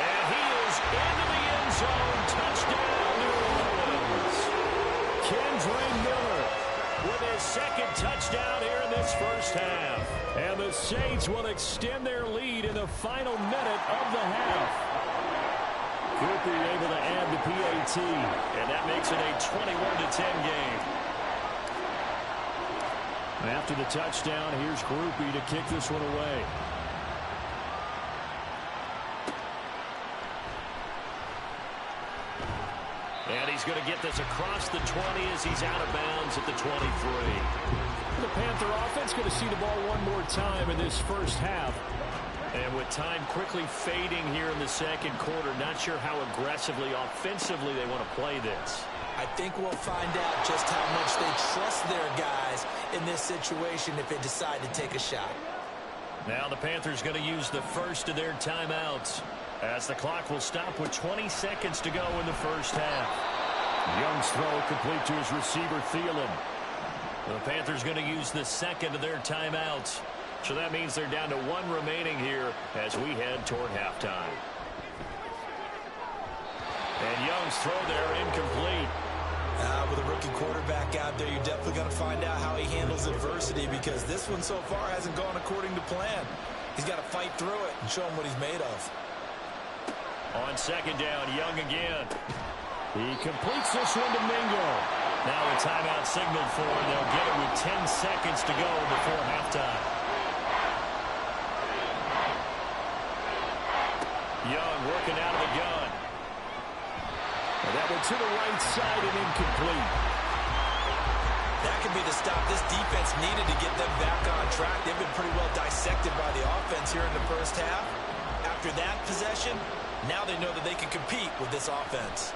And he is into the end zone. Touchdown, New Orleans. Kendre Miller with his 2nd touchdown here in this first half. And the Saints will extend their lead in the final minute of the half. Cooper able to add the PAT, and that makes it a 21-10 game. And after the touchdown, here's Grupe to kick this one away. And he's going to get this across the 20 as he's out of bounds at the 23. The Panther offense going to see the ball one more time in this first half. And with time quickly fading here in the second quarter, not sure how aggressively, offensively they want to play this. I think we'll find out just how much they trust their guys in this situation if they decide to take a shot. Now the Panthers going to use the first of their timeouts as the clock will stop with 20 seconds to go in the first half. Young's throw complete to his receiver, Thielen. The Panthers going to use the second of their timeouts. So that means they're down to 1 remaining here as we head toward halftime. And Young's throw there incomplete. With a rookie quarterback out there, you're definitely going to find out how he handles adversity, because this one so far hasn't gone according to plan. He's got to fight through it and show him what he's made of. On second down, Young again. He completes this one to Mingo. Now a timeout signaled for, and they'll get it with 10 seconds to go before halftime. Young working out of the gun. And that one to the right side and incomplete. That could be the stop this defense needed to get them back on track. They've been pretty well dissected by the offense here in the first half. After that possession, now they know that they can compete with this offense.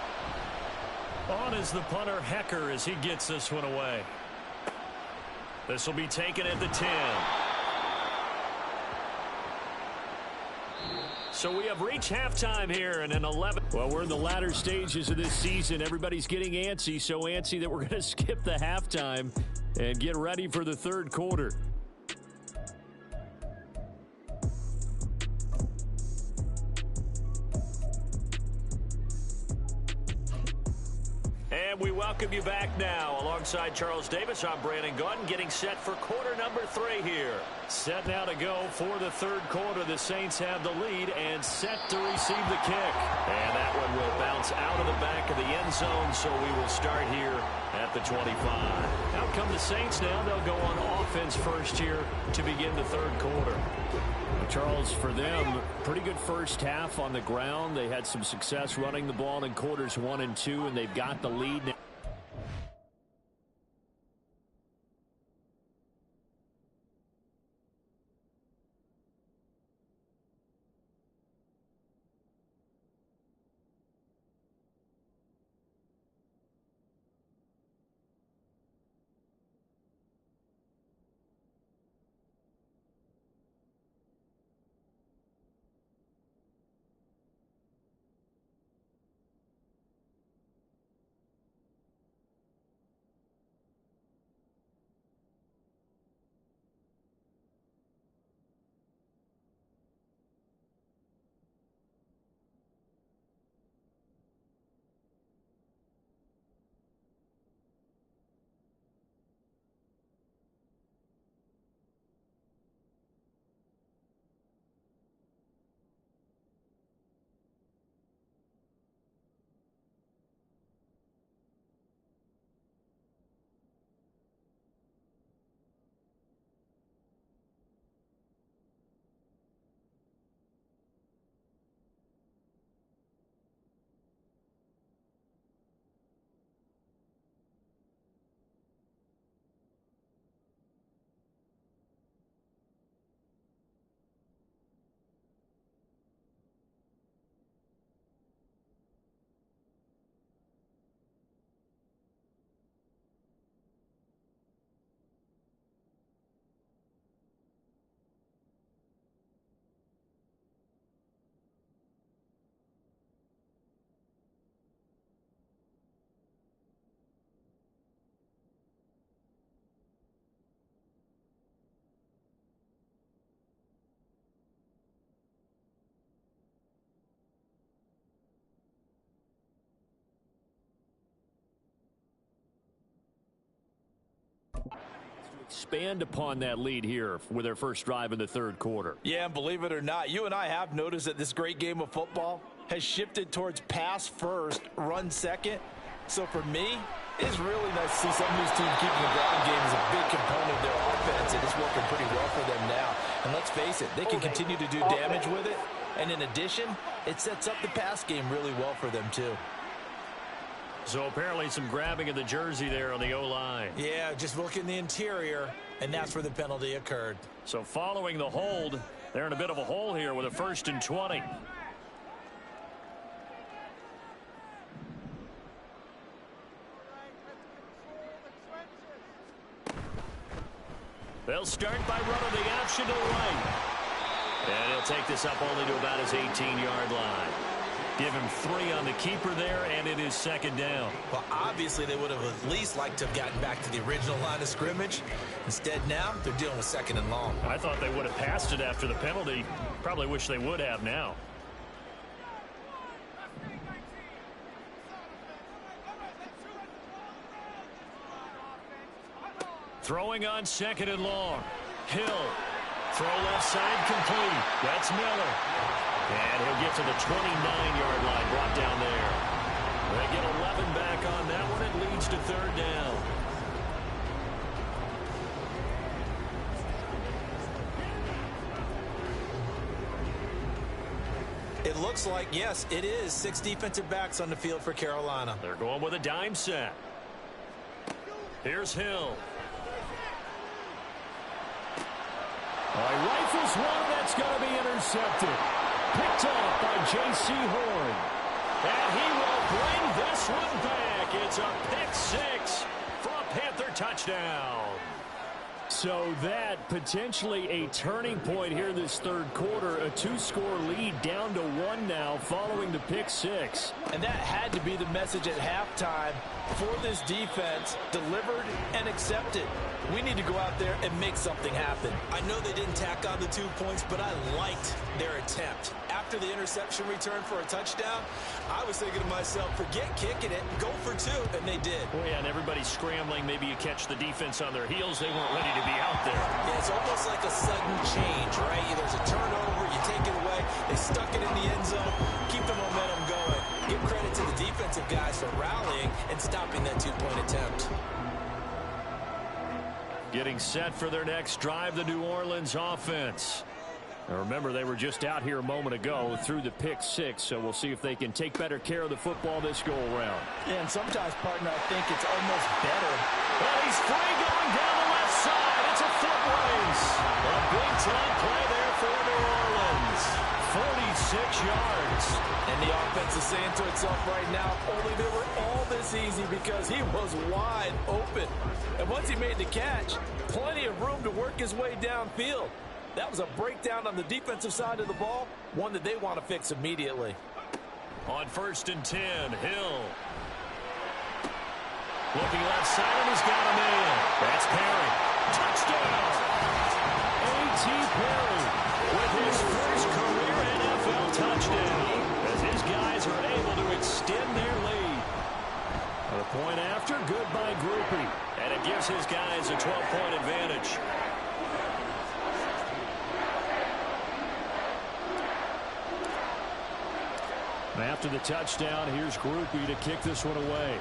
On is the punter, Hecker, as he gets this one away. This will be taken at the 10. So we have reached halftime here in an 11. Well, we're in the latter stages of this season. Everybody's getting antsy, so antsy that we're going to skip the halftime and get ready for the third quarter. And we welcome you back now. Alongside Charles Davis, I'm Brandon Gaudin, getting set for quarter number 3 here. Set now to go for the third quarter. The Saints have the lead and set to receive the kick. And that one will bounce out of the back of the end zone, so we will start here at the 25. Out come the Saints now. They'll go on offense first here to begin the third quarter. Charles, for them, pretty good first half on the ground. They had some success running the ball in quarters 1 and 2, and they've got the lead now. Expand upon that lead here with their first drive in the third quarter. Yeah, and believe it or not, you and I have noticed that this great game of football has shifted towards pass first, run second. So for me, it's really nice to see some of these teams keeping the ground game as a big component of their offense, and it's working pretty well for them now. And let's face it, they can continue to do damage with it. And in addition, it sets up the pass game really well for them too. So apparently some grabbing of the jersey there on the O-line. Yeah, just look in the interior, and that's where the penalty occurred. So following the hold, they're in a bit of a hole here with a 1st and 20. They'll start by running the option to the right. And he'll take this up only to about his 18-yard line. Give him 3 on the keeper there, and it is second down. Well, obviously they would have at least liked to have gotten back to the original line of scrimmage. Instead now, they're dealing with 2nd and long. I thought they would have passed it after the penalty. Probably wish they would have now. Throwing on second and long. Hill. Throw left side complete. That's Miller. And he'll get to the 29-yard line, brought down there. They get 11 back on that one. It leads to third down. It looks like, yes, it is 6 defensive backs on the field for Carolina. They're going with a dime set. Here's Hill. Rifles one that's going to be intercepted. Picked off by J.C. Horn. And he will bring this one back. It's a pick six for a Panther touchdown. So that potentially a turning point here this third quarter. A 2-score lead down to 1 now following the pick six. And that had to be the message at halftime for this defense. Delivered and accepted. We need to go out there and make something happen. I know they didn't tack on the 2 points, but I liked their attempt. After the interception return for a touchdown, I was thinking to myself, forget kicking it, go for 2, and they did. Oh, yeah, and everybody's scrambling. Maybe you catch the defense on their heels. They weren't ready to be out there. Yeah, it's almost like a sudden change, right? There's a turnover, you take it away, they stuck it in the end zone, keep the momentum going. Give credit to the defensive guys for rallying and stopping that 2-point attempt. Getting set for their next drive, the New Orleans offense. Now remember, they were just out here a moment ago through the pick six, so we'll see if they can take better care of the football this go-around. Yeah, and sometimes, partner, I think it's almost better. Well, he's free going down the left side. It's a foot race. A big-time play there for New Orleans. 46 yards. And the offense is saying to itself right now, only they were all this easy because he was wide open. And once he made the catch, plenty of room to work his way downfield. That was a breakdown on the defensive side of the ball, one that they want to fix immediately. On 1st and 10, Hill. Looking left side, and he's got a man. That's Perry. Touchdown! A.T. Perry with his first career NFL touchdown as his guys are able to extend their lead. The point after, good by Grupe. And it gives his guys a 12-point advantage. After the touchdown, here's Grupe to kick this one away.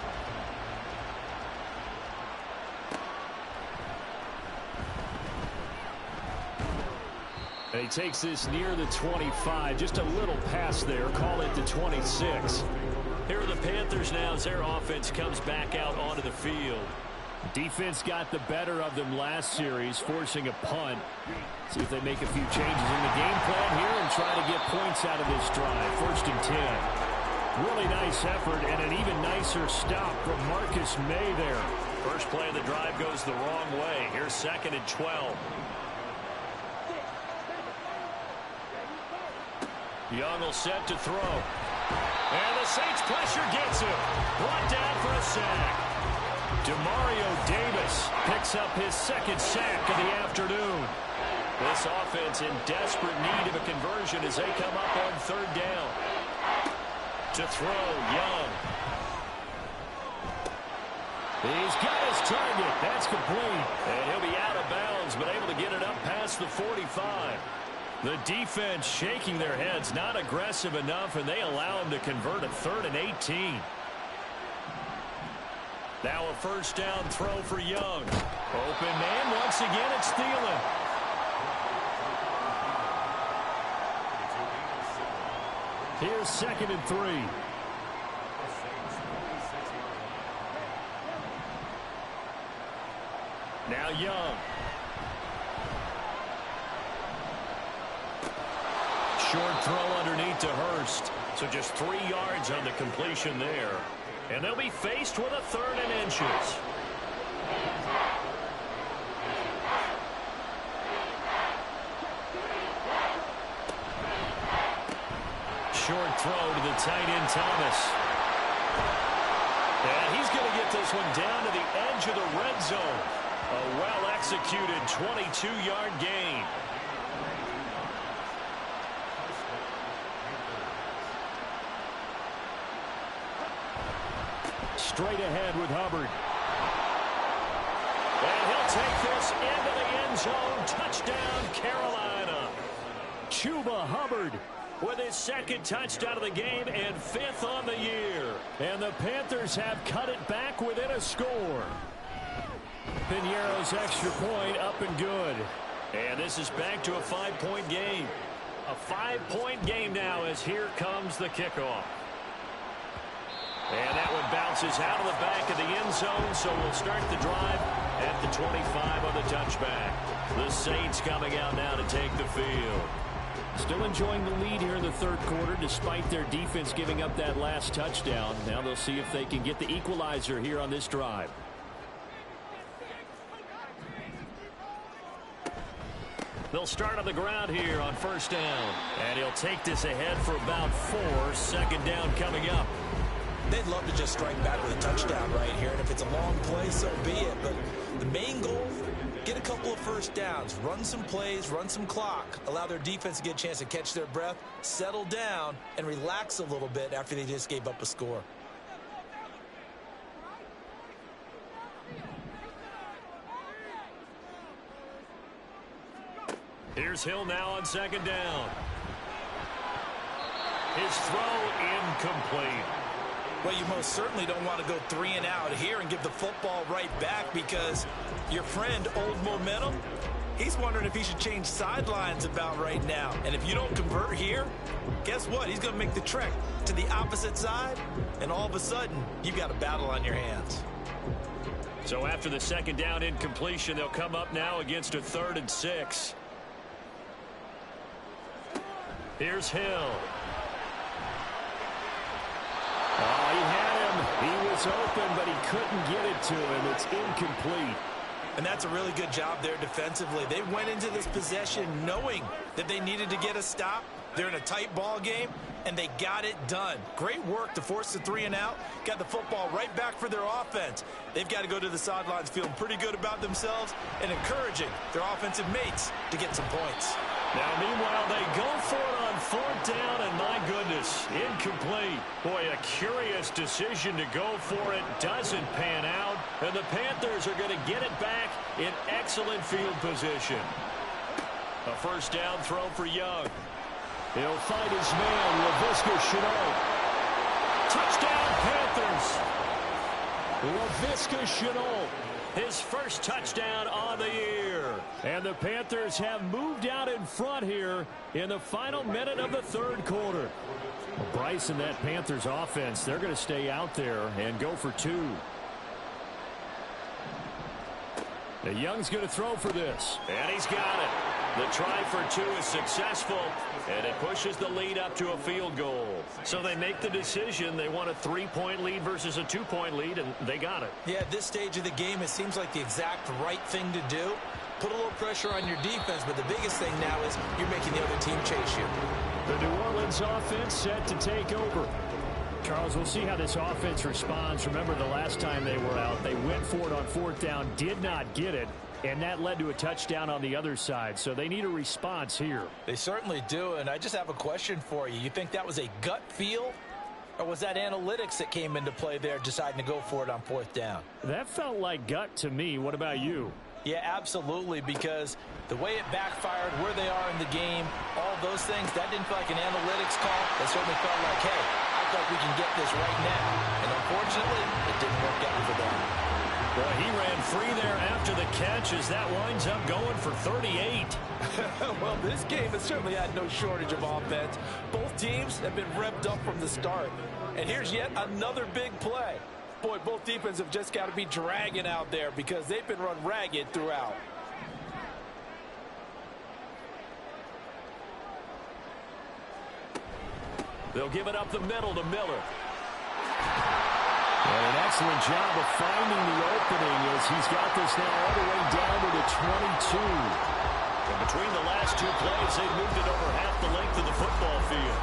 And he takes this near the 25. Just a little pass there. Call it the 26. Here are the Panthers now as their offense comes back out onto the field. Defense got the better of them last series, forcing a punt. See if they make a few changes in the game plan here and try to get points out of this drive. 1st and 10. Really nice effort and an even nicer stop from Marcus May there. First play of the drive goes the wrong way. Here's 2nd and 12. Young will set to throw. And the Saints pressure gets him. Brought down for a sack. Demario Davis picks up his 2nd sack of the afternoon. This offense in desperate need of a conversion as they come up on 3rd down. To throw, Young. He's got his target. That's complete. And he'll be out of bounds, but able to get it up past the 45. The defense shaking their heads, not aggressive enough, and they allow him to convert a 3rd and 18. Now a 1st down throw for Young. Open man, once again it's Thielen. Here's 2nd and 3. Now Young. Short throw underneath to Hurst. So just 3 yards on the completion there. And they'll be faced with a 3rd and inches. Short throw to the tight end, Thomas. And he's going to get this one down to the edge of the red zone. A well-executed 22-yard gain. Straight ahead with Hubbard. And he'll take this into the end zone. Touchdown, Carolina. Chuba Hubbard with his second touchdown of the game and 5th on the year. And the Panthers have cut it back within a score. Piñeiro's extra point up and good. And this is back to a 5-point game. A 5-point game now as here comes the kickoff. And that one bounces out of the back of the end zone, so we'll start the drive at the 25 on the touchback. The Saints coming out now to take the field. Still enjoying the lead here in the third quarter despite their defense giving up that last touchdown. Now they'll see if they can get the equalizer here on this drive. They'll start on the ground here on first down. And he'll take this ahead for about 4. Second down coming up. They'd love to just strike back with a touchdown right here, and if it's a long play, so be it. But the main goal, get a couple of first downs, run some plays, run some clock, allow their defense to get a chance to catch their breath, settle down, and relax a little bit after they just gave up a score. Here's Hill now on second down. His throw incomplete. Well, you most certainly don't want to go 3 and out here and give the football right back because your friend, Old Momentum, he's wondering if he should change sidelines about right now. And if you don't convert here, guess what? He's going to make the trek to the opposite side, and all of a sudden, you've got a battle on your hands. So after the second down incompletion, they'll come up now against a 3rd and 6. Here's Hill. Oh, he had him. He was open, but he couldn't get it to him. It's incomplete. And that's a really good job there defensively. They went into this possession knowing that they needed to get a stop. They're in a tight ball game, and they got it done. Great work to force the 3 and out. Got the football right back for their offense. They've got to go to the sidelines feeling pretty good about themselves and encouraging their offensive mates to get some points. Now, meanwhile, they go for it on 4th down, and my goodness, incomplete. Boy, a curious decision to go for it. Doesn't pan out, and the Panthers are going to get it back in excellent field position. A first down throw for Young. He'll find his man, Laviska Shenault. Touchdown, Panthers. Laviska Shenault. His first touchdown on the year. And the Panthers have moved out in front here in the final minute of the third quarter. Bryce and that Panthers offense, they're going to stay out there and go for 2. Now Young's going to throw for this. And he's got it. The try for 2 is successful, and it pushes the lead up to a field goal. So they make the decision. They want a 3-point lead versus a 2-point lead, and they got it. Yeah, at this stage of the game, it seems like the exact right thing to do. Put a little pressure on your defense, but the biggest thing now is you're making the other team chase you. The New Orleans offense set to take over. Charles, we'll see how this offense responds. Remember, the last time they were out, they went for it on 4th down, did not get it. And that led to a touchdown on the other side. So they need a response here. They certainly do. And I just have a question for you. You think that was a gut feel? Or was that analytics that came into play there deciding to go for it on 4th down? That felt like gut to me. What about you? Yeah, absolutely. Because the way it backfired, where they are in the game, all those things, that didn't feel like an analytics call. That certainly felt like, hey, I thought we can get this right now. And unfortunately, it didn't work out for them. Well, he ran free there after the catch as that winds up going for 38. Well, this game has certainly had no shortage of offense. Both teams have been revved up from the start. And here's yet another big play. Boy, both defenses have just got to be dragging out there because they've been run ragged throughout. They'll give it up the middle to Miller. And an excellent job of finding the opening as he's got this now all the way down to the 22. And between the last 2 plays, they've moved it over half the length of the football field.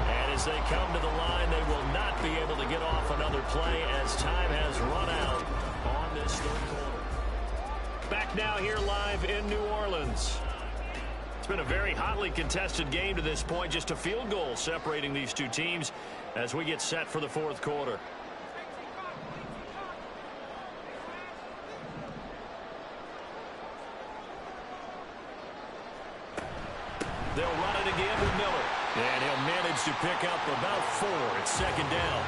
And as they come to the line, they will not be able to get off another play as time has run out on this third quarter. Back now here live in New Orleans. It's been a very hotly contested game to this point. Just a field goal separating these two teams as we get set for the fourth quarter. And he'll manage to pick up about 4 at second down.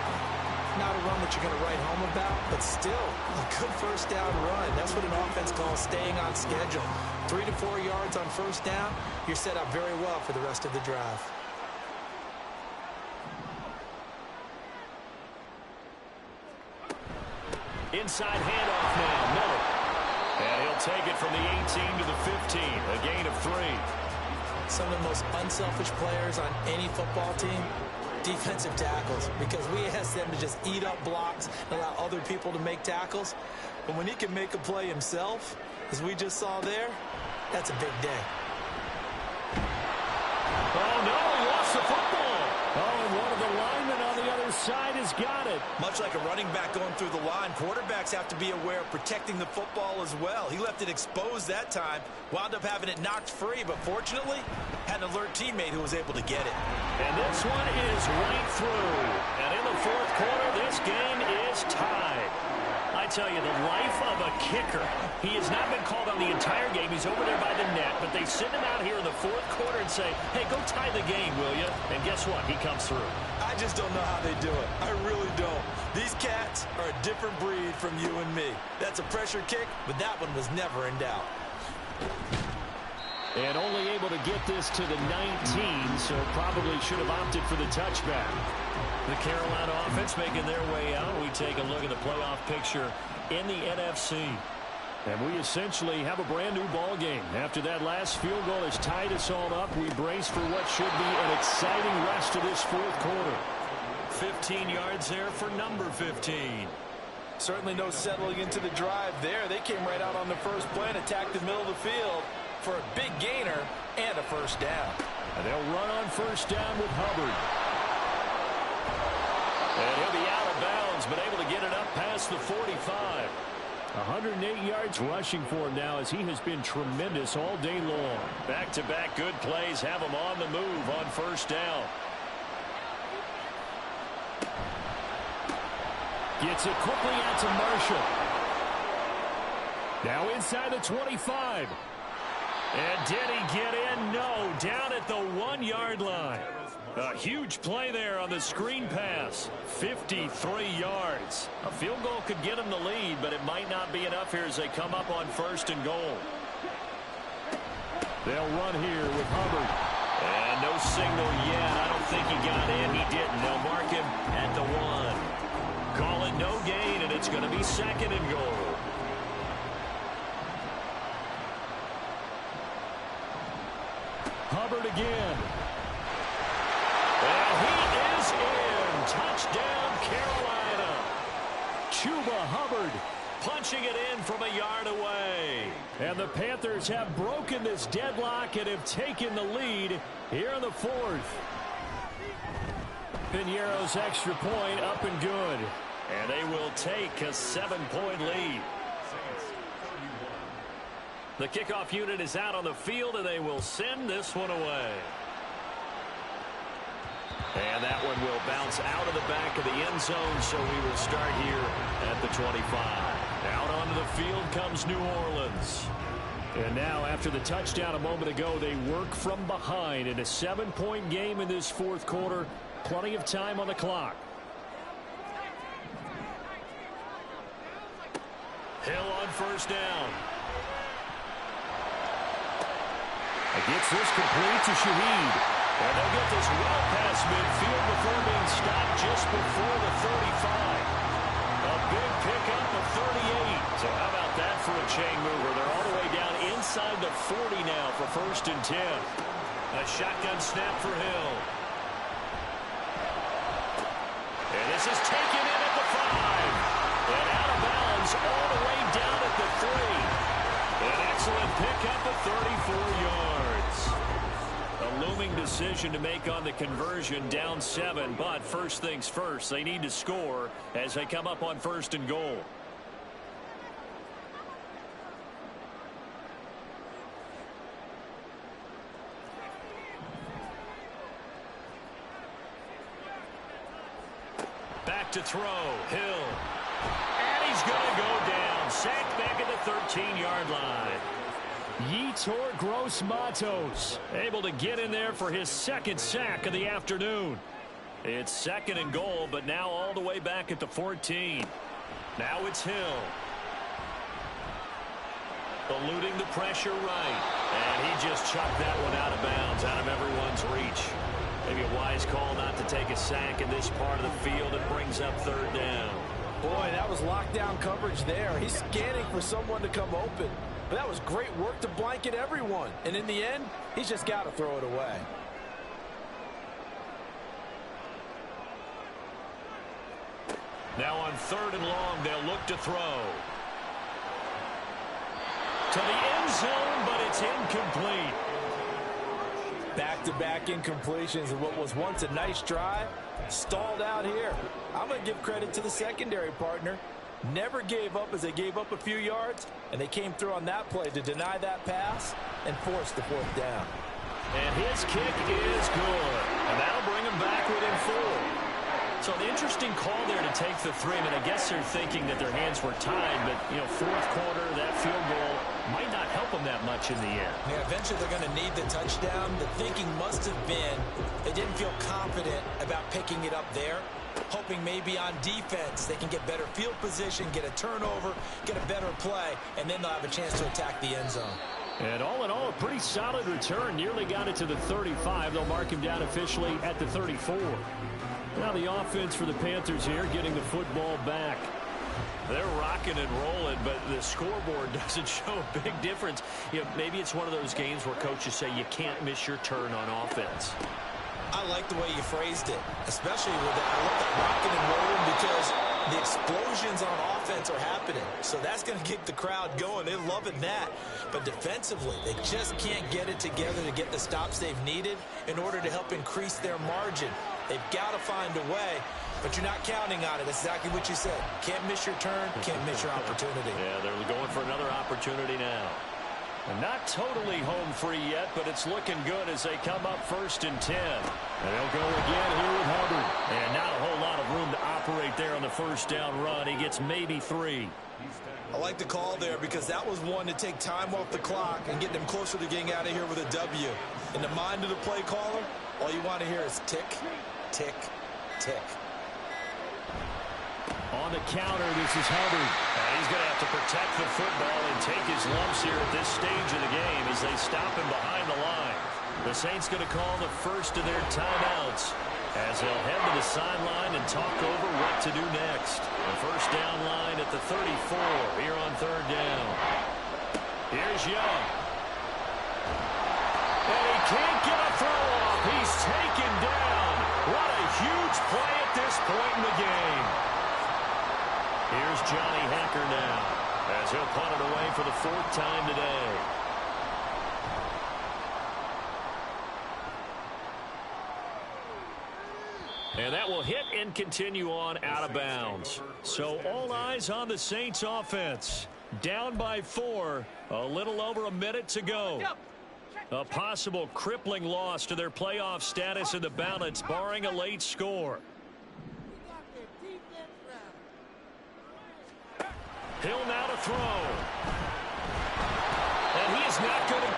Not a run that you're going to write home about, but still a good first down run. That's what an offense calls staying on schedule. 3 to 4 yards on first down, you're set up very well for the rest of the drive. Inside handoff now, Miller. And he'll take it from the 18 to the 15, a gain of 3. Some of the most unselfish players on any football team, defensive tackles, because we ask them to just eat up blocks and allow other people to make tackles. But when he can make a play himself, as we just saw there, that's a big day. Oh, no, he lost the football. Oh, and one of the linemen on the other side has got it. Much like a running back going through the line, quarterbacks have to be aware of protecting the football as well. He left it exposed that time, wound up having it knocked free, but fortunately, had an alert teammate who was able to get it. And this one is right through. And in the fourth quarter, this game is tied. I tell you, the life of a kicker. He has not been called on the entire game. He's over there by the net, but they send him out here in the fourth quarter and say, hey, go tie the game, will you? And guess what? He comes through. I just don't know how they do it. I really don't. These cats are a different breed from you and me. That's a pressure kick, but that one was never in doubt. And only able to get this to the 19, so probably should have opted for the touchback. The Carolina offense making their way out. We take a look at the playoff picture in the NFC. And we essentially have a brand new ball game. After that last field goal has tied us all up, we brace for what should be an exciting rest of this fourth quarter. 15 yards there for number 15. Certainly no settling into the drive there. They came right out on the first play and attacked the middle of the field for a big gainer and a first down. And they'll run on first down with Hubbard. And he'll be out of bounds, but able to get it up past the 45. 108 yards rushing for him now as he has been tremendous all day long. Back-to-back good plays have him on the move on first down. Gets it quickly out to Marshall. Now inside the 25. And did he get in? No, down at the 1-yard line. A huge play there on the screen pass. 53 yards. A field goal could get him the lead, but it might not be enough here as they come up on first and goal. They'll run here with Hubbard. And no signal yet. I don't think he got in. He didn't. They'll mark him at the 1. Call it no gain, and it's going to be second and goal. Hubbard again. And he is in. Touchdown, Carolina. Chuba Hubbard punching it in from a yard away. And the Panthers have broken this deadlock and have taken the lead here in the fourth. Piñeiro's extra point up and good. And they will take a 7-point lead. The kickoff unit is out on the field, and they will send this one away. And that one will bounce out of the back of the end zone, so we will start here at the 25. Out onto the field comes New Orleans. And now, after the touchdown a moment ago, they work from behind in a 7-point game in this fourth quarter. Plenty of time on the clock. Hill on first down. Gets this complete to Shaheed. And they'll get this well past midfield before being stopped just before the 35. A big pickup of 38. So how about that for a chain mover? They're all the way down inside the 40 now for first and 10. A shotgun snap for Hill. And this is taken in at the 5. And out of bounds all the way down at the 3. An excellent pickup of 34 yards. A looming decision to make on the conversion, down 7. But first things first, they need to score as they come up on first and goal. Back to throw, Hill. And he's going to go down. Sacked back at the 13-yard line. Yetur Gross-Matos able to get in there for his second sack of the afternoon. It's 2nd and goal, but now all the way back at the 14. Now it's Hill. Eluding the pressure right. And he just chucked that one out of bounds, out of everyone's reach. Maybe a wise call not to take a sack in this part of the field. It brings up 3rd down. Boy, that was lockdown coverage there. He's scanning for someone to come open. But that was great work to blanket everyone. And in the end, he's just got to throw it away. Now on 3rd and long, they'll look to throw. To the end zone, but it's incomplete. Back-to-back incompletions of what was once a nice drive. Stalled out here. I'm going to give credit to the secondary partner. Never gave up as they gave up a few yards, and they came through on that play to deny that pass and force the 4th down. And his kick is good. And that'll bring him back within 4. So an interesting call there to take the 3. I mean, I guess they're thinking that their hands were tied, but, you know, 4th quarter, that field goal might not help them that much in the end. Yeah, eventually they're going to need the touchdown. The thinking must have been they didn't feel confident about picking it up there, hoping maybe on defense they can get better field position, get a turnover, get a better play, and then they'll have a chance to attack the end zone. And all in all, a pretty solid return. Nearly got it to the 35. They'll mark him down officially at the 34. Now the offense for the Panthers here, getting the football back. They're rocking and rolling, but the scoreboard doesn't show a big difference. You know, maybe it's one of those games where coaches say you can't miss your turn on offense. I like the way you phrased it, especially with that. I love that rocking and rolling because the explosions on offense are happening. So that's going to keep the crowd going. They're loving that. But defensively, they just can't get it together to get the stops they've needed in order to help increase their margin. They've got to find a way, but you're not counting on it. That's exactly what you said. Can't miss your turn, can't miss your opportunity. Yeah, they're going for another opportunity now. And not totally home free yet, but it's looking good as they come up 1st and 10. And they'll go again here with Hubbard. And not a whole lot of room to operate there on the 1st down run. He gets maybe 3. I like the call there because that was one to take time off the clock and get them closer to getting out of here with a W. In the mind of the play caller, all you want to hear is tick, tick, tick. On the counter, this is Hubbard. And he's going to have to protect the football and take his lumps here at this stage of the game as they stop him behind the line. The Saints going to call the first of their timeouts as they'll head to the sideline and talk over what to do next. The 1st down line at the 34 here on 3rd down. Here's Young. And he can't get a throw off. He's taken down. What a huge play at this point in the game. Here's Johnny Hekker now as he'll punt it away for the 4th time today. And that will hit and continue on out of bounds. So all eyes on the Saints offense. Down by 4, a little over a minute to go. A possible crippling loss to their playoff status in the balance, barring a late score. Hill now to throw. And he is not going to...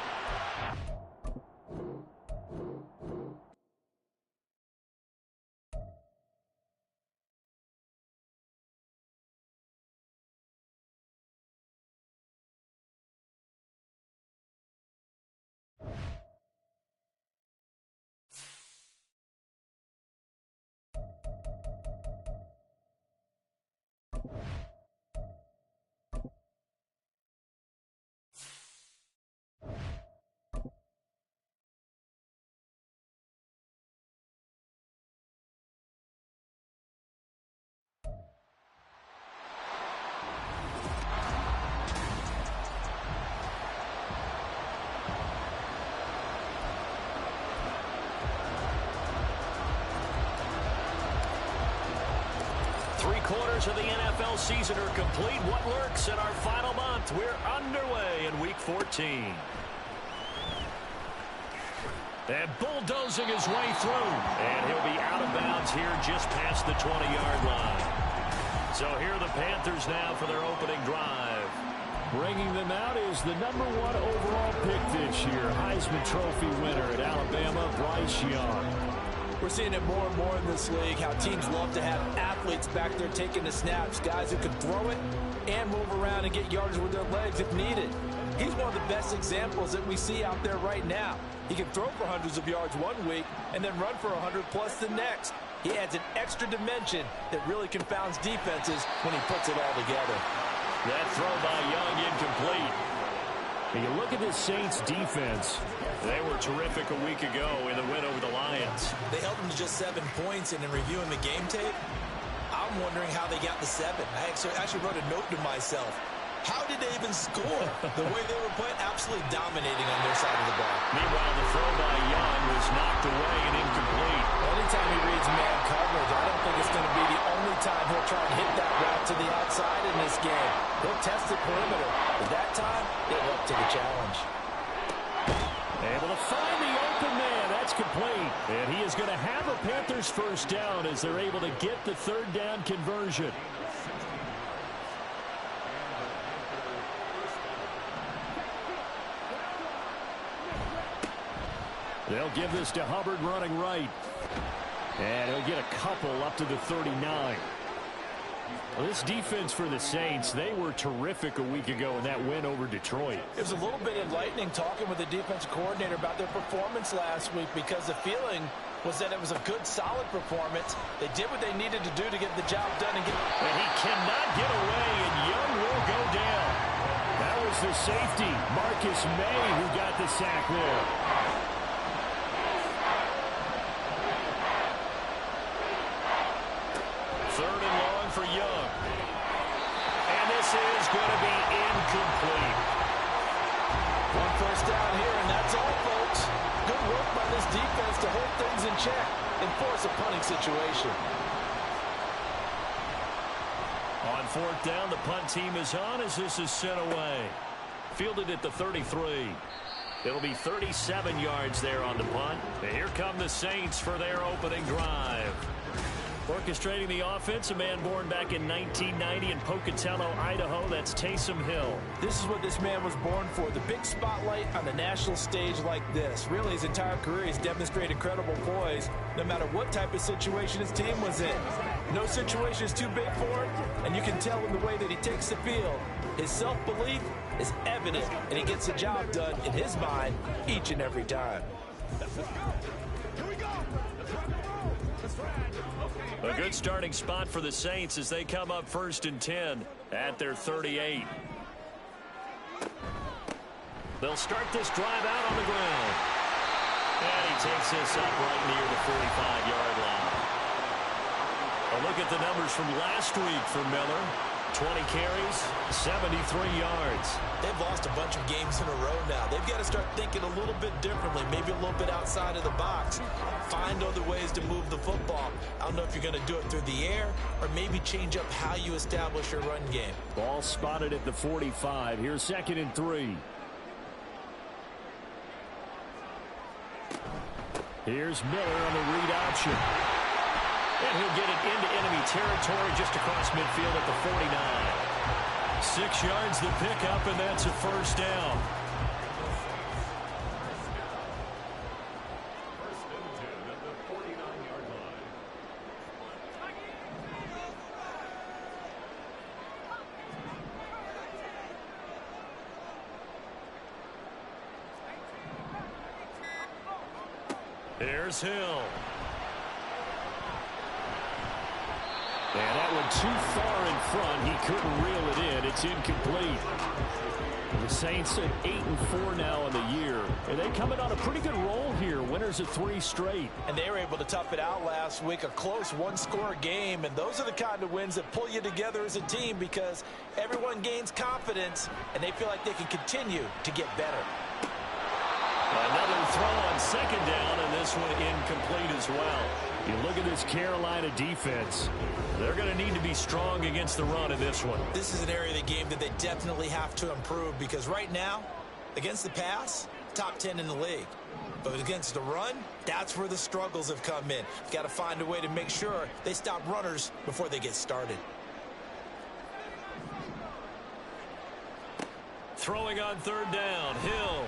Three-quarters of the NFL season are complete. What lurks in our final month? We're underway in Week 14. And bulldozing his way through. And he'll be out of bounds here just past the 20-yard line. So here are the Panthers now for their opening drive. Bringing them out is the #1 overall pick this year, Heisman Trophy winner at Alabama, Bryce Young. We're seeing it more and more in this league, how teams love to have athletes back there taking the snaps, guys who can throw it and move around and get yards with their legs if needed. He's one of the best examples that we see out there right now. He can throw for hundreds of yards one week and then run for 100+ the next. He adds an extra dimension that really confounds defenses when he puts it all together. That throw by Young incomplete. When you look at this Saints defense, they were terrific a week ago in the win over the Lions. They held them to just 7 points, and in reviewing the game tape, I'm wondering how they got the 7. I actually wrote a note to myself. How did they even score? The way they were playing, absolutely dominating on their side of the ball. Meanwhile, the throw by Young was knocked away and incomplete. Anytime he reads man coverage, I don't think it's going to be the only time he'll try and hit that route to the outside in this game. He'll test the perimeter, but that time, they're up to the challenge. Able to find the open man. That's complete. And he is going to have a Panthers first down as they're able to get the 3rd down conversion. They'll give this to Hubbard running right. And he'll get a couple up to the 39. Well, this defense for the Saints, they were terrific a week ago in that win over Detroit. It was a little bit enlightening talking with the defensive coordinator about their performance last week because the feeling was that it was a good, solid performance. They did what they needed to do to get the job done. And he cannot get away, and Young will go down. That was the safety, Marcus May, who got the sack there. For Young. And this is going to be incomplete. 1 first down here, and that's all, folks. Good work by this defense to hold things in check and force a punting situation. On 4th down, the punt team is on as this is sent away. Fielded at the 33. It'll be 37 yards there on the punt. And here come the Saints for their opening drive. Orchestrating the offense, a man born back in 1990 in Pocatello, Idaho. That's Taysom Hill. This is what this man was born for. The big spotlight on the national stage like this. Really, his entire career, he's demonstrated incredible poise, no matter what type of situation his team was in. No situation is too big for him, and you can tell in the way that he takes the field. His self-belief is evident, and he gets the job done in his mind each and every time. A good starting spot for the Saints as they come up 1st and 10 at their 38. They'll start this drive out on the ground. And he takes this up right near the 45-yard line. A look at the numbers from last week for Miller. 20 carries, 73 yards. They've lost a bunch of games in a row now. They've got to start thinking a little bit differently, maybe a little bit outside of the box. Find other ways to move the football. I don't know if you're going to do it through the air or maybe change up how you establish your run game. Ball spotted at the 45. Here's 2nd and 3. Here's Miller on the read option. And he'll get it into enemy territory just across midfield at the 49. 6 yards the pickup, and that's a first down. Here's Hill. And that one too far in front. He couldn't reel it in. It's incomplete. The Saints at 8-4 now in the year. And they coming on a pretty good roll here. Winners of 3 straight. And they were able to tough it out last week. A close one-score game. And those are the kind of wins that pull you together as a team because everyone gains confidence and they feel like they can continue to get better. Another throw on 2nd down, and this one incomplete as well. You look at this Carolina defense. They're going to need to be strong against the run in this one. This is an area of the game that they definitely have to improve because right now, against the pass, top 10 in the league. But against the run, that's where the struggles have come in. Got to find a way to make sure they stop runners before they get started. Throwing on third down, Hill.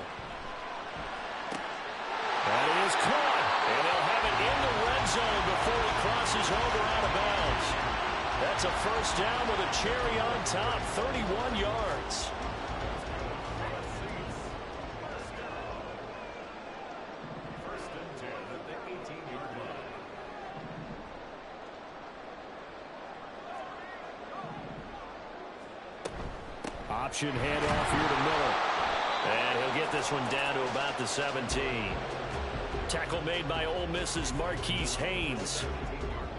That is caught, and they'll have it in the red zone before he crosses over out of bounds. That's a first down with a cherry on top, 31 yards. Option handoff here to Miller. And he'll get this one down to about the 17. Tackle made by Ole Miss's Marquise Haynes.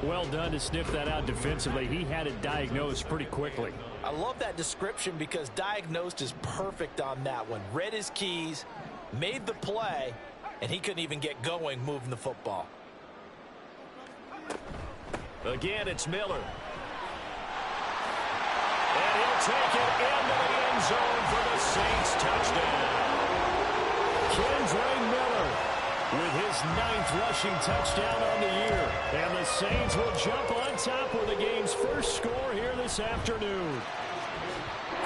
Well done to sniff that out defensively. He had it diagnosed pretty quickly. I love that description because diagnosed is perfect on that one. Read his keys, made the play, and he couldn't even get going moving the football. Again, it's Miller. And he'll take it into the end zone for the Saints touchdown. Kendre Miller with his 9th rushing touchdown on the year. And the Saints will jump on top with the game's first score here this afternoon.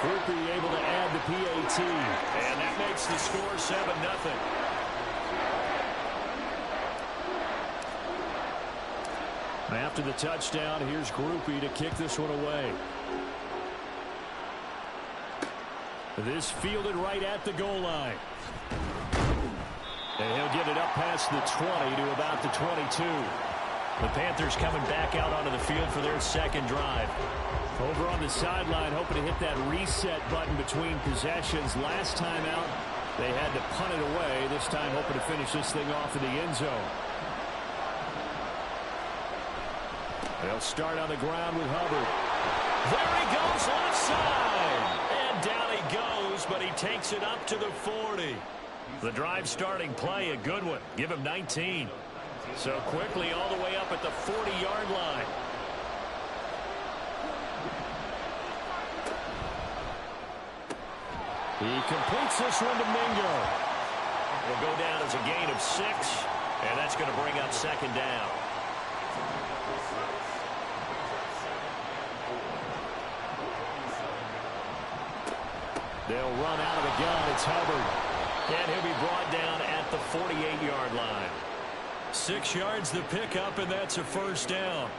Groupie able to add the PAT. And that makes the score 7-0. After the touchdown, here's Groupie to kick this one away. This fielded right at the goal line. And he'll get it up past the 20 to about the 22. The Panthers coming back out onto the field for their second drive. Over on the sideline, hoping to hit that reset button between possessions. Last time out, they had to punt it away. This time hoping to finish this thing off in the end zone. They'll start on the ground with Hubbard. There he goes left side. And down he goes, but he takes it up to the 40. The drive starting play, a good one. Give him 19. So quickly all the way up at the 40-yard line. He completes this one to Mingo. Will go down as a gain of 6, and that's going to bring up second down. They'll run out of the gun. It's Hubbard. And he'll be brought down at the 48-yard line. 6 yards the pickup, and that's a first down.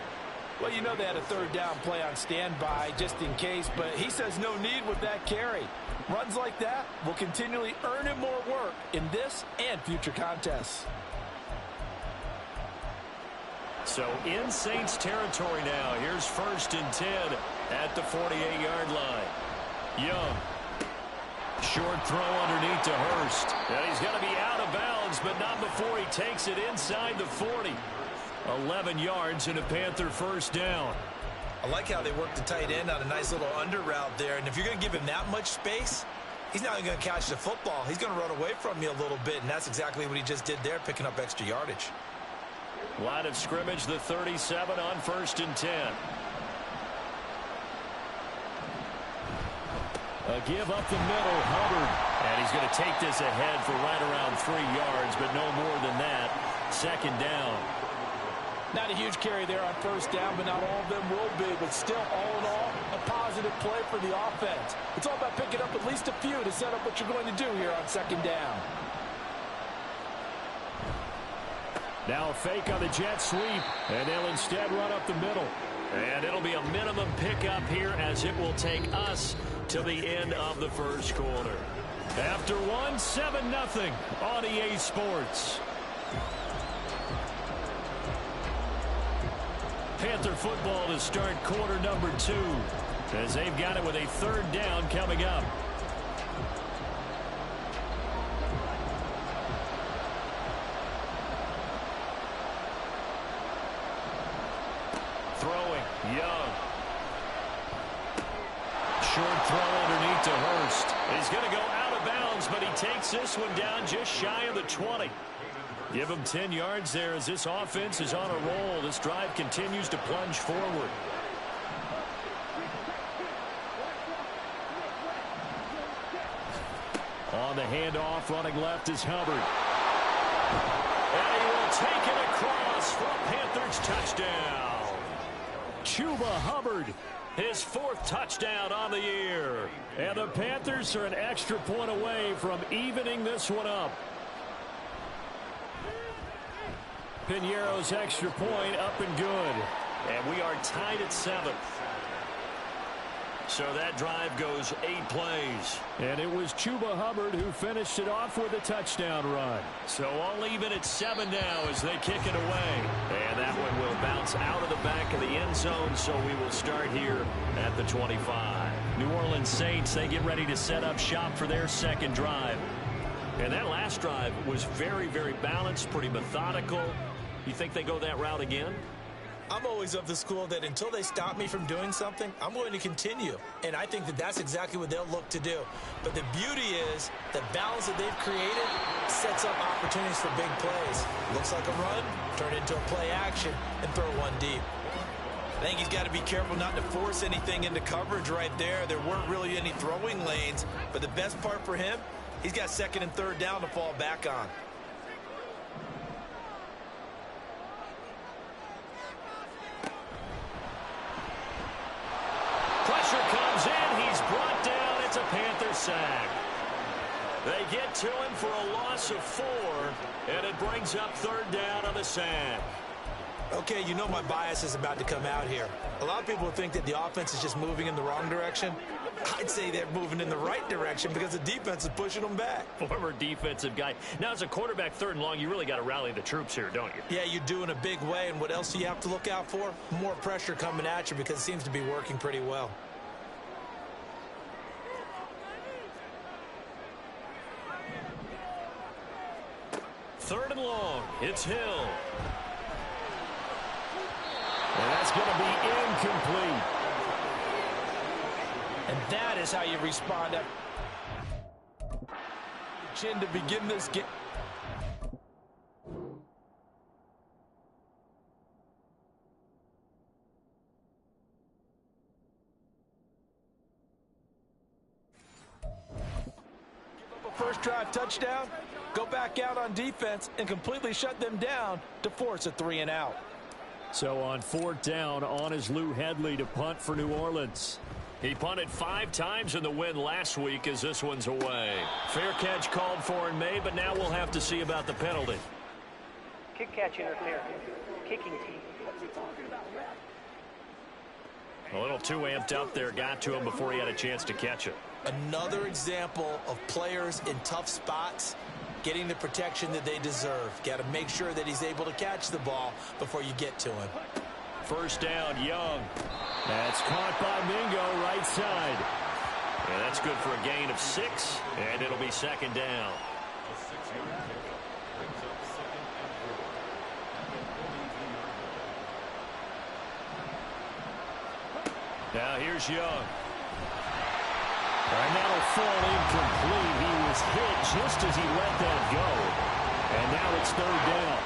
Well, you know they had a third down play on standby just in case, but he says no need with that carry. Runs like that will continually earn him more work in this and future contests. So in Saints territory now. Here's 1st and 10 at the 48-yard line. Young. Short throw underneath to Hurst. And he's going to be out of bounds, but not before he takes it inside the 40. 11 yards and a Panther first down. I like how they work the tight end on a nice little under route there. And if you're going to give him that much space, he's not going to catch the football. He's going to run away from you a little bit, and that's exactly what he just did there, picking up extra yardage. Line of scrimmage, the 37 on 1st and 10. A give up the middle, Hubbard. And he's going to take this ahead for right around 3 yards, but no more than that. Second down. Not a huge carry there on first down, but not all of them will be. But still, all in all, a positive play for the offense. It's all about picking up at least a few to set up what you're going to do here on second down. Now a fake on the jet sweep, and they'll instead run up the middle. And it'll be a minimum pickup here as it will take us to the end of the first quarter. After 7-0 on EA Sports. Panther football to start quarter number 2 as they've got it with a third down coming up. Throwing, Young. Short throw underneath to Hurst. He's going to go out of bounds, but he takes this one down just shy of the 20. Give him 10 yards there as this offense is on a roll. This drive continues to plunge forward. On the handoff, running left is Hubbard. And he will take it across for a Panthers touchdown. Chuba Hubbard His 4th touchdown on the year. And the Panthers are an extra point away from evening this one up. Piñeiro's extra point up and good. And we are tied at 7. So that drive goes 8 plays. And it was Chuba Hubbard who finished it off with a touchdown run. So all even at 7 now as they kick it away. And that one will bounce out of the back of the end zone, so we will start here at the 25. New Orleans Saints, they get ready to set up shop for their second drive. And that last drive was very, very balanced, pretty methodical. You think they go that route again? I'm always of the school that until they stop me from doing something, I'm going to continue. And I think that that's exactly what they'll look to do. But the beauty is the balance that they've created sets up opportunities for big plays. Looks like a run, turn into a play action, and throw one deep. I think he's got to be careful not to force anything into coverage right there. There weren't really any throwing lanes. But the best part for him, he's got 2nd and 3rd down to fall back on. Panther sack. They get to him for a loss of 4, and it brings up 3rd down on the sack. Okay, you know my bias is about to come out here. A lot of people think that the offense is just moving in the wrong direction. I'd say they're moving in the right direction because the defense is pushing them back. Former defensive guy. Now, as a quarterback 3rd and long, you really got to rally the troops here, don't you? Yeah, you do in a big way, and what else do you have to look out for? More pressure coming at you because it seems to be working pretty well. Third and long. It's Hill. And that's going to be incomplete. And that is how you respond up. Chin to begin this game. First drive touchdown, go back out on defense and completely shut them down to force a 3-and-out. So on 4th down, on is Lou Hedley to punt for New Orleans. He punted 5 times in the win last week as this one's away. Fair catch called for and made, but now we'll have to see about the penalty. Kick catch interference. Kicking team. A little too amped up there, got to him before he had a chance to catch it. Another example of players in tough spots getting the protection that they deserve. Got to make sure that he's able to catch the ball before you get to him. First down, Young. That's caught by Mingo, right side. And that's good for a gain of 6, and it'll be 2nd down. Now here's Young. And that'll fall incomplete. He was hit just as he let that go. And now it's 3rd down.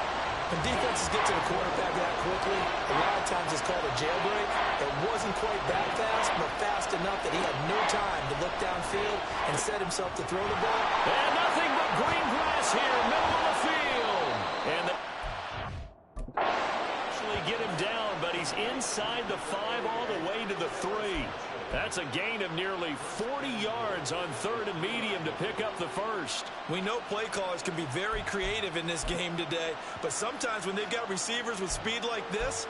When defenses get to the quarterback that quickly, a lot of times it's called a jailbreak. It wasn't quite that fast, but fast enough that he had no time to look downfield and set himself to throw the ball. And nothing but green grass here, middle of the field. And actually get him down, but he's inside the 5 all the way to the 3. That's a gain of nearly 40 yards on 3rd and medium to pick up the first. We know play callers can be very creative in this game today, but sometimes when they've got receivers with speed like this,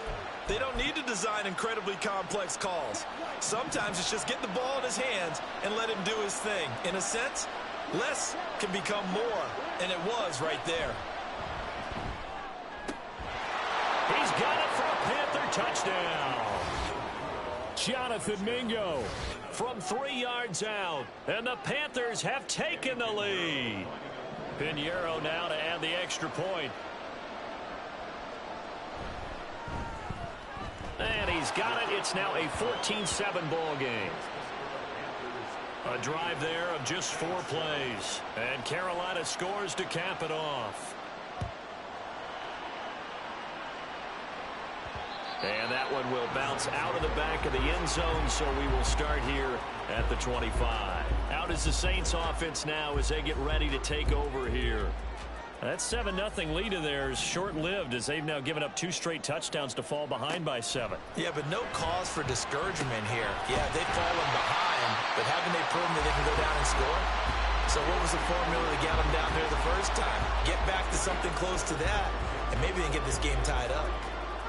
they don't need to design incredibly complex calls. Sometimes it's just get the ball in his hands and let him do his thing. In a sense, less can become more, and it was right there. He's got it for a Panther touchdown. Jonathan Mingo from 3 yards out, and the Panthers have taken the lead. Piñeiro now to add the extra point. And he's got it. It's now a 14-7 ball game. A drive there of just 4 plays, and Carolina scores to cap it off. And that one will bounce out of the back of the end zone, so we will start here at the 25. Out is the Saints offense now as they get ready to take over here. That 7-0 lead of theirs short-lived as they've now given up 2 straight touchdowns to fall behind by 7. Yeah, but no cause for discouragement here. Yeah, they've fallen behind, but haven't they proven that they can go down and score? So what was the formula to get them down there the first time? Get back to something close to that, and maybe they can get this game tied up.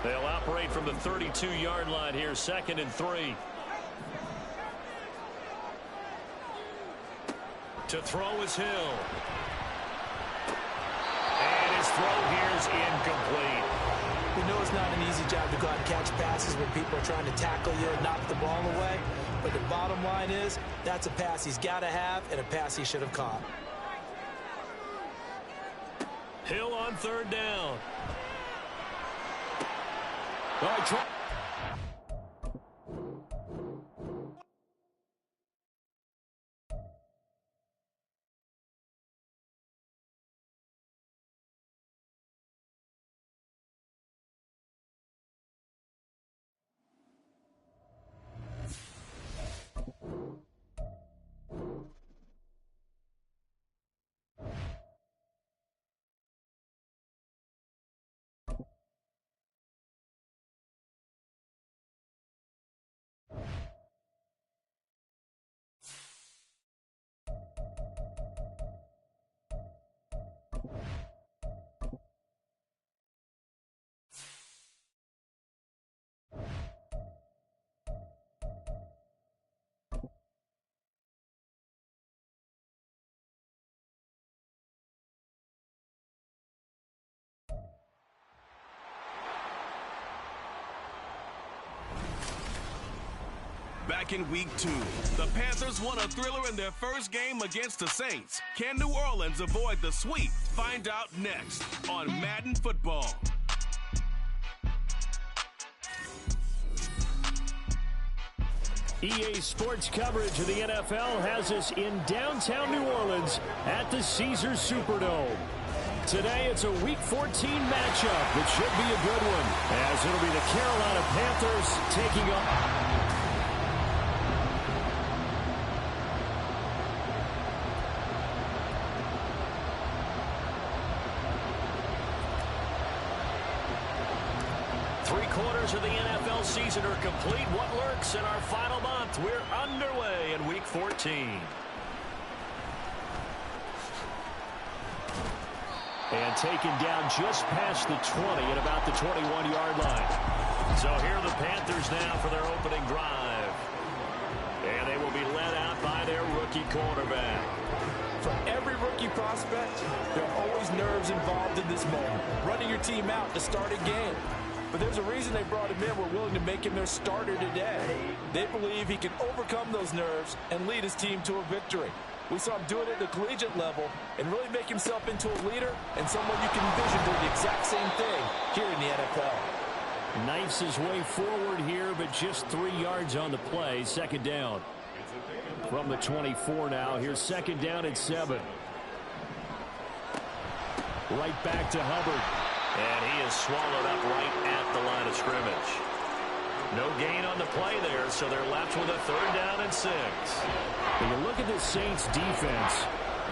They'll operate from the 32-yard line here, 2nd and 3. To throw is Hill. And his throw here is incomplete. We know it's not an easy job to go out and catch passes when people are trying to tackle you and knock the ball away. But the bottom line is, that's a pass he's got to have and a pass he should have caught. Hill on 3rd down. Back in week 2, the Panthers won a thriller in their first game against the Saints. Can New Orleans avoid the sweep? Find out next on Madden Football. EA Sports coverage of the NFL has us in downtown New Orleans at the Caesars Superdome. Today, it's a Week 14 matchup that should be a good one, as it'll be the Carolina Panthers taking on... Of the NFL season are complete. What lurks in our final month? We're underway in Week 14. And taken down just past the 20 at about the 21-yard line. So here are the Panthers now for their opening drive. And they will be led out by their rookie quarterback. For every rookie prospect, there are always nerves involved in this moment. Running your team out to start a game. But there's a reason they brought him in. We're willing to make him their starter today. They believe he can overcome those nerves and lead his team to a victory. We saw him do it at the collegiate level and really make himself into a leader and someone you can envision doing the exact same thing here in the NFL. Knifes his way forward here, but just 3 yards on the play. 2nd down. From the 24 now. Here's 2nd down and 7. Right back to Hubbard. And he is swallowed up right at the line of scrimmage. No gain on the play there, so they're left with a 3rd down and 6. When you look at the Saints defense,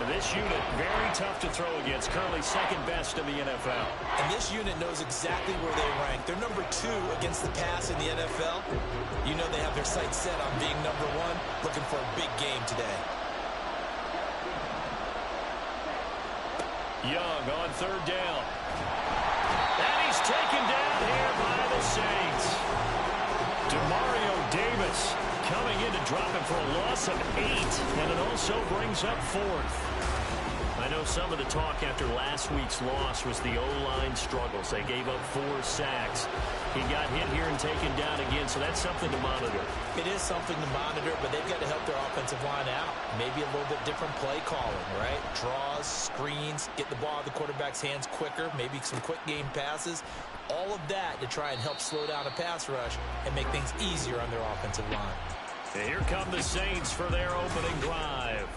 this unit very tough to throw against, currently 2nd best in the NFL. And this unit knows exactly where they rank. They're number 2 against the pass in the NFL. You know they have their sights set on being number 1, looking for a big game today. Young on 3rd down. And he's taken down here by the Saints. Demario Davis coming in to drop him for a loss of 8. And it also brings up 4th. I know some of the talk after last week's loss was the O-line struggles. They gave up 4 sacks. He got hit here and taken down again, so that's something to monitor. It is something to monitor, but they've got to help their offensive line out. Maybe a little bit different play calling, right? Draws, screens, get the ball out of the quarterback's hands quicker, maybe some quick game passes. All of that to try and help slow down a pass rush and make things easier on their offensive line. And here come the Saints for their opening drive.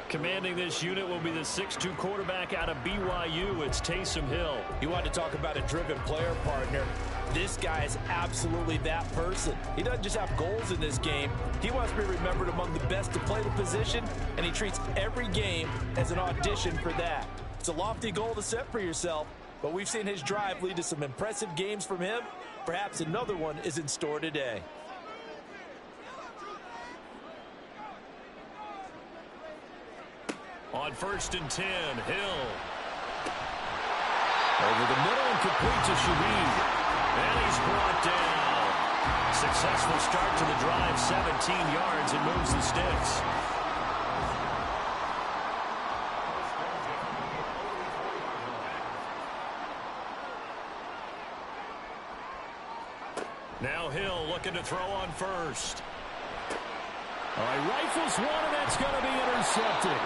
Commanding this unit will be the 6'2 quarterback out of BYU. It's Taysom Hill. You want to talk about a driven player partner. This guy is absolutely that person. He doesn't just have goals in this game. He wants to be remembered among the best to play the position, and he treats every game as an audition for that. It's a lofty goal to set for yourself, but we've seen his drive lead to some impressive games from him. Perhaps another one is in store today. On 1st and 10, Hill. Over the middle and complete to Shaheed. And he's brought down. Successful start to the drive, 17 yards, and moves the sticks. Now Hill looking to throw on 1st. All right, rifles one, and that's going to be intercepted.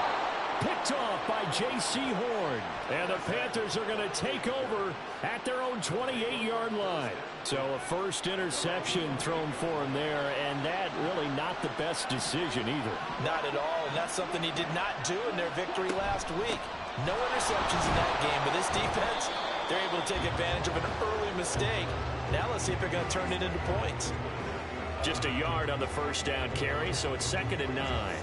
Picked off by J.C. Horn. And the Panthers are going to take over at their own 28-yard line. So a first interception thrown for him there, and that really not the best decision either. Not at all, and that's something he did not do in their victory last week. No interceptions in that game, but this defense, they're able to take advantage of an early mistake. Now let's see if they're going to turn it into points. Just a yard on the first down carry, so it's 2nd and 9.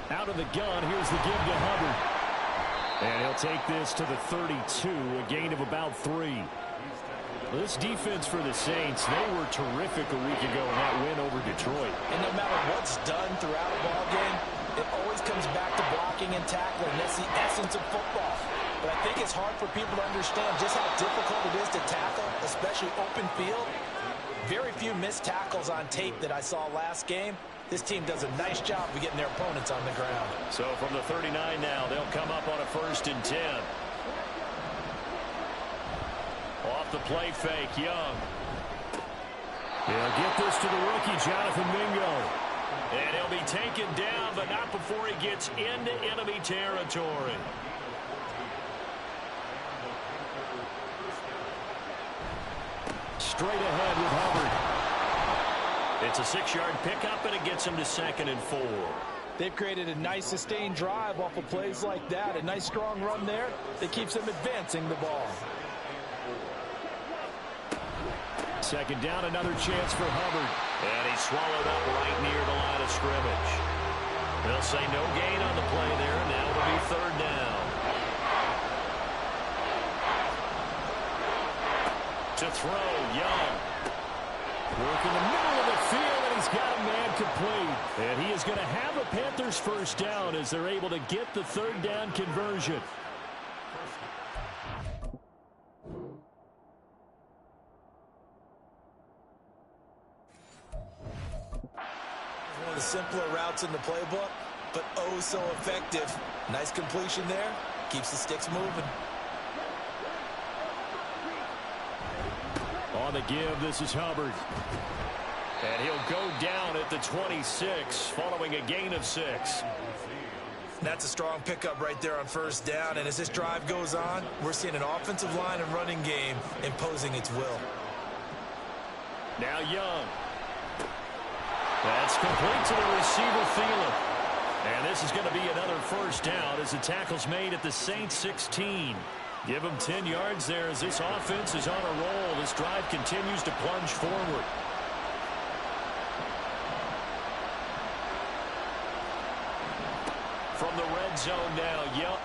Out of the gun, here's the give to Hubbard. And he'll take this to the 32, a gain of about 3. This defense for the Saints, they were terrific a week ago in that win over Detroit. And no matter what's done throughout a ball game, it always comes back to blocking and tackling. That's the essence of football. But I think it's hard for people to understand just how difficult it is to tackle, especially open field. Very few missed tackles on tape that I saw last game. This team does a nice job of getting their opponents on the ground. So from the 39 now, they'll come up on a 1st and 10. Off the play fake, Young. He'll get this to the rookie, Jonathan Mingo. And he'll be taken down, but not before he gets into enemy territory. Straight ahead with Hubbard. It's a 6-yard pickup, and it gets him to 2nd and 4. They've created a nice sustained drive off of plays like that. A nice strong run there that keeps them advancing the ball. 2nd down, another chance for Hubbard. And he's swallowed up right near the line of scrimmage. They'll say no gain on the play there, and now it'll be 3rd down. To throw, Young. Work in the middle of the field, and he's got a man complete. And he is going to have a Panthers 1st down as they're able to get the 3rd down conversion. One of the simpler routes in the playbook, but oh so effective. Nice completion there. Keeps the sticks moving. On the give, this is Hubbard. And he'll go down at the 26, following a gain of 6. That's a strong pickup right there on 1st down. And as this drive goes on, we're seeing an offensive line and running game imposing its will. Now Young. That's complete to the receiver, Thielen. And this is going to be another 1st down as the tackle's made at the Saints 16. Give them 10 yards there as this offense is on a roll. This drive continues to plunge forward. From the red zone now, Young.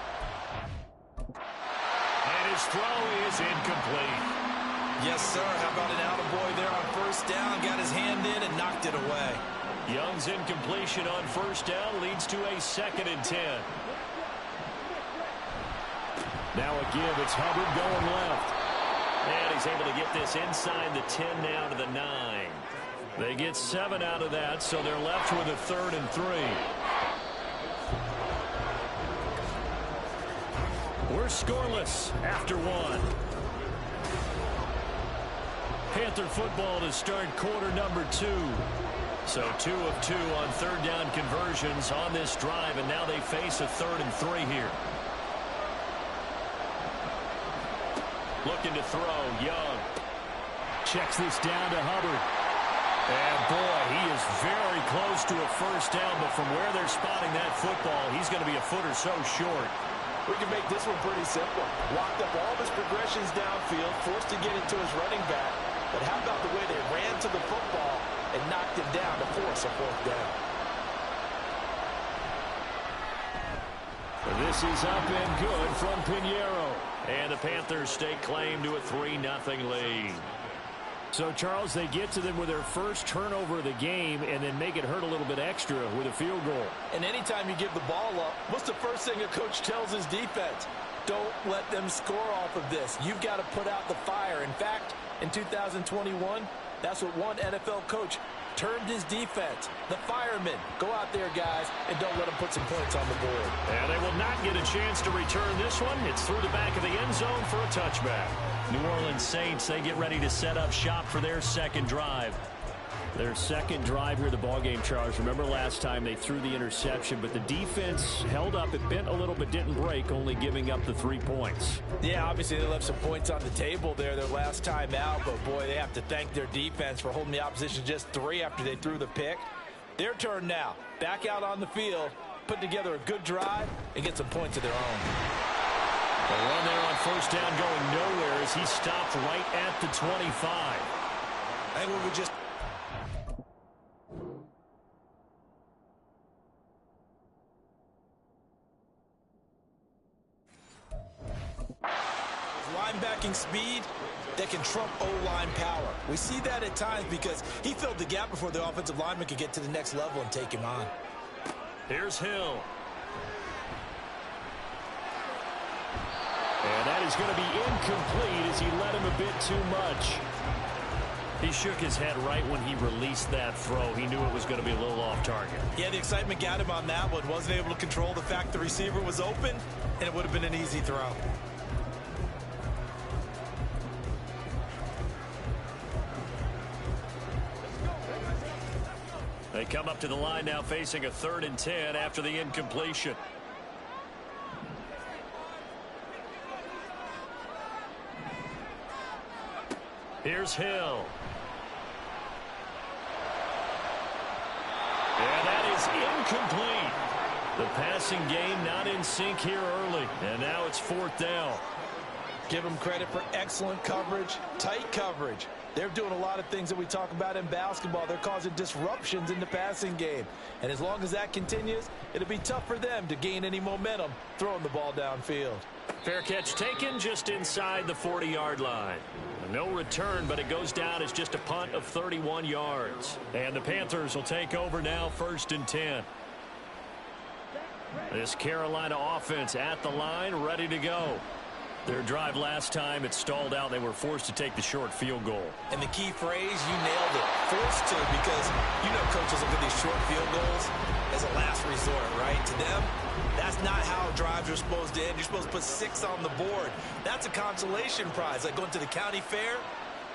And his throw is incomplete. Yes, sir. How about an attaboy there on 1st down? Got his hand in and knocked it away. Young's incompletion on 1st down leads to a 2nd and 10. Now a give. It's Hubbard going left. And he's able to get this inside the 10 now to the 9. They get 7 out of that, so they're left with a 3rd and 3. We're scoreless after 1. Panther football to start quarter number 2. So 2 of 2 on 3rd down conversions on this drive, and now they face a 3rd and 3 here. Looking to throw, Young. Checks this down to Hubbard. And boy, he is very close to a 1st down, but from where they're spotting that football, he's going to be a foot or so short. We can make this one pretty simple. Locked up all of his progressions downfield, forced to get it to his running back. But how about the way they ran to the football and knocked him down to force a 4th down. This is up and good from Pinheiro. And the Panthers stake claim to a 3-0 lead. So, Charles, they get to them with their first turnover of the game and then make it hurt a little bit extra with a field goal. And anytime you give the ball up, what's the first thing a coach tells his defense? Don't let them score off of this. You've got to put out the fire. In fact, in 2021, that's what one NFL coach termed his defense. The firemen. Go out there, guys, and don't let them put some points on the board. And they will not get a chance to return this one. It's through the back of the end zone for a touchback. New Orleans Saints, they get ready to set up shop for their second drive. Their second drive here of the ballgame, Charles. Remember last time they threw the interception, but the defense held up. It bent a little but didn't break, only giving up the 3 points. Yeah, obviously they left some points on the table there their last time out, but boy, they have to thank their defense for holding the opposition just 3 after they threw the pick. Their turn now. Back out on the field, put together a good drive, and get some points of their own. The run there on first down going nowhere as he stopped right at the 25. I think we just... linebacking speed that can trump O-line power. We see that at times because he filled the gap before the offensive lineman could get to the next level and take him on. Here's Hill. And that is going to be incomplete as he led him a bit too much. He shook his head right when he released that throw. He knew it was going to be a little off target. Yeah, the excitement got him on that one. Wasn't able to control the fact the receiver was open, and it would have been an easy throw. They come up to the line now facing a 3rd and 10 after the incompletion. Here's Hill. And that is incomplete. The passing game not in sync here early. And now it's 4th down. Give them credit for excellent coverage, tight coverage. They're doing a lot of things that we talk about in basketball. They're causing disruptions in the passing game. And as long as that continues, it'll be tough for them to gain any momentum throwing the ball downfield. Fair catch taken just inside the 40-yard line. No return, but it goes down as just a punt of 31 yards. And the Panthers will take over now 1st and 10. This Carolina offense at the line, ready to go. Their drive last time, it stalled out. They were forced to take the short field goal. And the key phrase, you nailed it. Forced to, because you know coaches look at these short field goals as a last resort, right? To them, that's not how drives are supposed to end. You're supposed to put 6 on the board. That's a consolation prize. Like going to the county fair,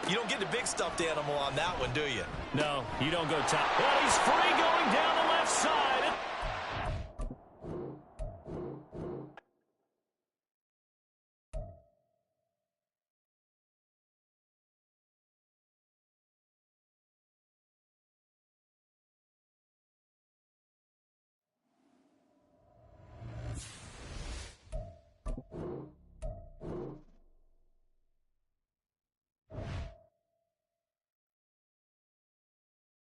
you don't get the big stuffed animal on that one, do you? No, you don't go top. Well, he's free going down the left side.